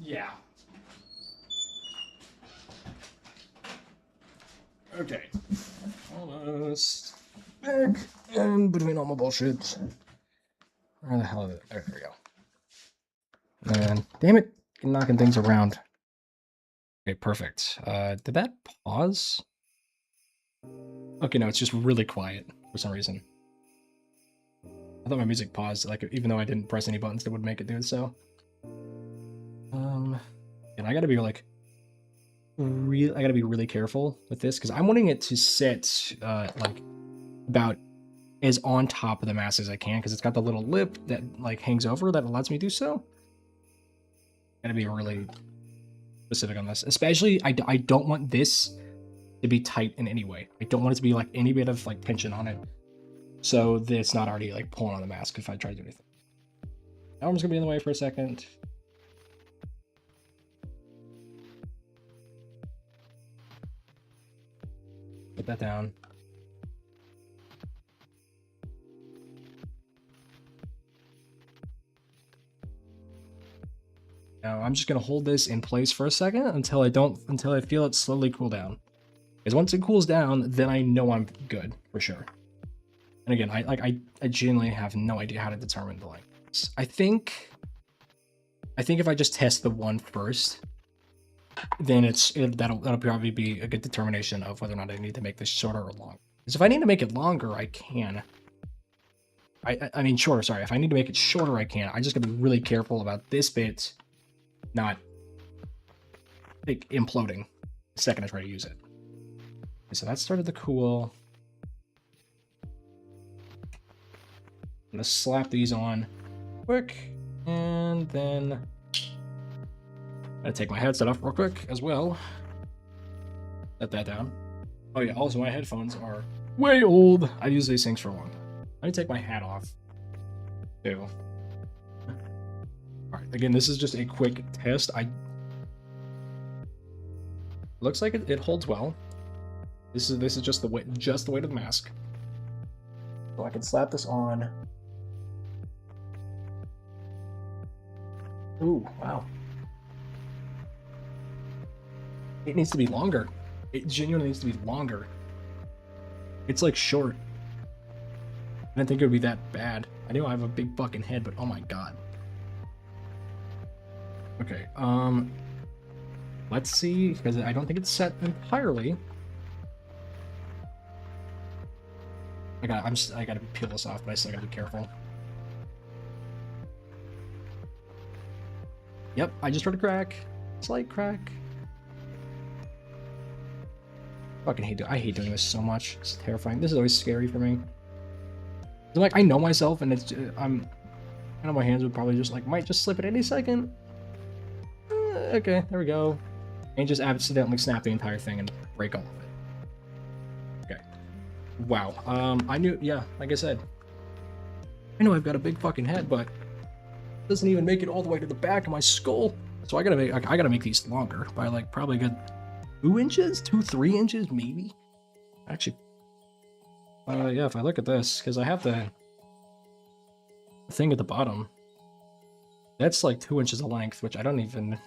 Yeah. Okay. Almost back and between all my bullshit. Where the hell is it? There we go. Man, damn it, knocking things around. Okay, perfect. Did that pause? Okay, no, it's just really quiet for some reason. I thought my music paused, like even though I didn't press any buttons that would make it do so. And I gotta be like, I gotta be really careful with this because I'm wanting it to sit like about as on top of the mask as I can because it's got the little lip that like hangs over that allows me to do so. Gotta be really specific on this, especially I don't want this to be tight in any way. I don't want it to be like any bit of like tension on it, so that it's not already like pulling on the mask if I try to do anything. arm's gonna be in the way for a second. Put that down. Now I'm just gonna hold this in place for a second until I feel it slowly cool down. Because once it cools down, then I know I'm good for sure. And again, I genuinely have no idea how to determine the length. I think if I just test the one first, then that'll probably be a good determination of whether or not I need to make this shorter or longer. Because if I need to make it longer, I can. I mean shorter, sorry. If I need to make it shorter, I can. I just gotta be really careful about this bit not like imploding the second I try to use it. Okay, so that started to cool. I'm gonna slap these on quick, and then I'm gonna take my headset off real quick as well. Set that down. Oh yeah, also my headphones are way old. I've used these things for a long time. Let me take my hat off too. All right, again, this is just a quick test. Looks like it holds well. This is just the weight of the mask. So I can slap this on. Ooh, wow. It needs to be longer. It genuinely needs to be longer. It's like short. I didn't think it would be that bad. I knew I have a big fucking head, but oh my god. Okay, let's see, because I don't think it's set entirely. I gotta peel this off, but I still gotta be careful. Yep, I just heard a crack. Slight crack. I hate doing this so much. It's terrifying. This is always scary for me. Like, I know myself, and it's I know my hands would probably just might just slip at any second. Okay, there we go. And just accidentally snap the entire thing and break all of it. Okay. Wow. I knew, yeah, like I said, I know I've got a big fucking head, but it doesn't even make it all the way to the back of my skull. So I gotta make these longer by probably a good 2 inches, 3 inches, maybe. Actually, yeah, if I look at this, because I have the thing at the bottom, that's like 2 inches of length, which I don't even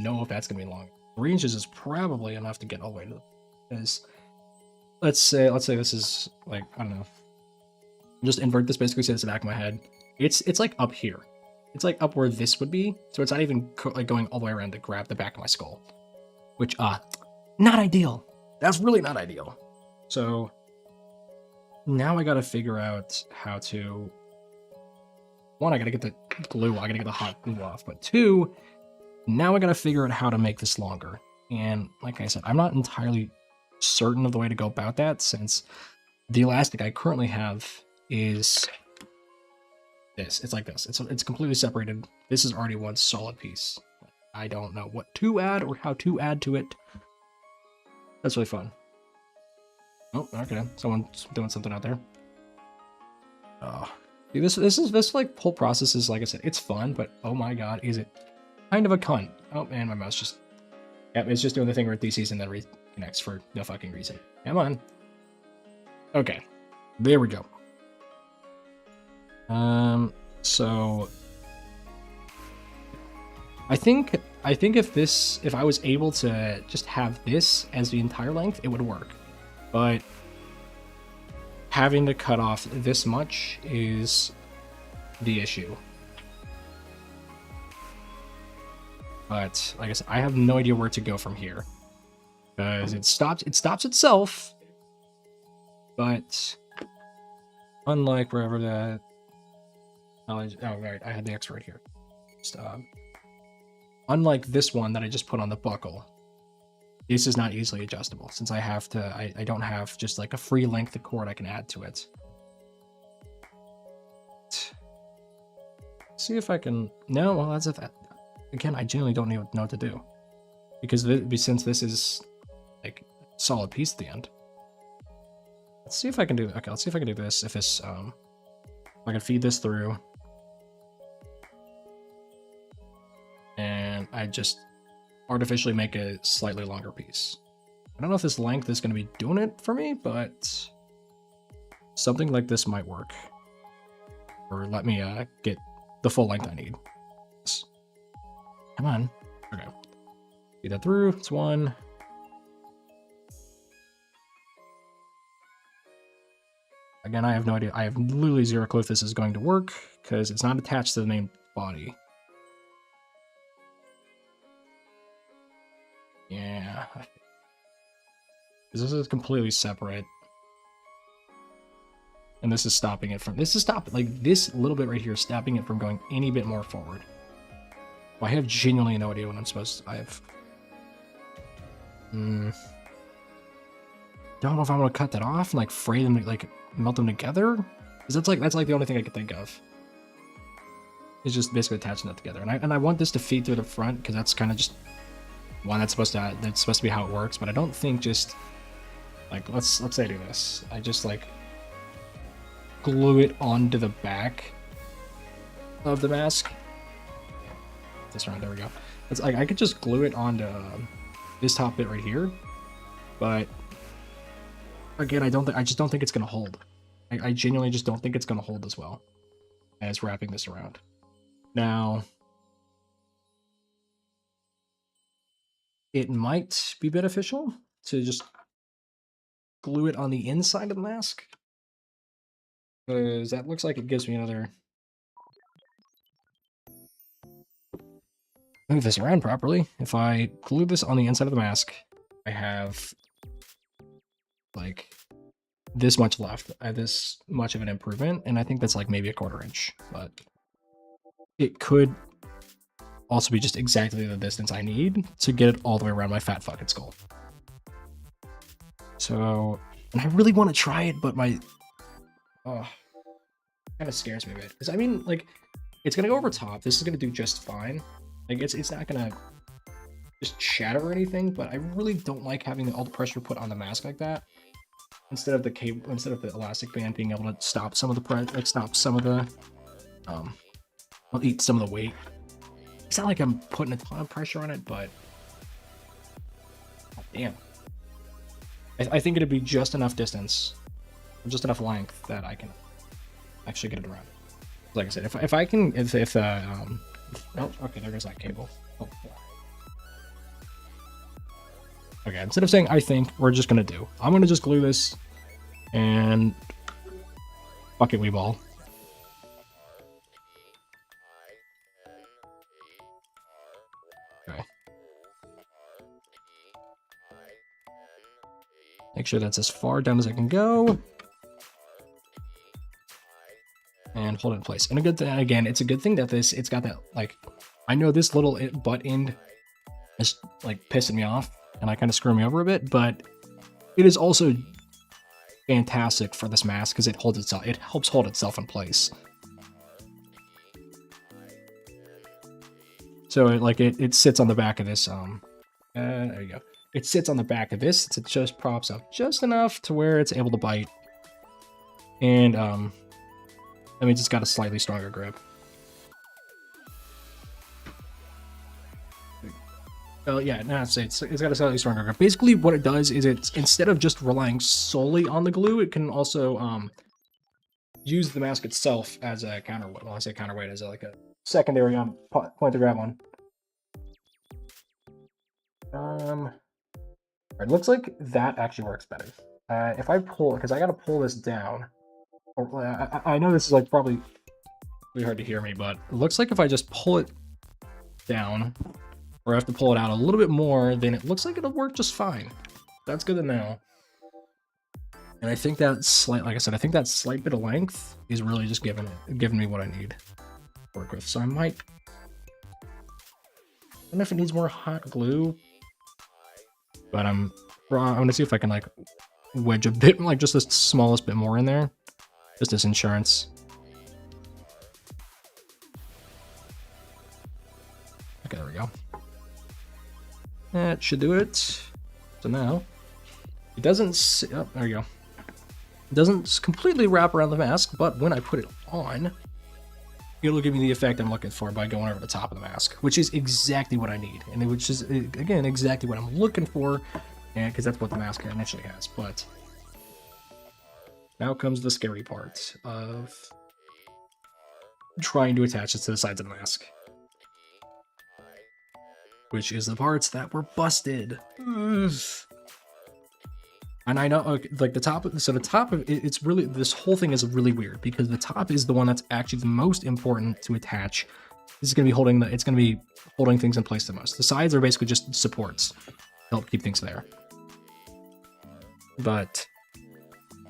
know if that's gonna be long. 3 inches is probably enough to get all the way to the, because let's say this is I don't know. Just invert this, basically say it's the back of my head. It's like up here. It's like up where this would be, so it's not even going all the way around to grab the back of my skull, which not ideal. That's really not ideal. So now I gotta figure out how to. One, I gotta get the glue. I gotta get the hot glue off. But two, now I gotta figure out how to make this longer. And like I said, I'm not entirely certain of the way to go about that, since the elastic I currently have is this. It's like this. It's completely separated. This is already one solid piece. I don't know what to add or how to add to it. That's really fun. Oh, okay. Someone's doing something out there. See, this whole process is, like I said, it's fun, but oh my god, is it kind of a cunt. Oh man, my mouse just, yeah, it's just doing the thing where it DCs and then reconnects for no fucking reason. Come on. Okay, there we go. So I think if I was able to just have this as the entire length, it would work. But having to cut off this much is the issue. But like I said, I have no idea where to go from here, because it stops itself. But unlike wherever the knowledge, oh right, I had the X right here. Just, unlike this one that I just put on the buckle, this is not easily adjustable, since I don't have just like a free length of cord I can add to it. See if I can, no, well that's again, I genuinely don't know what to do, because since this is like solid piece at the end. Let's see if I can do, okay, let's see if I can do this, if this, I can feed this through. I just artificially make a slightly longer piece. I don't know if this length is going to be doing it for me, but something like this might work. Or let me get the full length I need. Come on. Okay. Get that through. It's one. Again, I have no idea. I have literally zero clue if this is going to work because it's not attached to the main body. Yeah. This is completely separate. And this is stopping it from... This is stopping... Like, this little bit right here is stopping it from going any bit more forward. Well, I have genuinely no idea what I'm supposed to... I have... Don't know if I'm going to cut that off and, like, fray them, like, melt them together. Because that's like the only thing I could think of. It's just basically attaching that together. And I want this to feed through the front, because that's kind of just... one that's supposed to be how it works, but I don't think just... Like, let's say I do this. I just, like... glue it onto the back of the mask. This round, there we go. It's like I could just glue it onto this top bit right here, but again, I just don't think it's gonna hold. I genuinely just don't think it's gonna hold as well as wrapping this around. Now, it might be beneficial to just glue it on the inside of the mask, because that looks like it gives me another... Move this around properly. If I glue this on the inside of the mask, I have like this much left. I have this much of an improvement, and I think that's like maybe a 1/4 inch, but it could also be just exactly the distance I need to get it all the way around my fat fucking skull. So, and I really want to try it, but my... kind of scares me a bit. Because I mean, like, it's gonna go over top. This is gonna do just fine. Like, it's not gonna just shatter or anything, but I really don't like having all the pressure put on the mask like that. Instead of the cable, instead of the elastic band being able to stop some of the pressure, like stop some of the, I'll eat some of the weight. It's not like I'm putting a ton of pressure on it, but oh, damn. I think it'd be just enough distance, just enough length that I can actually get it around. Like I said, if I can, oh, okay, there goes that cable. Oh, yeah. Okay, instead of saying I think, we're just gonna do. I'm gonna just glue this and fuck it, Weeball. Okay. Make sure that's as far down as I can go. And hold it in place. And a good thing, again, it's a good thing that it's got that, like, I know this little butt end is like pissing me off and I kind of screw me over a bit, but it is also fantastic for this mask because it helps hold itself in place. So it sits on the back of this, there you go. It sits on the back of this, it just props up just enough to where it's able to bite. And, that means it's got a slightly stronger grip. Well, yeah, no, it's got a slightly stronger grip. Basically, what it does is it's, instead of just relying solely on the glue, it can also use the mask itself as a counterweight. Well, I say counterweight as like a secondary point to grab on. It looks like that actually works better. If I pull, because I got to pull this down. I know this is like probably really hard to hear me, but it looks like if I just pull it down, or I have to pull it out a little bit more, then it looks like it'll work just fine. That's good to know. And I think that slight, like I said, I think that slight bit of length is really just giving me what I need to work with. So I might, I don't know if it needs more hot glue, but I'm gonna see if I can like wedge a bit, like just the smallest bit more in there. Just as insurance. Okay, there we go. That should do it. So now, it doesn't, oh, there you go. It doesn't completely wrap around the mask, but when I put it on, it'll give me the effect I'm looking for by going over the top of the mask, which is exactly what I need, and which is again exactly what I'm looking for, and because that's what the mask initially has. But now comes the scary part of trying to attach it to the sides of the mask, which is the parts that were busted. Ugh. And I know, like the top, so the top of it, it's really, this whole thing is really weird because the top is the one that's actually the most important to attach. This is going to be holding it's going to be holding things in place the most. The sides are basically just supports to help keep things there. But,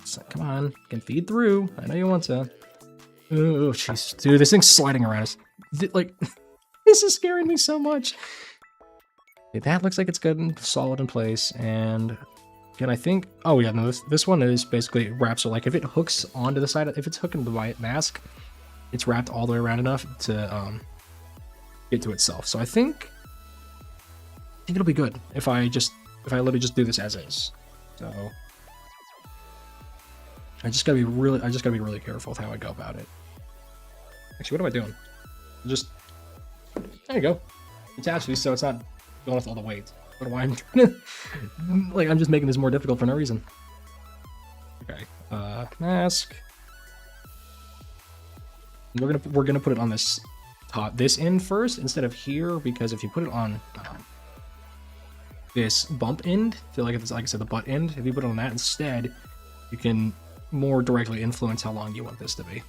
so, come on, you can feed through. I know you want to. Oh, jeez. Dude, this thing's sliding around. Like, this is scaring me so much. Okay, that looks like it's good and solid in place, and again, I think, oh yeah, no, this one is basically wrapped, so like if it hooks onto the side, if it's hooking the white mask, it's wrapped all the way around enough to get to itself. So I think it'll be good if I literally just do this as is. So I just gotta be really careful with how I go about it. Actually, what am I doing? There you go. Attach these so it's not going with all the weight. I don't know why I'm trying to, like, I'm just making this more difficult for no reason. Okay, mask. We're gonna put it on this this end first instead of here, because if you put it on this bump end, feel like it's, like I said, the butt end, if you put it on that instead, you can more directly influence how long you want this to be.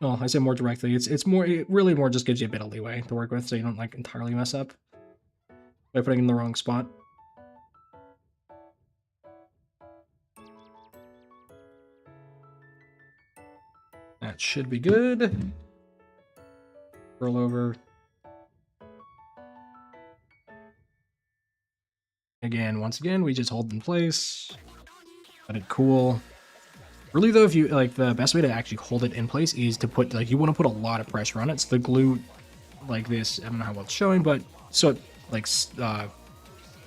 Well, I say more directly. It's more, it really more just gives you a bit of leeway to work with, so you don't like entirely mess up by putting it in the wrong spot. That should be good. Roll over. Again, once again, we just hold it in place. Let it cool. Really though, if you like, the best way to actually hold it in place is to put, like, you want to put a lot of pressure on it. So the glue, like this, I don't know how well it's showing, but so it like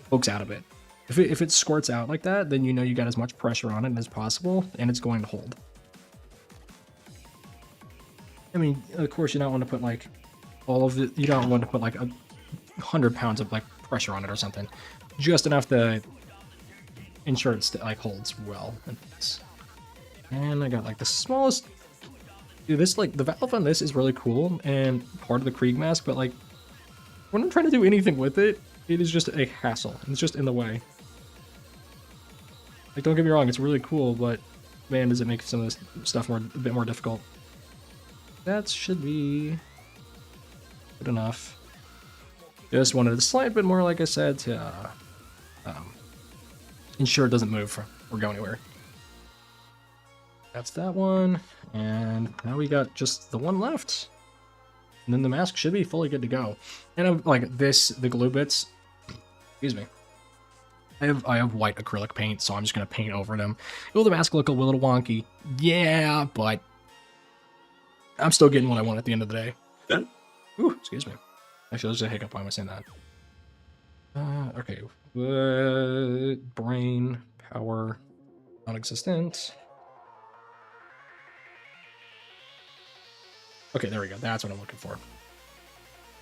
pokes out a bit. If it squirts out like that, then you know you got as much pressure on it as possible, and it's going to hold. I mean, of course, you don't want to put like all of it. You don't want to put like 100 pounds of like pressure on it or something. Just enough to ensure it like holds well. And I got like the smallest. Dude, this, like, the valve on this is really cool and part of the Krieg mask, but like when I'm trying to do anything with it, it is just a hassle. It's just in the way. Like, don't get me wrong, it's really cool, but man, does it make some of this stuff a bit more difficult. That should be good enough. Just wanted a slight bit more, like I said, to ensure it doesn't move or go anywhere. That's that one, and now we got just the one left. And then the mask should be fully good to go. And I'm like the glue bits, excuse me. I have white acrylic paint, so I'm just gonna paint over them. Will the mask look a little wonky? Yeah, but I'm still getting what I want at the end of the day. Ooh, excuse me. Actually, there's a hiccup. Why am I saying that? Okay. Brain, power, non-existent. Okay, there we go. That's what I'm looking for.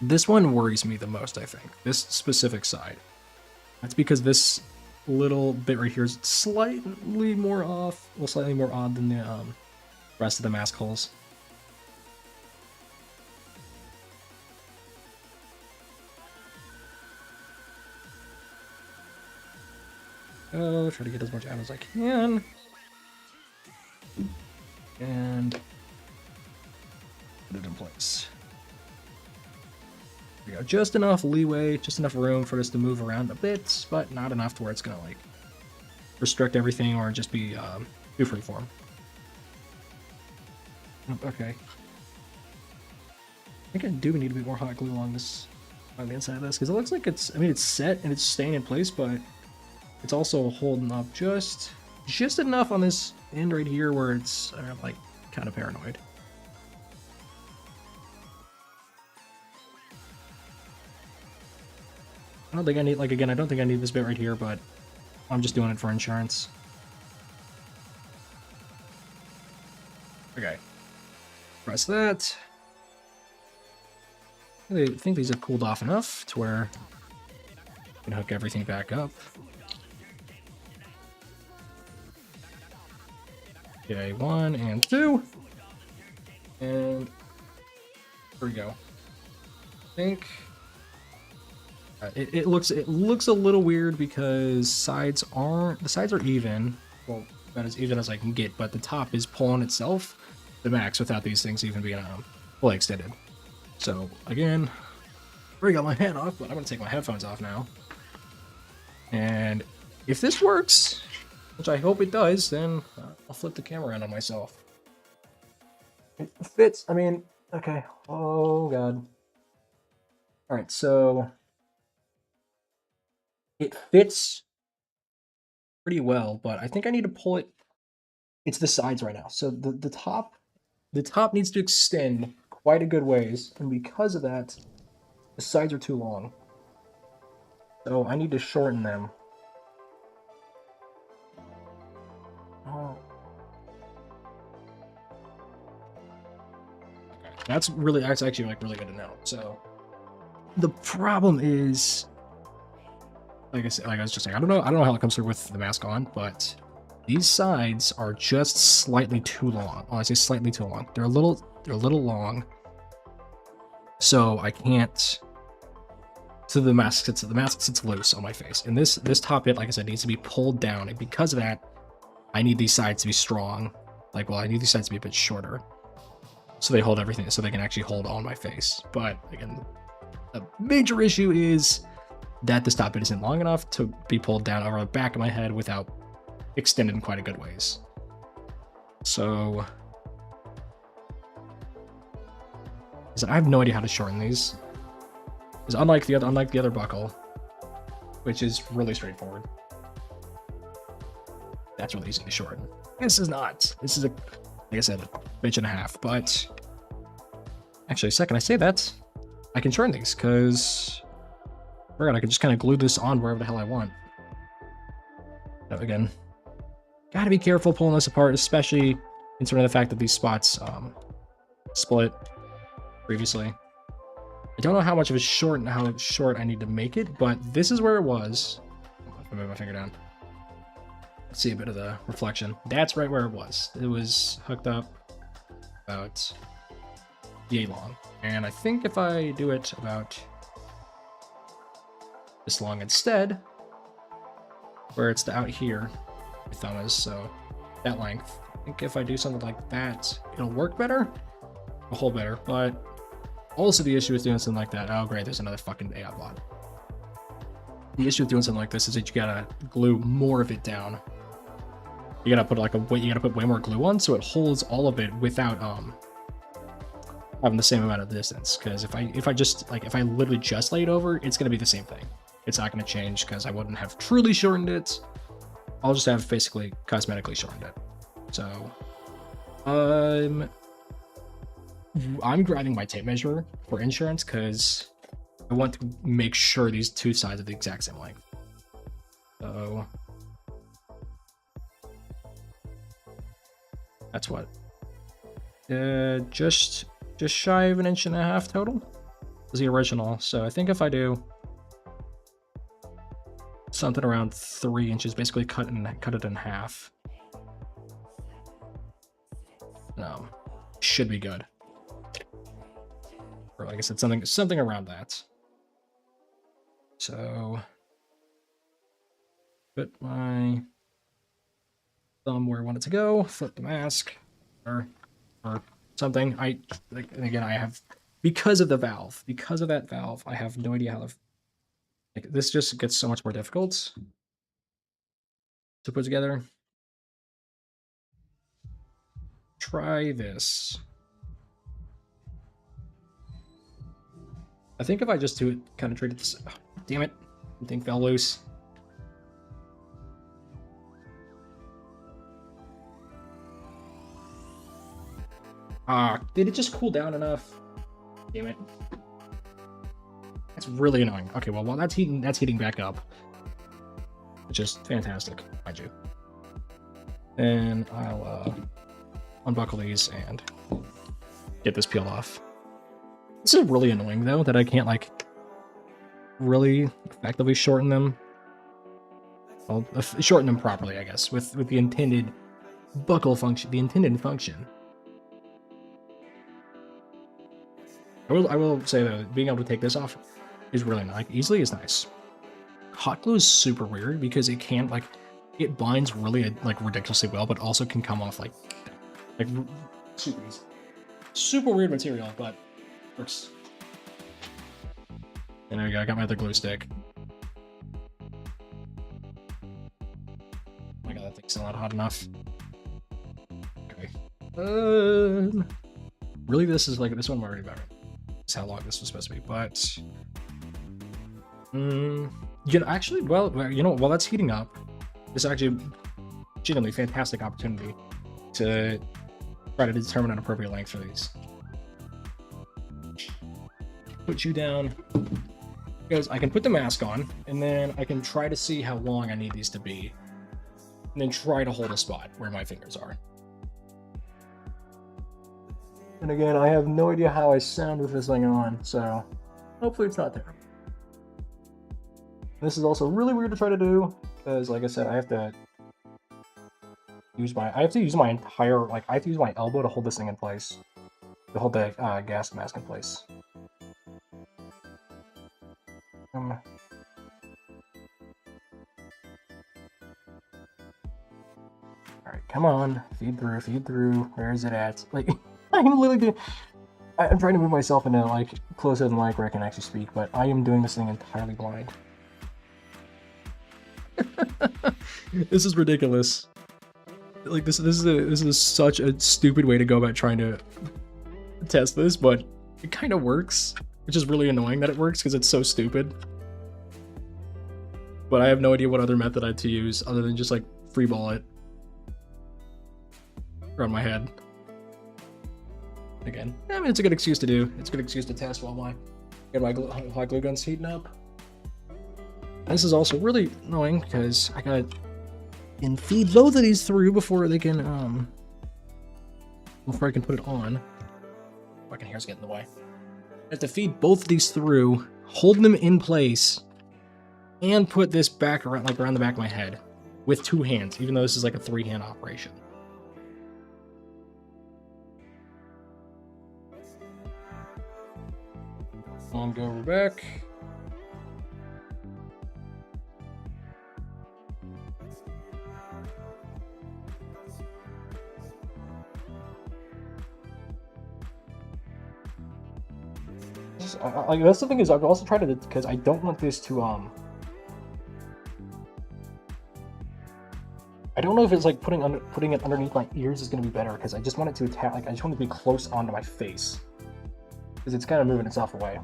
This one worries me the most, I think. This specific side. That's because this little bit right here is slightly more off, well, slightly more odd than the rest of the mask holes. Oh, try to get as much out as I can. And put it in place. There we go. Just enough leeway, just enough room for this to move around a bit, but not enough to where it's gonna like restrict everything or just be too freeform. Okay. I think I do need a bit more hot glue on this, on the inside of this, because it looks like it's, I mean, it's set and it's staying in place, but it's also holding up just enough on this end right here where it's like kind of paranoid. I don't think I need, like, again, I don't think I need this bit right here, but I'm just doing it for insurance. Okay. Press that. I think these have cooled off enough to where I can hook everything back up. Okay, 1 and 2. And there we go. I think it looks a little weird because the sides are even. Well, not as even as I can get, but the top is pulling itself the max without these things even being fully extended. So again, I already got my hand off, but I'm gonna take my headphones off now. And if this works, which I hope it does, then I'll flip the camera around on myself. It fits. I mean, okay. Oh god. All right, so it fits pretty well, but I think I need to pull it. It's the sides right now. So the top needs to extend quite a good ways, and because of that, the sides are too long. So I need to shorten them. Oh. That's actually like really good to know. So the problem is, like I was just saying, I don't know how it comes through with the mask on, but these sides are just slightly too long. Well, I say slightly too long. They're a little long. So I can't. So the mask sits loose on my face, and this top bit, like I said, needs to be pulled down. And because of that, I need these sides to be strong. I need these sides to be a bit shorter, so they hold everything, so they can actually hold on my face. But again, a major issue is that this top bit isn't long enough to be pulled down over the back of my head without extending quite a good ways. So I have no idea how to shorten these. Because unlike the other buckle, which is really straightforward, that's really easy to shorten. This is not. This is like I said, a inch and a half. But actually, second I say that, I can shorten these because I can just kind of glue this on wherever the hell I want. Now, again, gotta be careful pulling this apart, especially considering the fact that these spots split previously. I don't know how much of a how short I need to make it, but this is where it was. If I move my finger down, let's see a bit of the reflection. That's right where it was. It was hooked up about yay long, and I think if I do it about this long instead, where it's out here, my thumb is, so that length. I think if I do something like that, it'll work better, it'll hold better. But also the issue with doing something like that, oh great, there's another fucking AI bot. The issue with doing something like this is that you gotta glue more of it down. You gotta put you gotta put way more glue on so it holds all of it without having the same amount of distance. Because if I literally just lay it over, it's gonna be the same thing. It's not gonna change because I wouldn't have truly shortened it. I'll just have basically cosmetically shortened it. So I'm grabbing my tape measure for insurance because I want to make sure these two sides are the exact same length. So that's what, just shy of 1.5 inches total was the original. So I think if I do something around 3 inches, basically cut it in half, should be good. Or like I said, something around that. So put my thumb where I want it to go, flip the mask, or something. And again, I have, because of that valve, I have no idea how this just gets so much more difficult to put together. Try this. I think if I just do it, kind of treat it this. Oh, damn it! The thing fell loose. Did it just cool down enough? Damn it! That's really annoying. Okay, well, while that's heating back up, which is fantastic, mind you. And I'll unbuckle these and get this peeled off. This is really annoying though, that I can't like really effectively shorten them. Well, shorten them properly, I guess, with the intended buckle function, the intended function. I will say though, being able to take this off is really nice. Easily is nice. Hot glue is super weird because it can't like, it binds really like ridiculously well, but also can come off like super easy. Super weird material, but works. And there we go, I got my other glue stick. Oh my god, that thing's still not hot enough. Okay. Really, this is like, this one I'm already about right. That's how long this was supposed to be, but... you know, actually, well, you know, while that's heating up, this is actually a genuinely fantastic opportunity to try to determine an appropriate length for these. Put you down, because I can put the mask on, and then I can try to see how long I need these to be, and then try to hold a spot where my fingers are. And again, I have no idea how I sound with this thing on, so hopefully it's not terrible. This is also really weird to try to do, because like I said, I have to use my entire, like, I have to use my elbow to hold this thing in place, to hold the gas mask in place. Alright, come on, feed through, where is it at? Like, I'm literally I'm trying to move myself into, like, closer to the mic where I can actually speak, but I am doing this thing entirely blind. This is ridiculous. Like, this is such a stupid way to go about trying to test this, but it kind of works, which is really annoying that it works because it's so stupid. But I have no idea what other method I had to use other than just like freeball it around my head. Again, I mean, it's a good excuse to do. It's a good excuse to test while my hot glue gun's heating up. This is also really annoying because I gotta feed both of these through before they can before I can put it on. Fucking hair's getting in the way. I have to feed both of these through, hold them in place, and put this back around, like around the back of my head with two hands, even though this is like a three-hand operation. And go back. Like, that's the thing is, I've also tried to, because I don't want this to I don't know if it's like putting it underneath my ears is going to be better, because I just want it to attack, like I just want it to be close onto my face, because it's kind of moving itself away.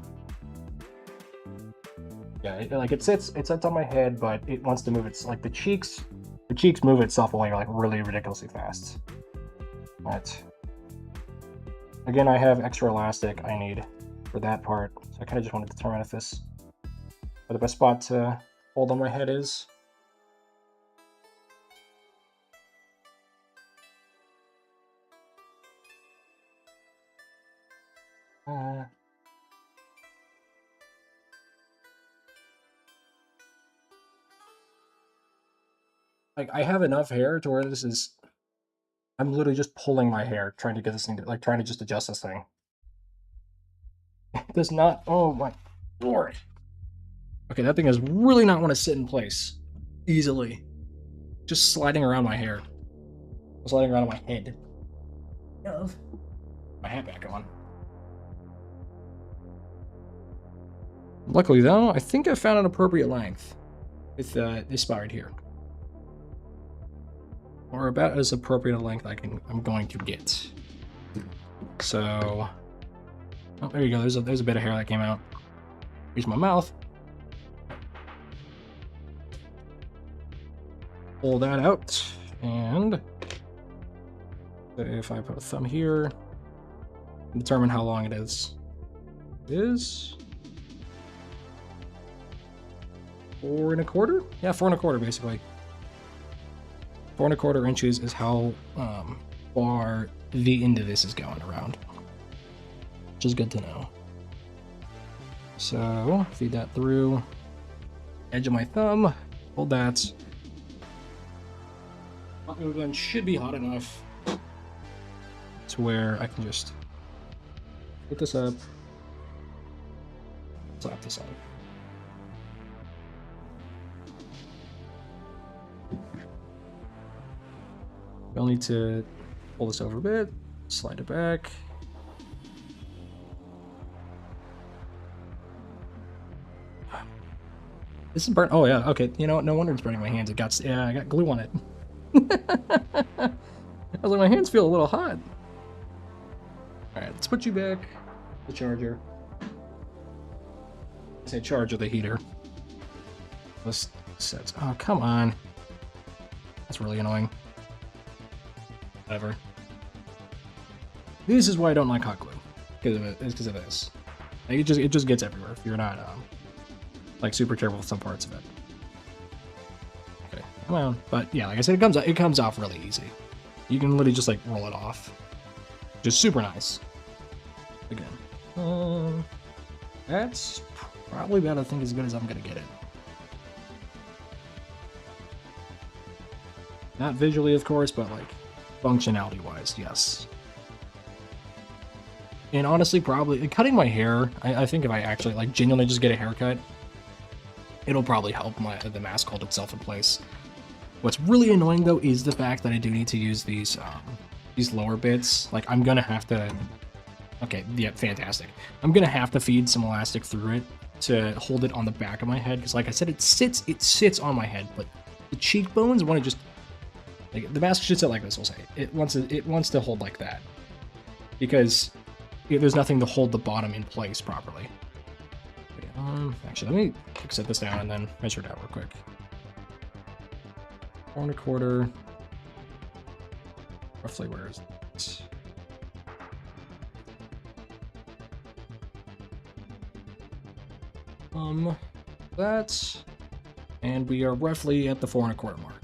Yeah, it sits on my head, but it wants to move. It's like the cheeks move itself away like really ridiculously fast. But again, I have extra elastic I need for that part, so I kind of just want to determine if this where the best spot to hold on my head is. Like, I have enough hair to where this is, I'm literally just pulling my hair, trying to get this thing to, like, trying to just adjust this thing. It does not, oh my lord. Okay, that thing does really not want to sit in place easily. Just sliding around my hair. Sliding around my head. My hat back on. Luckily though, I think I found an appropriate length with this spot right here. Or about as appropriate a length I'm going to get. So, oh, there you go. There's a bit of hair that came out. Here's my mouth. Pull that out, and if I put a thumb here, determine how long it is. It is 4 1/4? Yeah, 4 1/4 basically. 4 1/4 inches is how far the end of this is going around, which is good to know. So feed that through edge of my thumb, hold that. Hot gun should be hot enough to where I can just put this up, slap this on. We'll need to pull this over a bit, slide it back. This is burnt. Oh yeah, okay. You know what? No wonder it's burning my hands. I got glue on it. I was like, my hands feel a little hot. All right, let's put you back. The charger. I say charger, the heater. This sets. Oh come on. That's really annoying. Whatever. This is why I don't like hot glue. It's because of this. Like, it just gets everywhere if you're not like super careful with some parts of it. Okay, well, but yeah, like I said, it comes off really easy. You can literally just like roll it off. Just super nice. Again, that's probably about I think as good as I'm gonna get it. Not visually, of course, but like functionality-wise, yes. And honestly, probably cutting my hair. I think if I actually like genuinely just get a haircut, it'll probably help the mask hold itself in place. What's really annoying though is the fact that I do need to use these lower bits. Like I'm gonna have to. Okay, yeah, fantastic. I'm gonna have to feed some elastic through it to hold it on the back of my head because, like I said, it sits on my head, but the cheekbones want to just like the mask should sit like this. We'll say it wants to hold like that because there's nothing to hold the bottom in place properly. Actually, let me set this down and then measure it out real quick. 4 1/4. Roughly, where is it? That, and we are roughly at the 4 1/4 mark.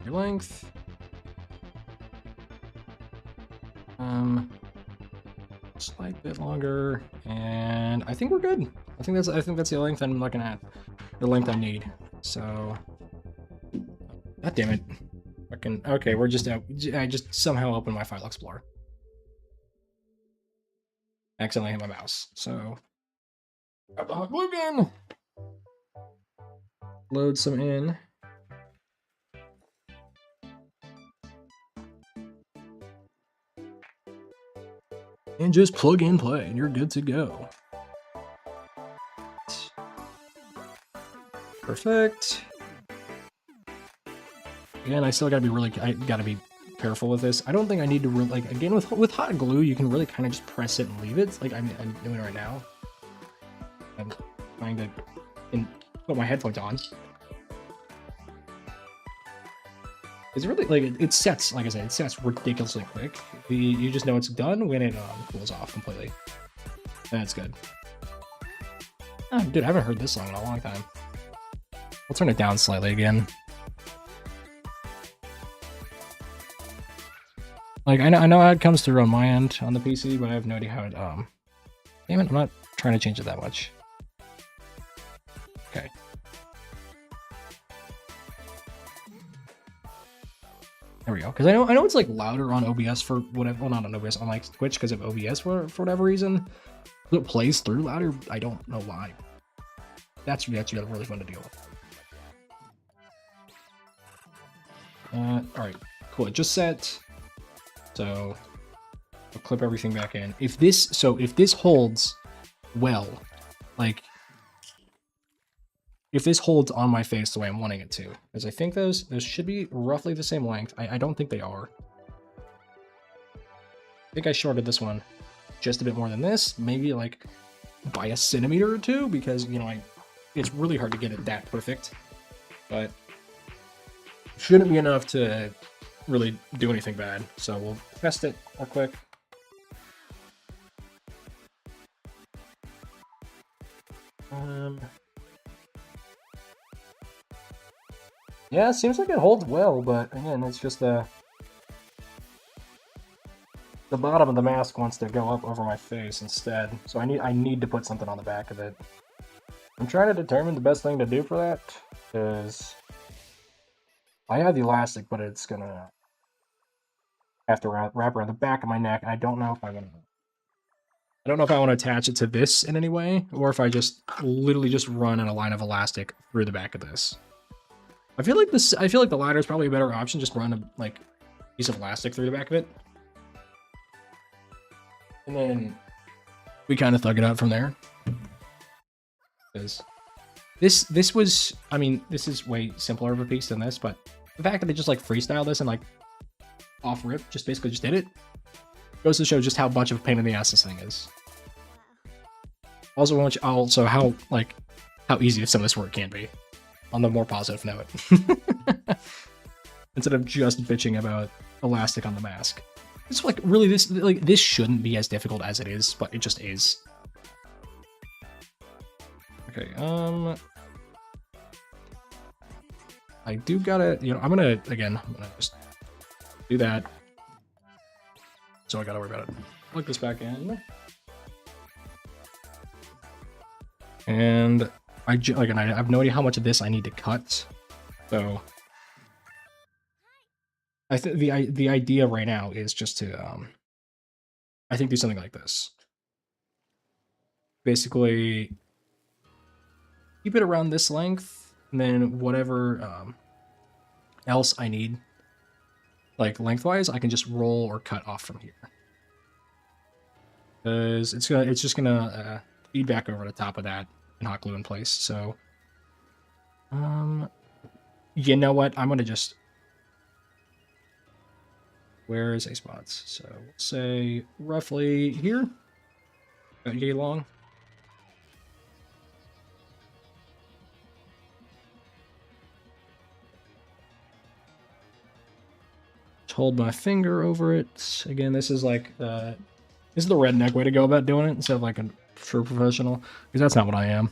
Your length. Slight bit longer, and I think we're good. I think that's the length I'm looking at, the length I need. So, god damn it, fucking okay. We're just out. I just somehow opened my file explorer. Accidentally hit my mouse. So, grab the hot glue gun. Load some in. And just plug and play, and you're good to go. Perfect. Again, I still gotta be careful with this. I don't think I need to really, like, again, with hot glue, you can really kind of just press it and leave it. Like I'm doing right now. I'm trying to put my headphones on. It's really, like, it sets, like I said, it sets ridiculously quick. You just know it's done when it cools off completely. That's good. Oh, dude, I haven't heard this song in a long time. I'll turn it down slightly again. Like, I know how it comes through on my end on the PC, but I have no idea how it, damn it, I'm not trying to change it that much. Okay. There we go. Because I know it's like louder on OBS for whatever. Well, not on OBS, on like Twitch because of OBS for whatever reason. It plays through louder. I don't know why. That's really fun to deal with. All right, cool. It just set. So I'll clip everything back in. If this holds well, like if this holds on my face the way I'm wanting it to, because I think those should be roughly the same length. I don't think they are. I think I shorted this one just a bit more than this, maybe like by a centimeter or two, because you know it's really hard to get it that perfect, but shouldn't be enough to really do anything bad. So we'll test it real quick. Yeah, it seems like it holds well, but again, it's just the bottom of the mask wants to go up over my face instead. So I need to put something on the back of it. I'm trying to determine the best thing to do for that, because I have the elastic, but it's gonna have to wrap around the back of my neck, and I don't know if I want to. I don't know if I want to attach it to this in any way, or if I just literally just run in a line of elastic through the back of this. I feel like the latter is probably a better option. Just run a piece of elastic through the back of it, and then we kind of thug it out from there. Because this was, I mean, this is way simpler of a piece than this, but the fact that they just like freestyle this and like off rip, just basically just did it, goes to show just how much of a pain in the ass this thing is. Also how easy some of this work can be, on the more positive note. Instead of just bitching about elastic on the mask. It's like really this shouldn't be as difficult as it is, but it just is. Okay, I do gotta, I'm gonna just do that. So I gotta worry about it. Plug this back in. And I have no idea how much of this I need to cut. So I think the idea right now is just to I think do something like this. Basically keep it around this length, and then whatever else I need, like lengthwise, I can just roll or cut off from here. Because it's just gonna feed back over the top of that and hot glue in place. So you know what? I'm gonna just, where is a spots? So we'll say roughly here. About yay long. Just hold my finger over it. Again, this is like this is the redneck way to go about doing it instead of like a true professional, because that's not what I am.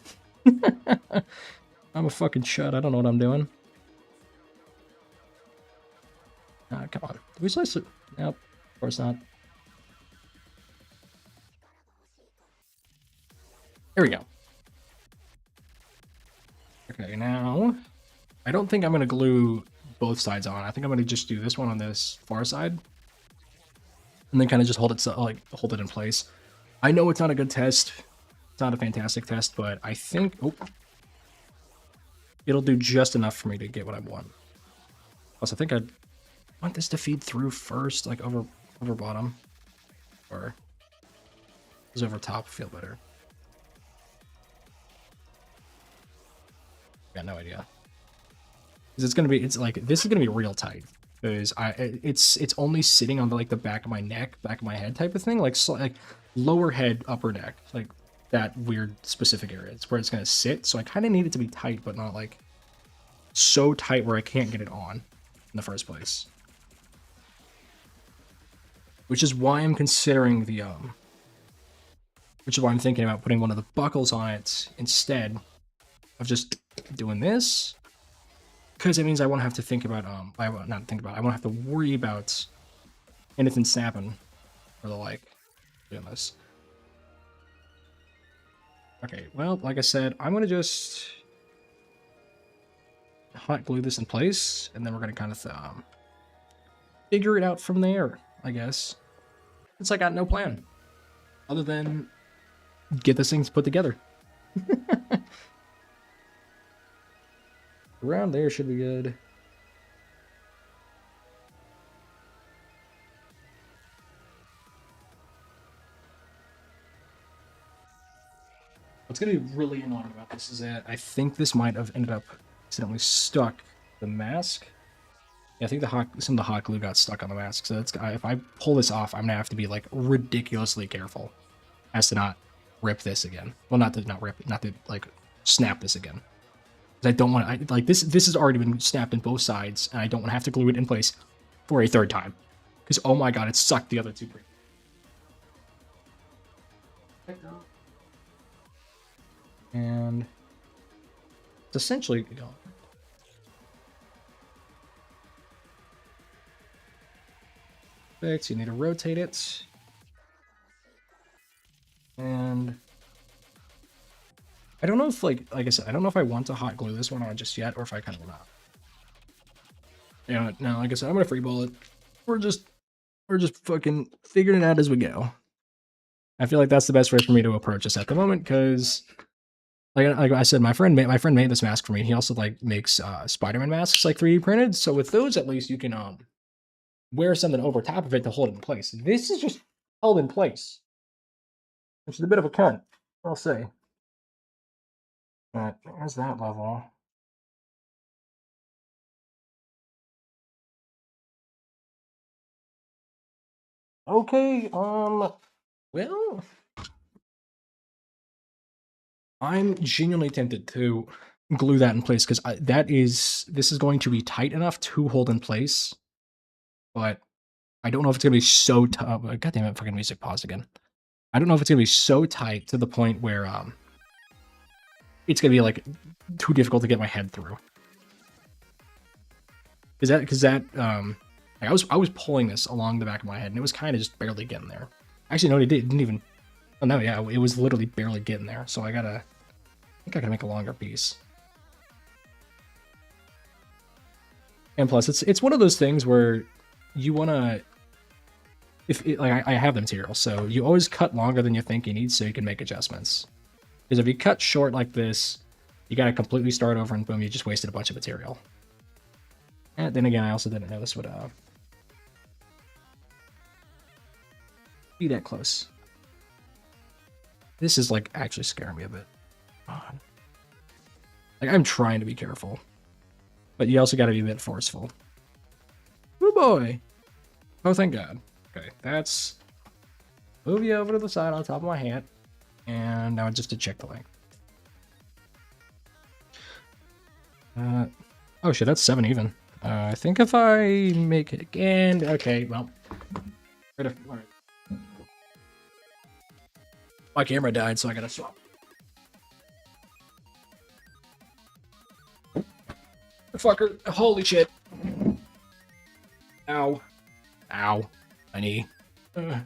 I'm a fucking chud. I don't know what I'm doing. Come on. Did we slice it? Nope. Of course not. There we go. Okay, now I don't think I'm gonna glue both sides on. I think I'm gonna just do this one on this far side, and then kind of just hold it in place. I know it's not a good test. It's not a fantastic test, but I think it'll do just enough for me to get what I want. Plus, I think I want this to feed through first, like over bottom, or does over top feel better? Got no idea. Because it's like this is gonna be real tight. Because it's only sitting on the back of my neck, back of my head type of thing, like lower head, upper neck, like that weird specific area. It's where it's gonna sit. So I kind of need it to be tight, but not like so tight where I can't get it on in the first place. Which is why I'm considering the which is why I'm thinking about putting one of the buckles on it instead of just doing this. Because it means I won't have to think about I won't have to worry about anything snapping or the like doing this. Okay, well, like I said, I'm gonna just hot glue this in place, and then we're gonna kind of figure it out from there, I guess. Since I got no plan other than get this thing put together. Around there should be good. What's going to be really annoying about this is that I think this might have ended up accidentally stuck the mask. Yeah, I think some of the hot glue got stuck on the mask. So if I pull this off, I'm gonna have to be like ridiculously careful as to not rip this again. Well, not to like snap this again. I don't want to, this has already been snapped in both sides, and I don't want to have to glue it in place for a third time. Because, oh my god, it sucked the other two. And it's essentially, Perfect. You need to rotate it. And I don't know if, like I said, I don't know if I want to hot glue this one on just yet, or if I kind of not. Yeah, no, like I said, I'm gonna freeball it. We're just fucking figuring it out as we go. I feel like that's the best way for me to approach this at the moment, because like I said, my friend made this mask for me. He also like makes Spider-Man masks like 3D printed. So with those, at least you can wear something over top of it to hold it in place. This is just held in place, which is a bit of a cunt, I'll say. But there's that level. Okay, well, I'm genuinely tempted to glue that in place, because this is going to be tight enough to hold in place, but I don't know if it's gonna be so tough. God damn it, fucking music paused again. I don't know if it's gonna be so tight to the point where it's gonna be like too difficult to get my head through. Because that like, I was pulling this along the back of my head, and it was kind of just barely getting there. Actually, no, it didn't even. Oh no, yeah, it was literally barely getting there. So I think I gotta make a longer piece. And plus, it's one of those things where you wanna, like I have the material, so you always cut longer than you think you need, so you can make adjustments. Because if you cut short like this, you gotta completely start over, and boom, you just wasted a bunch of material. And then again, I also didn't know this would be that close. This is like actually scaring me a bit. God. Like, I'm trying to be careful, but you also got to be a bit forceful. Oh boy! Oh, thank God. Okay, that's move you over to the side on top of my hat, and now just to check the length. Oh shit, that's 7 even. I think if I make it again, okay, well, all right. My camera died, so I gotta swap. Fucker, holy shit. Ow. Ow. My knee. I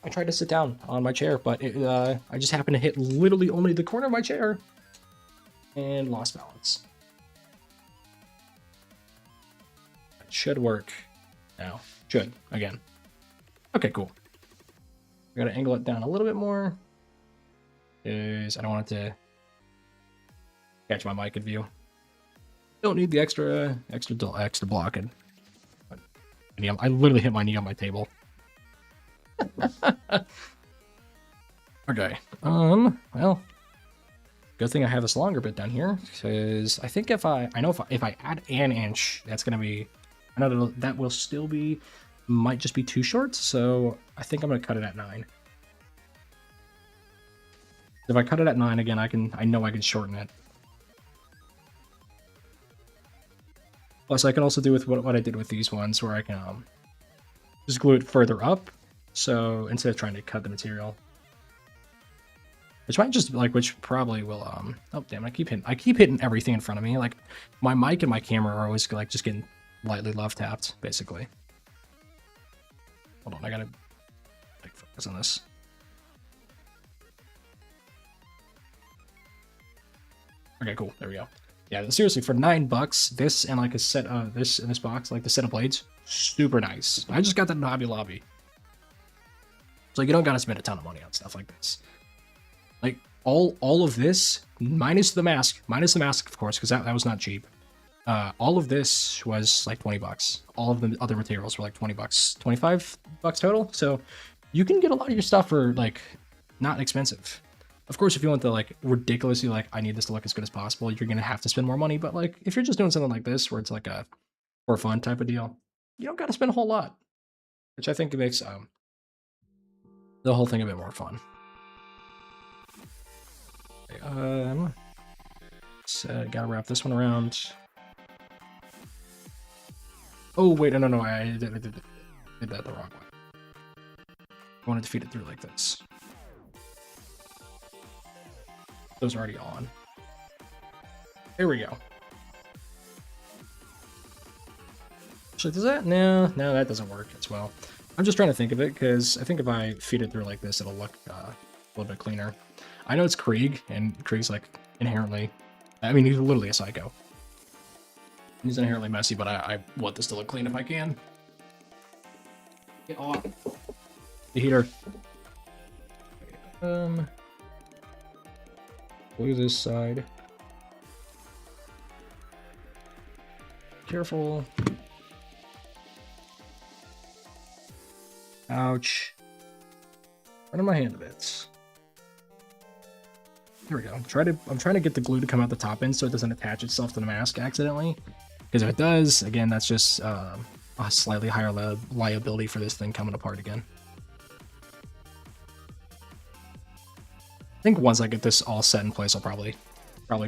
tried to sit down on my chair, but I just happened to hit literally only the corner of my chair and lost balance. It should work now. Should, again. Okay, cool. I gotta angle it down a little bit more, because I don't want it to catch my mic in view. Don't need the extra blocking. I literally hit my knee on my table. Okay. Well, good thing I have this longer bit down here, because I think if I add an inch, that's gonna be, I know that will still be, might just be too short, so I think I'm gonna cut it at 9. If I cut it at 9 again, I know I can shorten it. Plus, I can also do with what I did with these ones, where I can just glue it further up. So instead of trying to cut the material, which might just which probably will oh damn, I keep hitting everything in front of me. Like my mic and my camera are always like just getting lightly love tapped, basically. Hold on, I gotta focus on this. Okay, cool. There we go. Yeah, seriously, for $9, this and like a set of this in this box, like the set of blades, super nice. I just got that in Hobby Lobby, so you don't gotta spend a ton of money on stuff like this. Like all of this, minus the mask, of course, because that was not cheap. All of this was like $20. All of the other materials were like $20, $25 total. So you can get a lot of your stuff for like not expensive. Of course, if you want the like ridiculously like I need this to look as good as possible, you're gonna have to spend more money. But like if you're just doing something like this, where it's like a for fun type of deal, you don't got to spend a whole lot, which I think makes the whole thing a bit more fun. Okay, so gotta wrap this one around. Oh wait, no, I did that the wrong way. I wanted to feed it through like this. Those are already on. There we go. Actually, does that? No, that doesn't work as well. I'm just trying to think of it, because I think if I feed it through like this, it'll look a little bit cleaner. I know it's Krieg, and Krieg's like inherently, I mean, he's literally a psycho. He's inherently messy, but I want this to look clean if I can. Get off the heater. Glue this side. Careful. Ouch. Running my hand a bit. There we go. I'm trying to get the glue to come out the top end so it doesn't attach itself to the mask accidentally. Because if it does, again, that's just a slightly higher liability for this thing coming apart again. I think once I get this all set in place, I'll probably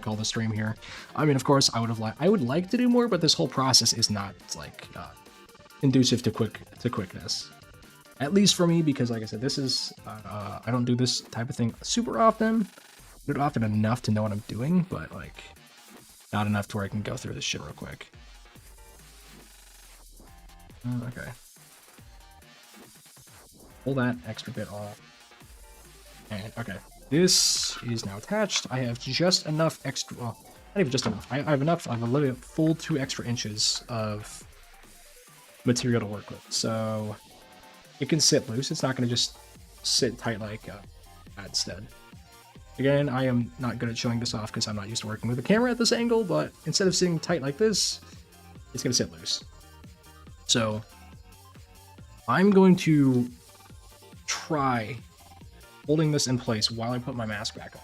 call the stream here. I mean, of course, I would like to do more, but this whole process is not like conducive to quickness. At least for me, because like I said, this is I don't do this type of thing super often. I do it often enough to know what I'm doing, but like not enough to where I can go through this shit real quick. Okay. Pull that extra bit off. And okay. This is now attached. I have just enough extra, well, not even just enough. I have enough, I have a little full 2 extra inches of material to work with. So it can sit loose. It's not going to just sit tight like that instead. Again, I am not good at showing this off because I'm not used to working with a camera at this angle, but instead of sitting tight like this, it's going to sit loose. So I'm going to try holding this in place while I put my mask back on.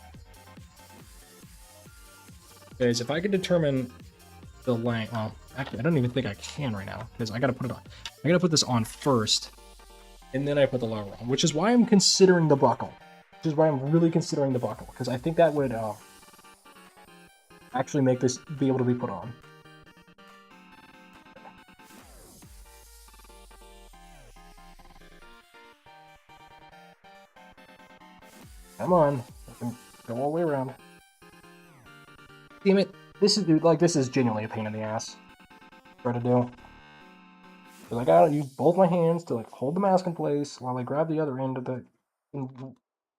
Because if I could determine the length, well, actually, I don't even think I can right now, because I gotta put it on. I gotta put this on first, and then I put the lower on, which is why I'm considering the buckle. Which is why I'm really considering the buckle, because I think that would actually make this be able to be put on. Come on, I can go all the way around. Damn it! This is genuinely a pain in the ass. Try to do. Because I gotta use both my hands to like hold the mask in place while I grab the other end of the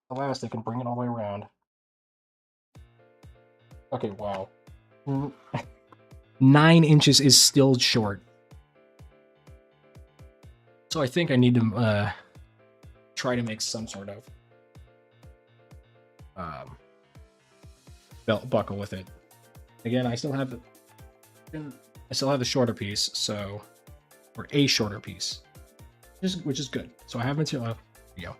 elastic and bring it all the way around. Okay, wow. 9 inches is still short. So I think I need to try to make some sort of belt buckle with it. Again, I still have the shorter piece, so, or a shorter piece, which is good. So I have material.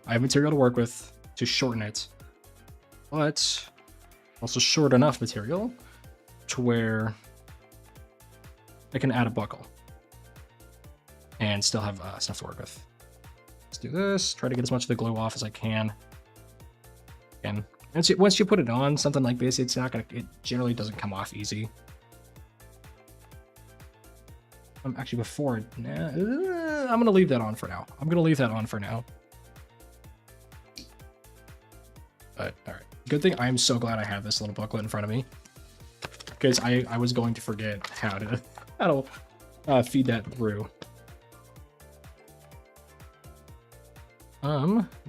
I have material to work with to shorten it, but also short enough material to where I can add a buckle and still have stuff to work with. Let's do this. Try to get as much of the glue off as I can. And once you put it on, something like this, it generally doesn't come off easy. Actually, before, I'm gonna leave that on for now. But all right, good thing I'm so glad I have this little booklet in front of me, because I was going to forget how to feed that through.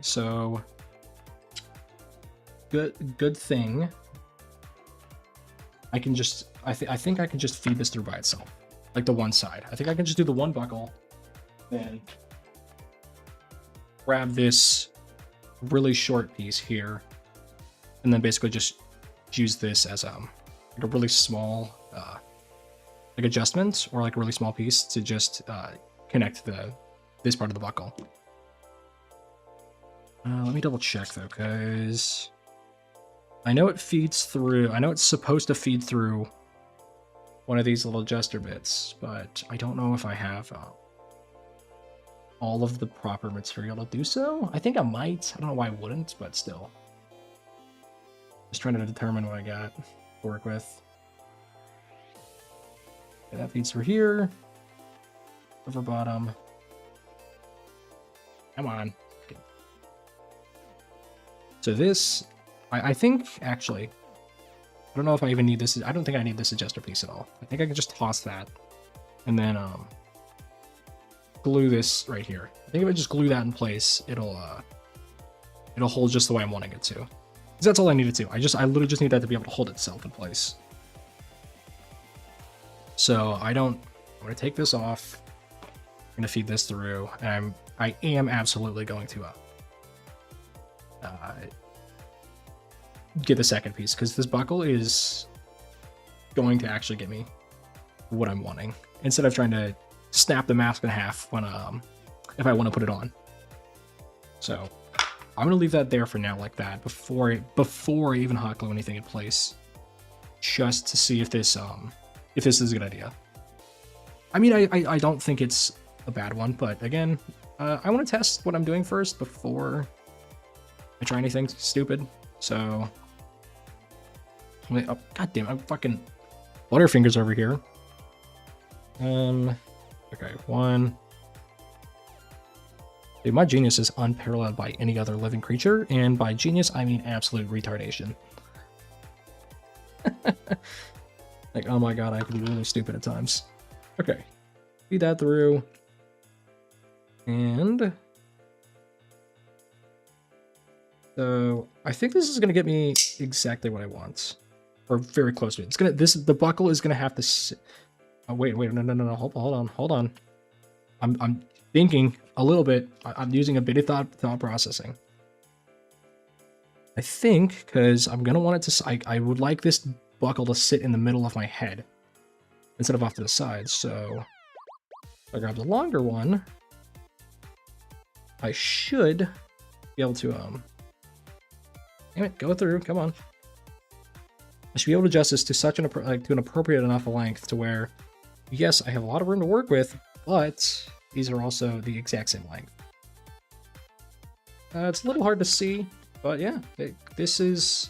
So good thing I can just I think I can just feed this through by itself, like the one side. I think I can just do the one buckle, then grab this really short piece here, and then basically just use this as like a really small like adjustment, or like a really small piece to just connect this part of the buckle. Let me double check though, because I know it feeds through. I know it's supposed to feed through one of these little adjuster bits, but I don't know if I have all of the proper material to do so. I think I might. I don't know why I wouldn't, but still. Just trying to determine what I got to work with. Okay, that feeds through here. Over bottom. Come on. Okay. So this, I think, actually, I don't know if I even need this. I don't think I need this adjuster piece at all. I think I can just toss that. And then glue this right here. I think if I just glue that in place, it'll hold just the way I'm wanting it to. 'Cause that's all I need it to. I literally just need that to be able to hold itself in place. So I'm gonna take this off. I'm gonna feed this through, and I am absolutely going to get the second piece, because this buckle is going to actually get me what I'm wanting, instead of trying to snap the mask in half when if I want to put it on. So I'm gonna leave that there for now, like that, before I even hot glue anything in place, just to see if this is a good idea. I mean, I don't think it's a bad one, but again, I want to test what I'm doing first before I try anything stupid. So, wait, oh, god damn, I'm fucking Butterfingers over here. Okay, one. Dude, my genius is unparalleled by any other living creature, and by genius, I mean absolute retardation. Like, oh my god, I can be really stupid at times. Okay, feed that through. And so I think this is gonna get me exactly what I want, or very close to it. It's gonna the buckle is gonna have to sit. Oh wait, no, hold on. I'm thinking a little bit. I'm using a bit of thought processing. I think because I'm gonna want it to. I would like this buckle to sit in the middle of my head instead of off to the side. So if I grab the longer one, I should be able to damn it, go through. Come on. I should be able to adjust this to such an to an appropriate enough length to where, yes, I have a lot of room to work with, but these are also the exact same length. It's a little hard to see, but yeah, this is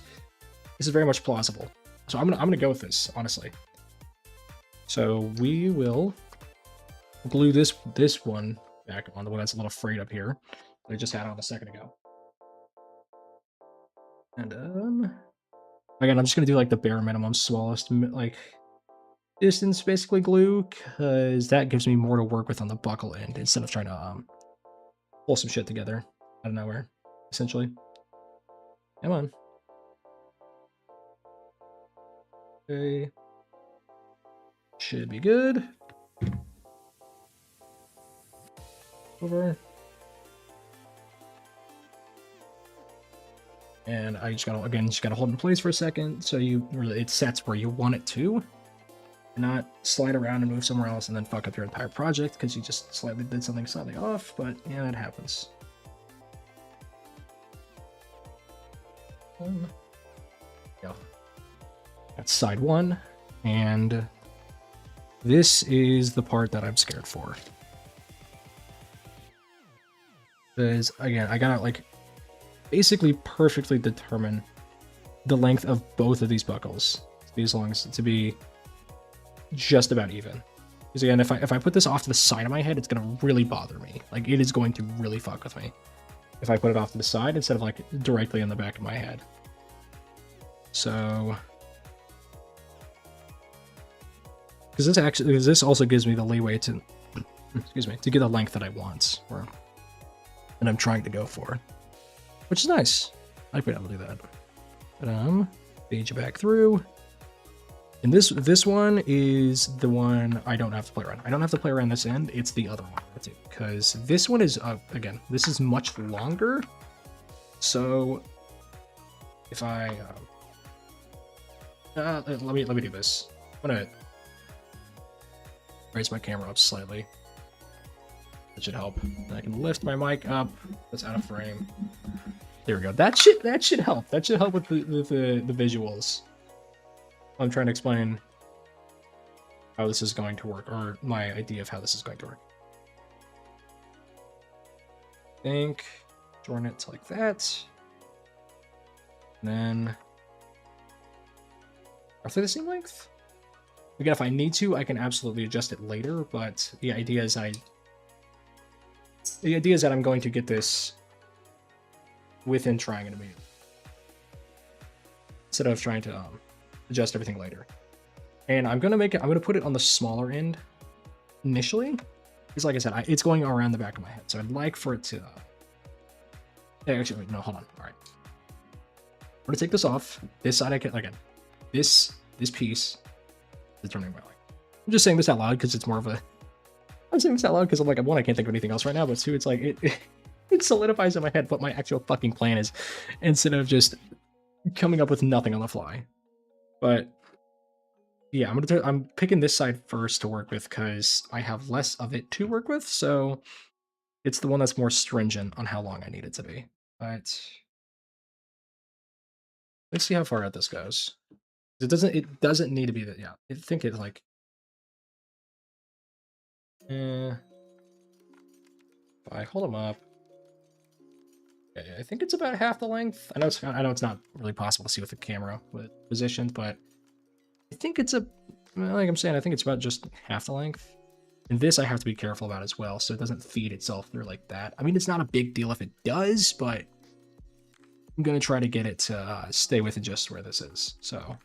very much plausible. So I'm gonna go with this, honestly. So we will glue this one back on, the one that's a little frayed up here that I just had on a second ago. And again, I'm just gonna do like the bare minimum, smallest like distance basically glue, because that gives me more to work with on the buckle end instead of trying to pull some shit together out of nowhere, essentially. Come on. Okay. Should be good. Over. And I just gotta hold in place for a second so it sets where you want it to, and not slide around and move somewhere else and then fuck up your entire project because you just slightly did something slightly off. But yeah, that happens. Go. That's side one, and this is the part that I'm scared for. Because again, I gotta like basically perfectly determine the length of both of these buckles to be just about even. Because again, if I put this off to the side of my head, it's gonna really bother me. Like, it is going to really fuck with me if I put it off to the side instead of like directly in the back of my head. So, because this also gives me the leeway to, excuse me, to get the length that I want, or that I'm trying to go for, which is nice. I'd be able to do that. But feed you back through. And this one is the one I don't have to play around. I don't have to play around this end. It's the other one too, because this one is again, this is much longer. So if I let me do this. I'm gonna raise my camera up slightly. That should help. And I can lift my mic up. That's out of frame. There we go. That should help. That should help with the visuals. I'm trying to explain how this is going to work, or my idea of how this is going to work. I think join it like that. And then roughly the same length. Again, if I need to, I can absolutely adjust it later, but the idea is that I'm going to get this within trying it immediately, instead of trying to adjust everything later. And I'm gonna put it on the smaller end initially, Because like I said, it's going around the back of my head. So I'd like for it to... actually, wait, no, hold on. All right. I'm going to take this off. This side I can... Again, this piece is turning my light. I'm just saying this out loud because it's more of a... I'm saying this out loud because I'm like, one, I can't think of anything else right now, but two, it's like, it solidifies in my head what my actual fucking plan is, instead of just coming up with nothing on the fly. But yeah, I'm picking this side first to work with because I have less of it to work with, so it's the one that's more stringent on how long I need it to be. But let's see how far out this goes. It doesn't need to be that. Yeah, I think it's like. If I hold them up. Okay, I think it's about half the length. I know it's not really possible to see with the camera with positioned, but I think it's like I'm saying, I think it's about just half the length. And this I have to be careful about as well, so it doesn't feed itself through like that. I mean, it's not a big deal if it does, but I'm gonna try to get it to stay within just where this is. So,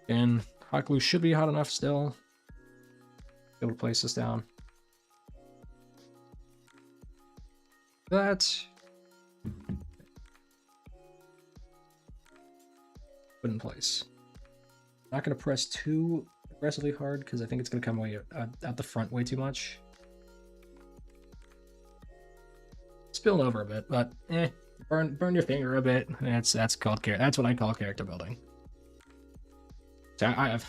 and hot glue should be hot enough still. Be able to place this down. That. Put in place. Not going to press too aggressively hard because I think it's going to come away out the front way too much. Spilling over a bit, but burn your finger a bit. That's what I call character building. So I have,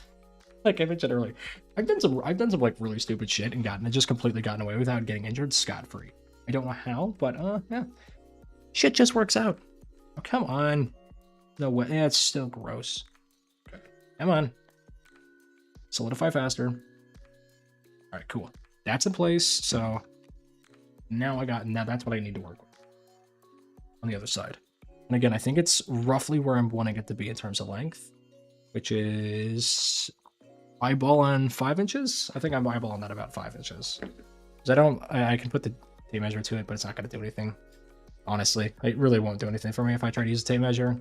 like I mentioned earlier, I've done some like really stupid shit and just completely gotten away without getting injured scot-free. I don't know how, but yeah, shit just works out. Oh, come on. No way. Yeah, it's still gross. Okay. Come on. Solidify faster. All right, cool. That's in place. So now that's what I need to work with on the other side. And again, I think it's roughly where I'm wanting it to be in terms of length, which is eyeball on 5 inches. I think I'm eyeballing that about 5 inches. Because I can put the tape measure to it, but it's not going to do anything. Honestly, it really won't do anything for me if I try to use a tape measure.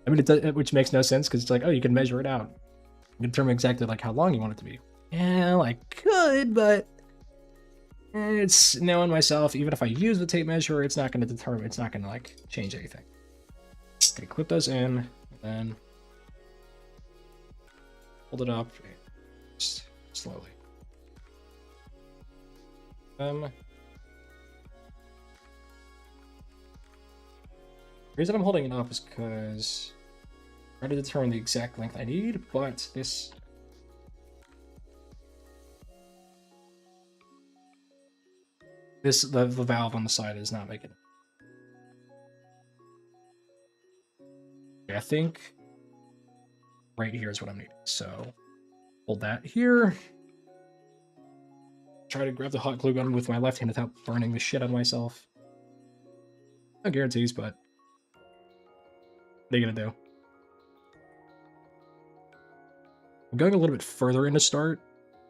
I mean, which makes no sense because it's like, oh, you can measure it out. You can determine exactly like how long you want it to be. Yeah, I could, but it's knowing myself. Even if I use the tape measure, it's not going to like change anything. Okay, clip those in, and then hold it up, just slowly. The reason I'm holding it up is because I'm trying to determine the exact length I need, but the valve on the side is not making it. Okay, I think right here is what I'm needing. So hold that here. Try to grab the hot glue gun with my left hand without burning the shit out of myself. No guarantees, but what are you gonna do? I'm going a little bit further in to start,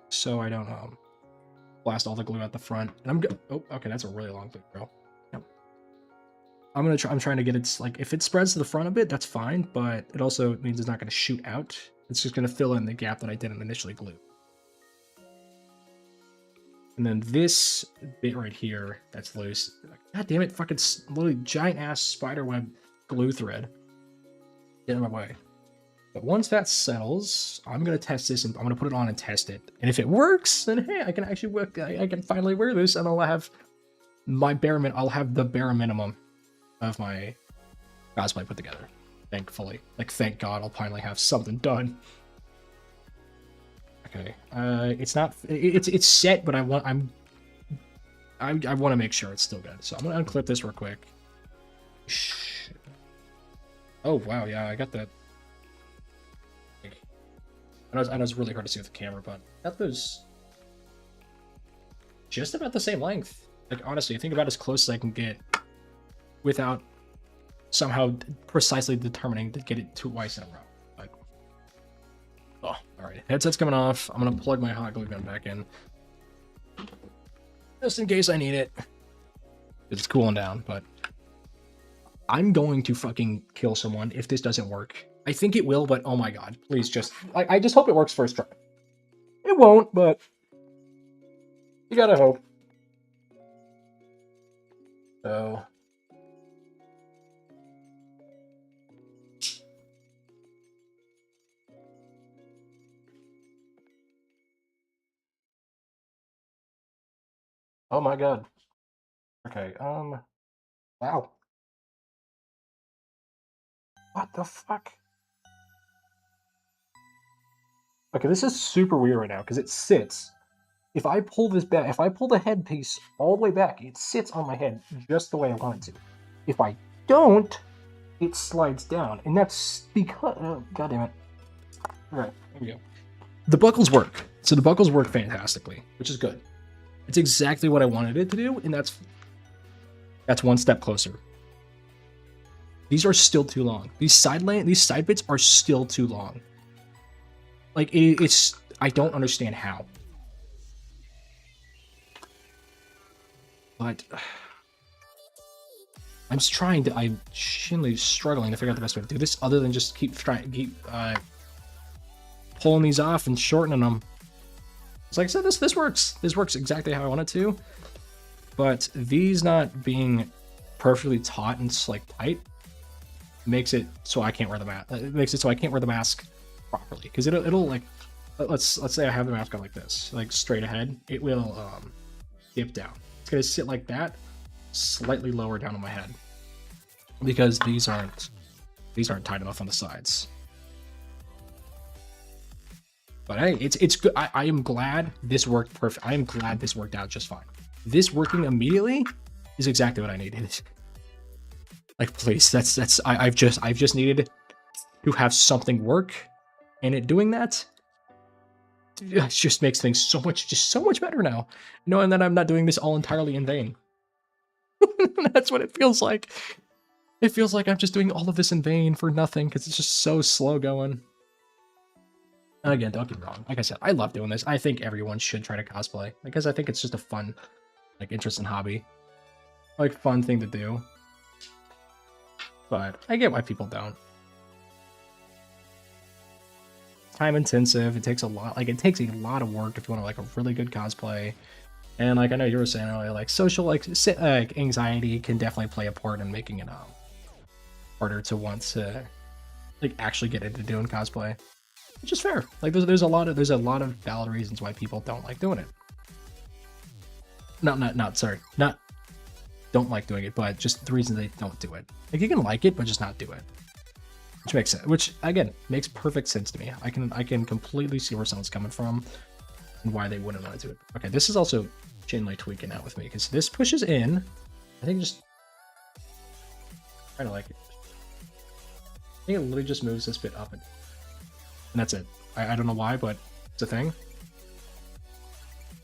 so I don't blast all the glue out the front. And oh, okay, that's a really long glue, bro. Yep. I'm trying to get it, like, if it spreads to the front a bit, that's fine, but it also means it's not going to shoot out. It's just going to fill in the gap that I didn't initially glue. And then this bit right here, that's loose. God damn it, fucking literally giant ass spiderweb glue thread. Get in my way. But once that settles, I'm going to test this and I'm going to put it on and test it. And if it works, then hey, I can actually work. I can finally wear this and I'll have I'll have the bare minimum of my cosplay put together. Thankfully. Like, thank God I'll finally have something done. Okay. It's set, but I want to make sure it's still good. So I'm going to unclip this real quick. Oh, wow. Yeah, I got that. I know it's really hard to see with the camera, but I got those just about the same length. Like, honestly, I think about as close as I can get without somehow precisely determining to get it twice in a row. But, oh, alright. Headset's coming off. I'm going to plug my hot glue gun back in. Just in case I need it. It's cooling down, but I'm going to fucking kill someone if this doesn't work. I think it will, but oh my god, please just... I just hope it works first try. It won't, but... You gotta hope. So. Oh my god. Okay, wow. What the fuck? Okay, this is super weird right now, because it sits. If I pull this back, if I pull the headpiece all the way back, it sits on my head just the way I want it to. If I don't, it slides down, and that's because, god damn it. Alright, here we go. The buckles work. So the buckles work fantastically, which is good. It's exactly what I wanted it to do, and that's one step closer. These are still too long. These side bits are still too long. Like, it's... I don't understand how. But... I'm genuinely struggling to figure out the best way to do this, other than just keep pulling these off and shortening them. It's like I said, this works. This works exactly how I want it to. But these not being perfectly taut and like tight makes it so I can't wear the mask. It makes it so I can't wear the mask properly, because it'll like, let's say I have the mask on like this, like straight ahead. It will dip down. It's gonna sit like that, slightly lower down on my head, because these aren't tight enough on the sides. But hey, it's good. I am glad this worked perfect. I am glad this worked out just fine. This working immediately is exactly what I needed. Like, please, I've just needed to have something work, and it doing that, it just makes things so much better now, knowing that I'm not doing this all entirely in vain. That's what it feels like. It feels like I'm just doing all of this in vain for nothing, because it's just so slow going. Again, don't get me wrong. Like I said, I love doing this. I think everyone should try to cosplay, because I think it's just a fun, like, interest and hobby. Like, fun thing to do. But I get why people don't. Time intensive. It takes a lot. Like, it takes a lot of work if you want to, like, a really good cosplay. And, like, I know you were saying earlier, like, social, like, anxiety can definitely play a part in making it harder to want to, like, actually get into doing cosplay. Which is fair. Like, there's a lot of valid reasons why people don't like doing it. Not don't like doing it, but just the reason they don't do it. Like, you can like it, but just not do it. Which makes sense. Which, again, makes perfect sense to me. I can completely see where someone's coming from and why they wouldn't want to do it. Okay, this is also genuinely tweaking out with me, because this pushes in. I think just kind of like it. I think it literally just moves this bit up and that's it. I don't know why, but it's a thing.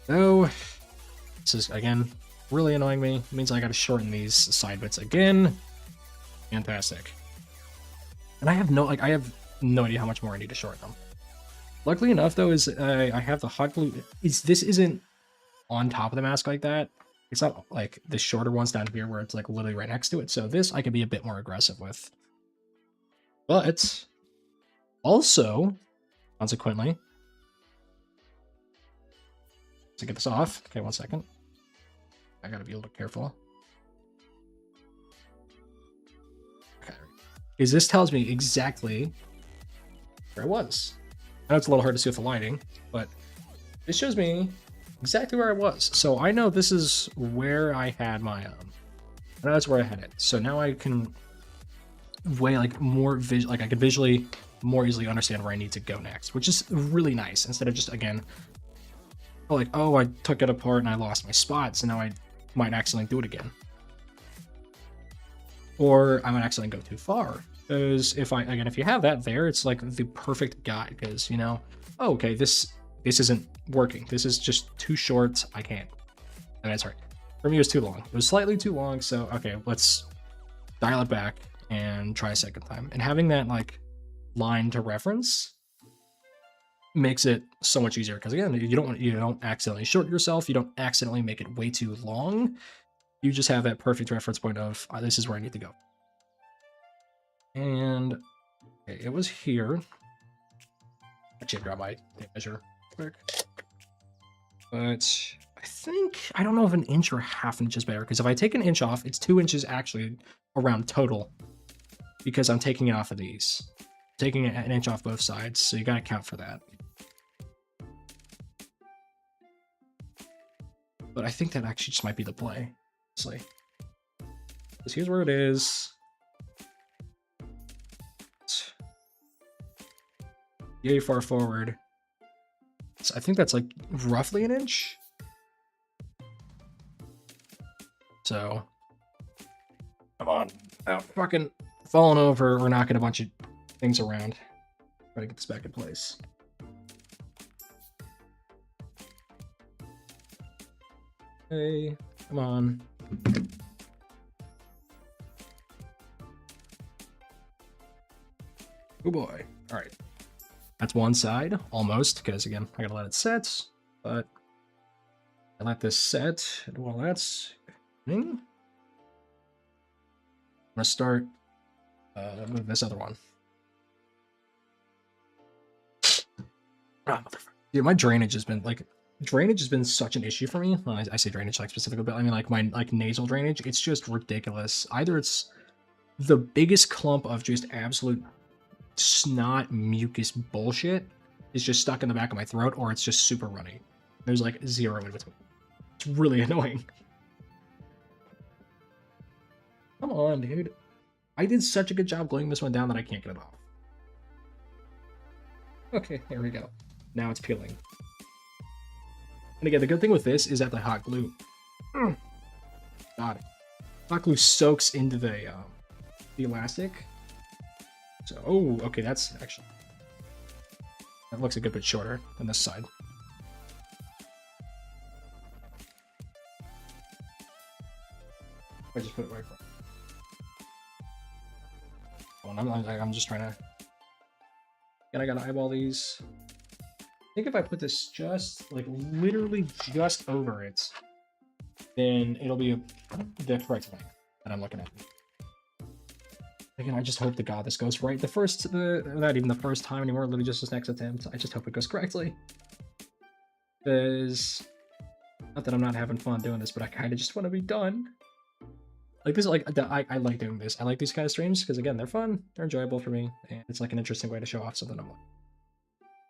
So this is, again, really annoying me. It means I gotta shorten these side bits again. Fantastic. And I have no idea how much more I need to shorten them. Luckily enough, though, is I have the hot glue. This isn't on top of the mask like that. It's not like the shorter ones down here where it's like literally right next to it. So this I can be a bit more aggressive with. But also, consequently, to get this off. Okay, 1 second. I gotta be a little careful. Okay, because this tells me exactly where I was. I know it's a little hard to see with the lighting, but this shows me exactly where I was. So I know this is where I had my I know that's where I had it. So now I can way like more I can visually more easily understand where I need to go next, which is really nice, instead of just, again, like, oh, I took it apart and I lost my spot, so now I might accidentally do it again. Or I might accidentally go too far. Because if you have that there, it's like the perfect guide, because, you know, oh, okay, this isn't working. This is just too short. I can't. I mean, sorry. For me, it was too long. It was slightly too long, so, okay, let's dial it back and try a second time. And having that, like, line to reference makes it so much easier, because, again, you don't accidentally short yourself. You don't accidentally make it way too long. You just have that perfect reference point of, this is where I need to go. And okay, it was here. Actually, grab my tape measure quick. But I I think, I don't know if an inch or half inch is better, because if I take an inch off, it's 2 inches actually around total, because I'm taking it off of these. Taking an inch off both sides, so you gotta count for that. But I think that actually just might be the play, honestly. Because here's where it is. Yay far forward. So I think that's like roughly an inch. So, come on. Oh, fucking falling over or knocking a bunch of things around. Try to get this back in place. Hey, come on. Oh boy. All right. That's one side, almost, because again, I gotta let it set, but I let this set, and while that's happening, I'm gonna start with this other one. Ah, motherfucker. Dude, my drainage has been such an issue for me. Well, I say drainage like specifically, but I mean like my nasal drainage. It's just ridiculous. Either it's the biggest clump of just absolute snot mucus bullshit is just stuck in the back of my throat, or it's just super runny. There's like zero in between. It's really annoying. Come on, dude. I did such a good job gluing this one down that I can't get it off. Okay, there we go. Now it's peeling. And again, the good thing with this is that the hot glue, God, hot glue soaks into the elastic. So, oh, okay, that's actually, that looks a good bit shorter than this side. I just put it right front. Oh, I'm just trying to, and I gotta eyeball these. I think if I put this just, like, literally just over it, then it'll be the correct way that I'm looking at. Again, I just hope to God this goes right. Not even the first time anymore, literally just this next attempt. I just hope it goes correctly. Because, not that I'm not having fun doing this, but I kind of just want to be done. Like this, like, I like doing this. I like these kind of streams because, again, they're fun, they're enjoyable for me, and it's like an interesting way to show off something I'm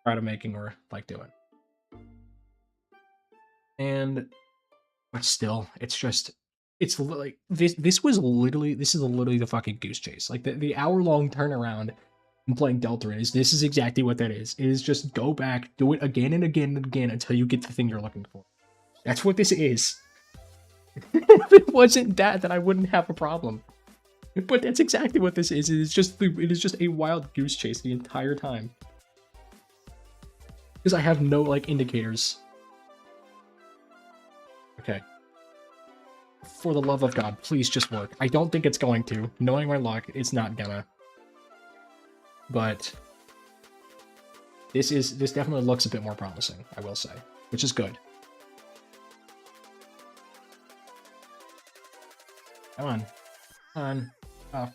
proud of making or like doing. And, but still, it's just, it's like this is literally the fucking goose chase. Like the hour-long turnaround in playing Deltarune is, this is exactly what that is. It is just go back, do it again and again and again until you get the thing you're looking for. That's what this is. If it wasn't that, then I wouldn't have a problem. But that's exactly what this is. It is just a wild goose chase the entire time. Because I have no like indicators. Okay. For the love of God, please just work. I don't think it's going to. Knowing my luck, it's not gonna. But this definitely looks a bit more promising, I will say, which is good. Come on. Come on. Oh.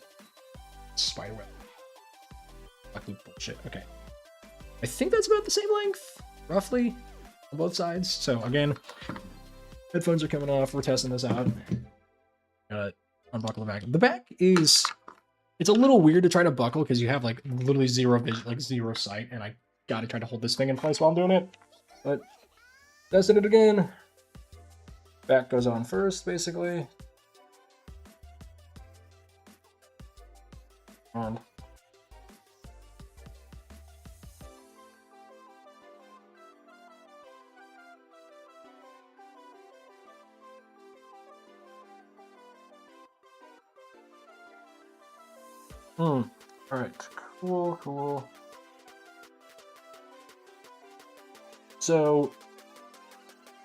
Spiderweb. Lucky bullshit. Okay. I think that's about the same length, roughly, on both sides. So again, headphones are coming off. We're testing this out. Unbuckle the back. The back is, it's a little weird to try to buckle because you have like literally zero vision, like zero sight, and I gotta try to hold this thing in place while I'm doing it. But testing it again. Back goes on first, basically. And alright, cool. So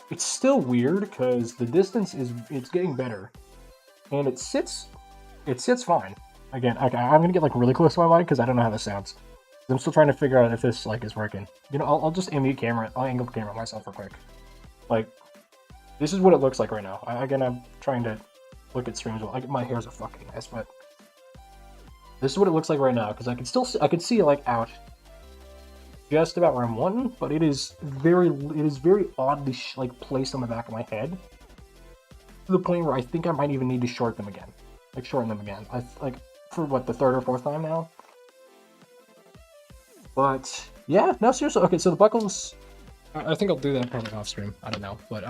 it's still weird because the distance it's getting better. And it sits fine. Again, okay, I'm gonna get like really close to my mic because I don't know how this sounds. I'm still trying to figure out if this like is working. You know, I'll just aim the camera. I'll angle the camera myself real quick. Like, this is what it looks like right now. Again, I'm trying to look at streams. Like, my hair's a fucking mess, but this is what it looks like right now because I can see like out. just about where I'm wanting, but it is very oddly like placed on the back of my head to the point where I think I might even need to shorten them again. I like for what, the third or fourth time now. But yeah, no, seriously. Okay, so the buckles. I think I'll do that probably off stream. I don't know, but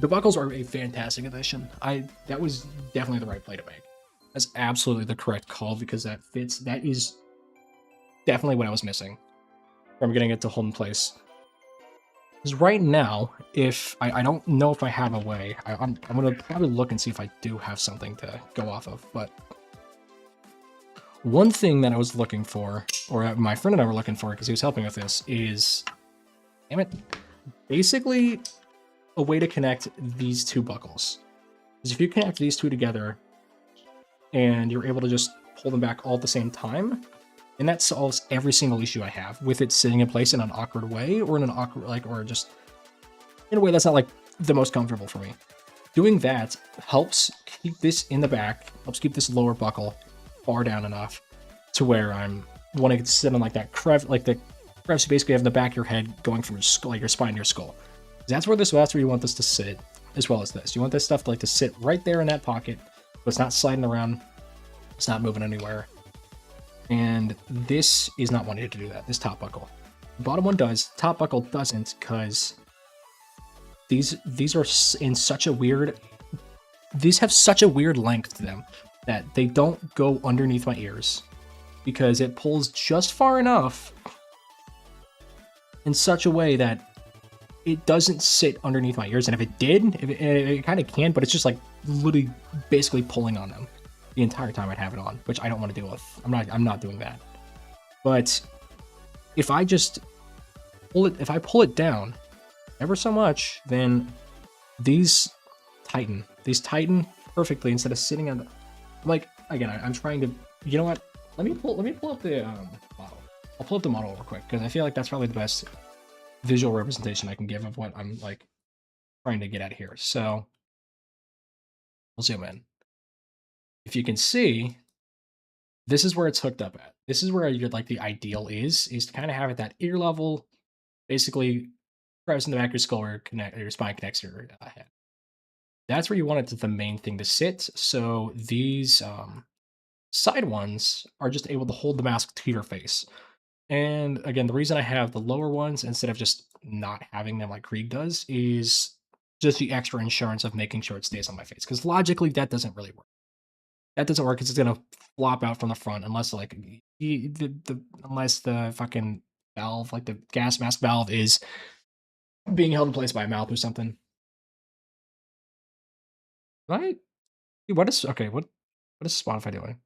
the buckles are a fantastic addition. That was definitely the right play to make. That's absolutely the correct call because that fits. That is definitely what I was missing from getting it to hold in place. Because right now, if I don't know if I have a way, I'm gonna probably look and see if I do have something to go off of. But one thing that I was looking for, or my friend and I were looking for, because he was helping with this, is, damn it, basically a way to connect these two buckles. Because if you connect these two together, and you're able to just pull them back all at the same time, and that solves every single issue I have with it sitting in place in an awkward way, or in an awkward, like, or just in a way that's not like the most comfortable for me. Doing that helps keep this in the back, helps keep this lower buckle far down enough to where I'm wanting to sit on like that crev, like the crevice you basically have in the back of your head going from your skull, like your spine to your skull. That's where you want this to sit, as well as this. You want this stuff to sit right there in that pocket, but it's not sliding around, it's not moving anywhere. And this is not wanting to do that, this top buckle. The bottom one does, top buckle doesn't, because these are in such a weird, these have such a weird length to them that they don't go underneath my ears, because it pulls just far enough in such a way that it doesn't sit underneath my ears. And if it did, it kind of can, but it's just like literally basically pulling on them the entire time I'd have it on, which I don't want to deal with. I'm not doing that. But if I just pull it down ever so much, then these tighten perfectly instead of sitting on the, like, again, I'm trying to, you know what? Let me pull up the model. I'll pull up the model real quick because I feel like that's probably the best visual representation I can give of what I'm like trying to get at here. So we'll zoom in. If you can see, this is where it's hooked up at. This is where you're like the ideal is to kind of have it that ear level, basically crevice in the back of your skull where your spine connects to your head. That's where you want it to the main thing to sit. So these side ones are just able to hold the mask to your face. And again, the reason I have the lower ones instead of just not having them like Krieg does is just the extra insurance of making sure it stays on my face. Because logically, that doesn't really work. That doesn't work because it's gonna flop out from the front unless like unless the fucking valve, like the gas mask valve, is being held in place by a mouth or something. Right? What is okay? What is Spotify doing?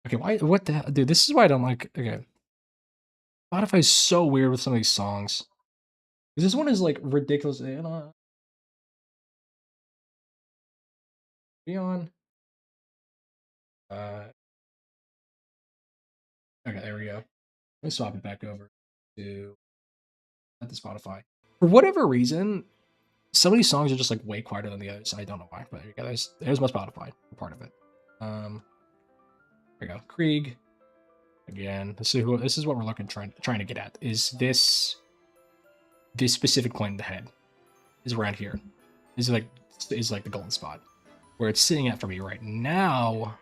Okay, why? What the hell? Dude, this is why I don't like. Okay, Spotify's so weird with some of these songs. This one is like ridiculous. Be on. Uh, okay, there we go. Let me swap it back over to the Spotify. For whatever reason, some of these songs are just like way quieter than the others. I don't know why, but there you go. There's my Spotify part of it. There we go. Krieg. Again, this is what we're trying to get at. Is this specific point in the head is around here. Is like the golden spot where it's sitting at for me right now,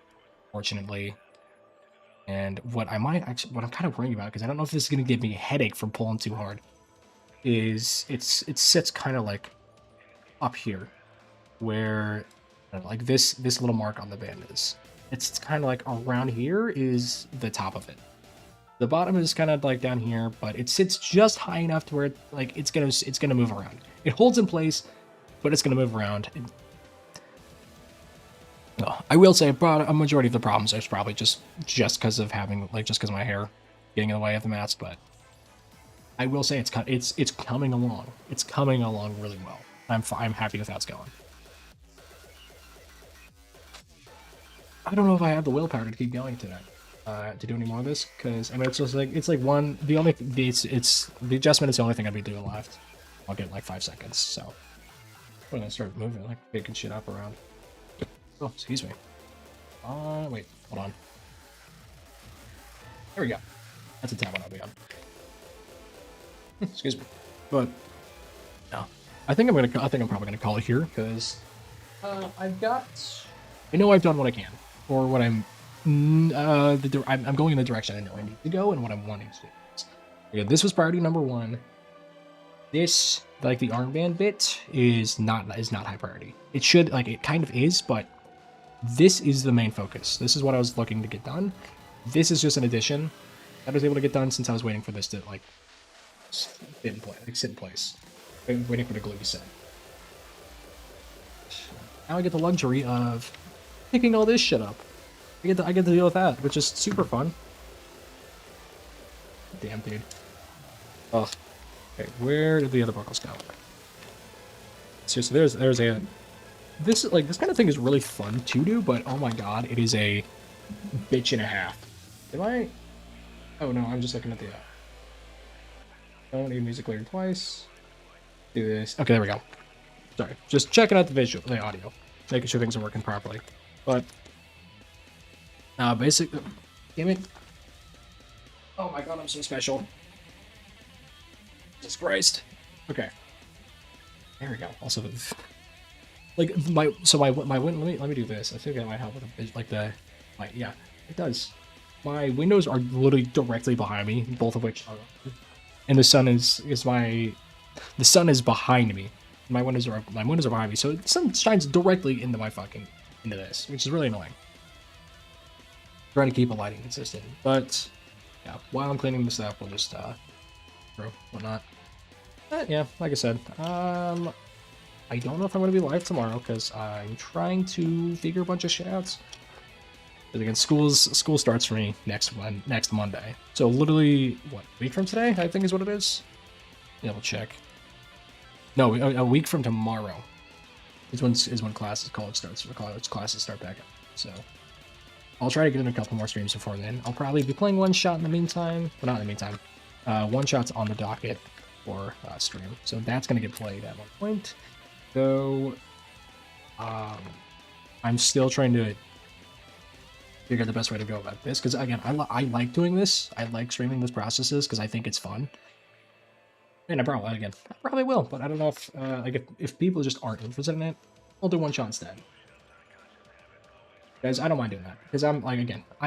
fortunately. And what I'm kind of worrying about, because I don't know if this is going to give me a headache from pulling too hard, is it sits kind of like up here, where like this little mark on the band is. It's kind of like around here is the top of it. The bottom is kind of like down here, but it sits just high enough to where it's gonna move around. It holds in place, but it's gonna move around. I will say a majority of the problems is probably just because of having just because of my hair getting in the way of the mask, but I will say it's coming along. It's coming along really well. I'm happy with how it's going. I don't know if I have the willpower to keep going today, to do any more of this, because I mean it's like one, the only it's the adjustment is the only thing I'd be doing left. I'll get like 5 seconds, so I'm gonna start moving, like picking shit up around. Oh, excuse me. Wait, hold on. There we go. That's a tab one I'll be on. Excuse me. But no, I think I'm probably gonna call it here because I've got. I know I've done what I can, or what I'm. I'm going in the direction I know I need to go, and what I'm wanting to do. Yeah, this was priority number one. This, like the armband bit, is not high priority. It should, like, it kind of is, but this is the main focus. This is what I was looking to get done. This is just an addition that I was able to get done since I was waiting for this to like sit in place. Waiting for the glue to set. Now I get the luxury of picking all this shit up. I get to deal with that, which is super fun. Damn, dude. Oh. Okay, where did the other buckles go? Seriously, there's a this kind of thing is really fun to do, but oh my god, it is a bitch and a half. Am I? Oh no, I'm just looking at the. Don't need music later twice. Do this. Okay, there we go. Sorry, just checking out the audio, making sure things are working properly. But basically, damn it. Oh my god, I'm so special. Jesus Christ. Okay. There we go. Also, like my let me do this. I think that might help with a bit, like yeah, it does. My windows are literally directly behind me, both of which are, and the sun is behind me. My windows are behind me, so the sun shines directly into into this, which is really annoying. Trying to keep the lighting consistent, but yeah, while I'm cleaning this up, we'll just whatnot. But yeah, like I said, I don't know if I'm going to be live tomorrow because I'm trying to figure a bunch of shit out. Because again, school starts for me next Monday. So literally, what, a week from today? I think is what it is. Yeah, we'll check. No, a week from tomorrow is when college starts. College classes start back up. So I'll try to get in a couple more streams before then. I'll probably be playing one shot in the meantime. Well, not in the meantime. One shot's on the docket for stream, so that's gonna get played at one point. So I'm still trying to figure out the best way to go about this because again, I like doing this. I like streaming these processes because I think it's fun. And I probably will, but I don't know if if people just aren't interested in it, I'll do one shot instead. Guys, I don't mind doing that because I'm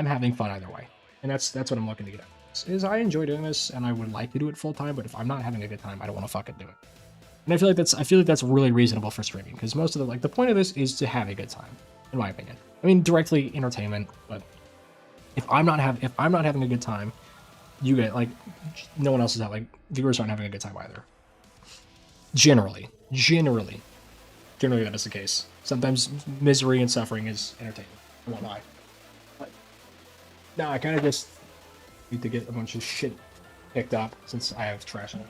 having fun either way, and that's what I'm looking to get at. Is I enjoy doing this, and I would like to do it full time, but if I'm not having a good time, I don't want to fucking do it. And I feel like that's really reasonable for streaming because most of the point of this is to have a good time, in my opinion. I mean, directly entertainment, but if I'm not having a good time, you get no one else is viewers aren't having a good time either. Generally that is the case. Sometimes misery and suffering is entertainment. I won't lie. But no, I kind of just need to get a bunch of shit picked up since I have trash in it.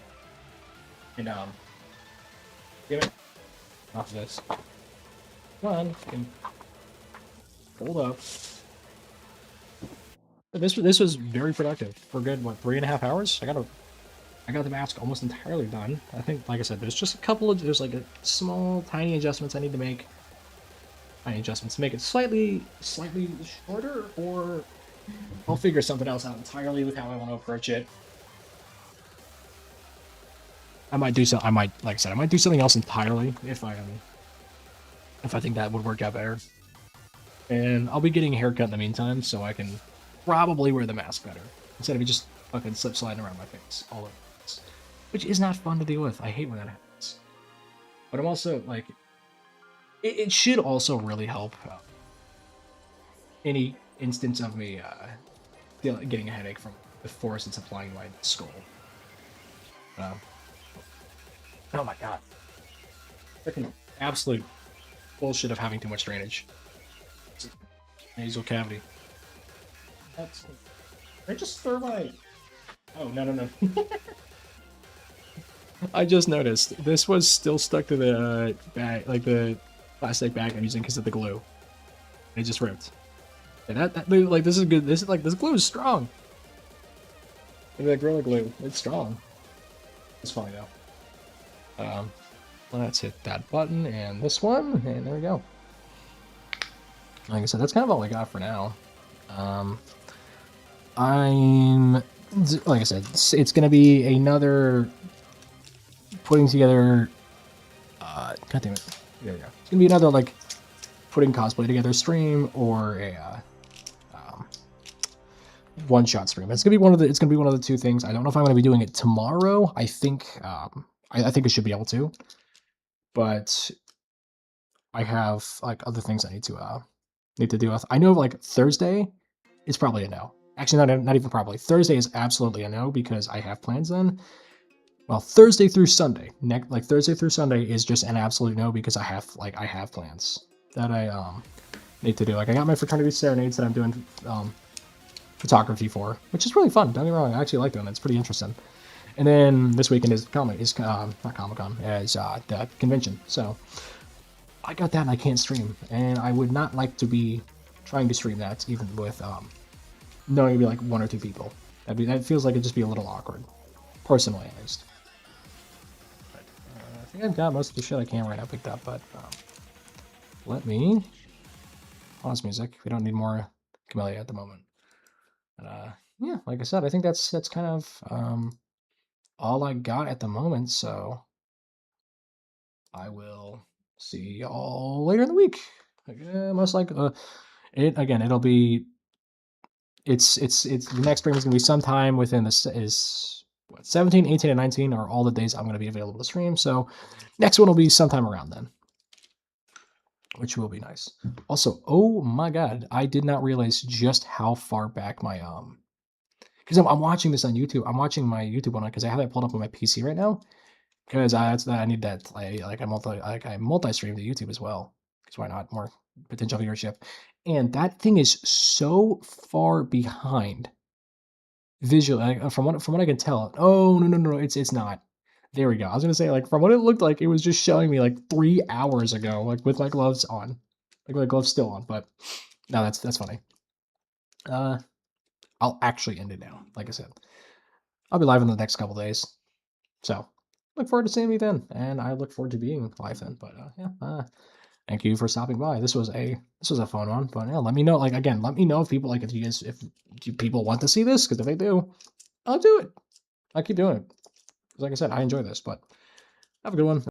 And damn it. Off of this. Come on, hold up. This was very productive for good 3.5 hours. I got the mask almost entirely done. I think, like I said, there's like a small tiny adjustments I need to make. Tiny adjustments to make it slightly shorter, or I'll figure something else out entirely with how I want to approach it. I might do something else entirely if I think that would work out better. And I'll be getting a haircut in the meantime, so I can probably wear the mask better instead of it just fucking sliding around my face all over the place, which is not fun to deal with. I hate when that happens. But I'm also like, it should also really help any instance of me getting a headache from the force it's applying to my skull. Oh my god. Freaking absolute bullshit of having too much drainage. Nasal cavity. That's... I just throw my... Oh, no. I just noticed. This was still stuck to the bag, like the plastic bag I'm using because of the glue. It just ripped. And this is good. This glue is strong. Look at that Gorilla Glue. It's strong. It's funny though. Let's hit that button and this one, and there we go. like I said, that's kind of all I got for now. I'm like I said, it's gonna be another putting together. God damn it! There we go. It's gonna be another like putting cosplay together stream or a one shot stream. It's gonna be one of the. It's gonna be one of the two things. I don't know if I'm gonna be doing it tomorrow. I think I think I should be able to, but I have like other things I need to do with. I know like Thursday is probably a no. Actually, not even probably. Thursday is absolutely a no because I have plans then. Well, Thursday through Sunday, like Thursday through Sunday is just an absolute no because I have plans that I need to do. Like I got my fraternity serenades that I'm doing photography for, which is really fun. Don't get me wrong, I actually like doing it. It's pretty interesting. And then this weekend is not Comic Con, is the convention. So I got that and I can't stream, and I would not like to be trying to stream that even with knowing it'd be like one or two people. That feels like it'd just be a little awkward, personally at least. But, I think I've got most of the shit I can right now picked up, but let me pause music. We don't need more Camellia at the moment. But yeah, like I said, I think that's kind of all I got at the moment. So I will see y'all later in the week. Most likely, it'll be. It's the next stream is gonna be sometime within this is what 17, 18, and 19 are all the days I'm gonna be available to stream. So next one will be sometime around then, which will be nice. Also, oh my god, I did not realize just how far back my because I'm watching this on YouTube. I'm watching my YouTube one because I have it pulled up on my PC right now. Because I need that I multi stream to YouTube as well. Because why not? More potential viewership. And that thing is so far behind visually from what I can tell. Oh no, it's not. There we go. I was gonna say like from what it looked like, it was just showing me like 3 hours ago, like with my gloves on, like my gloves still on. But no, that's funny. I'll actually end it now. Like I said, I'll be live in the next couple days. So look forward to seeing you then, and I look forward to being live then. But yeah, thank you for stopping by. This was a fun one. But yeah, let me know. Like again, let me know if people if people want to see this, because if they do, I'll do it. I keep doing it. Like I said, I enjoy this. But have a good one.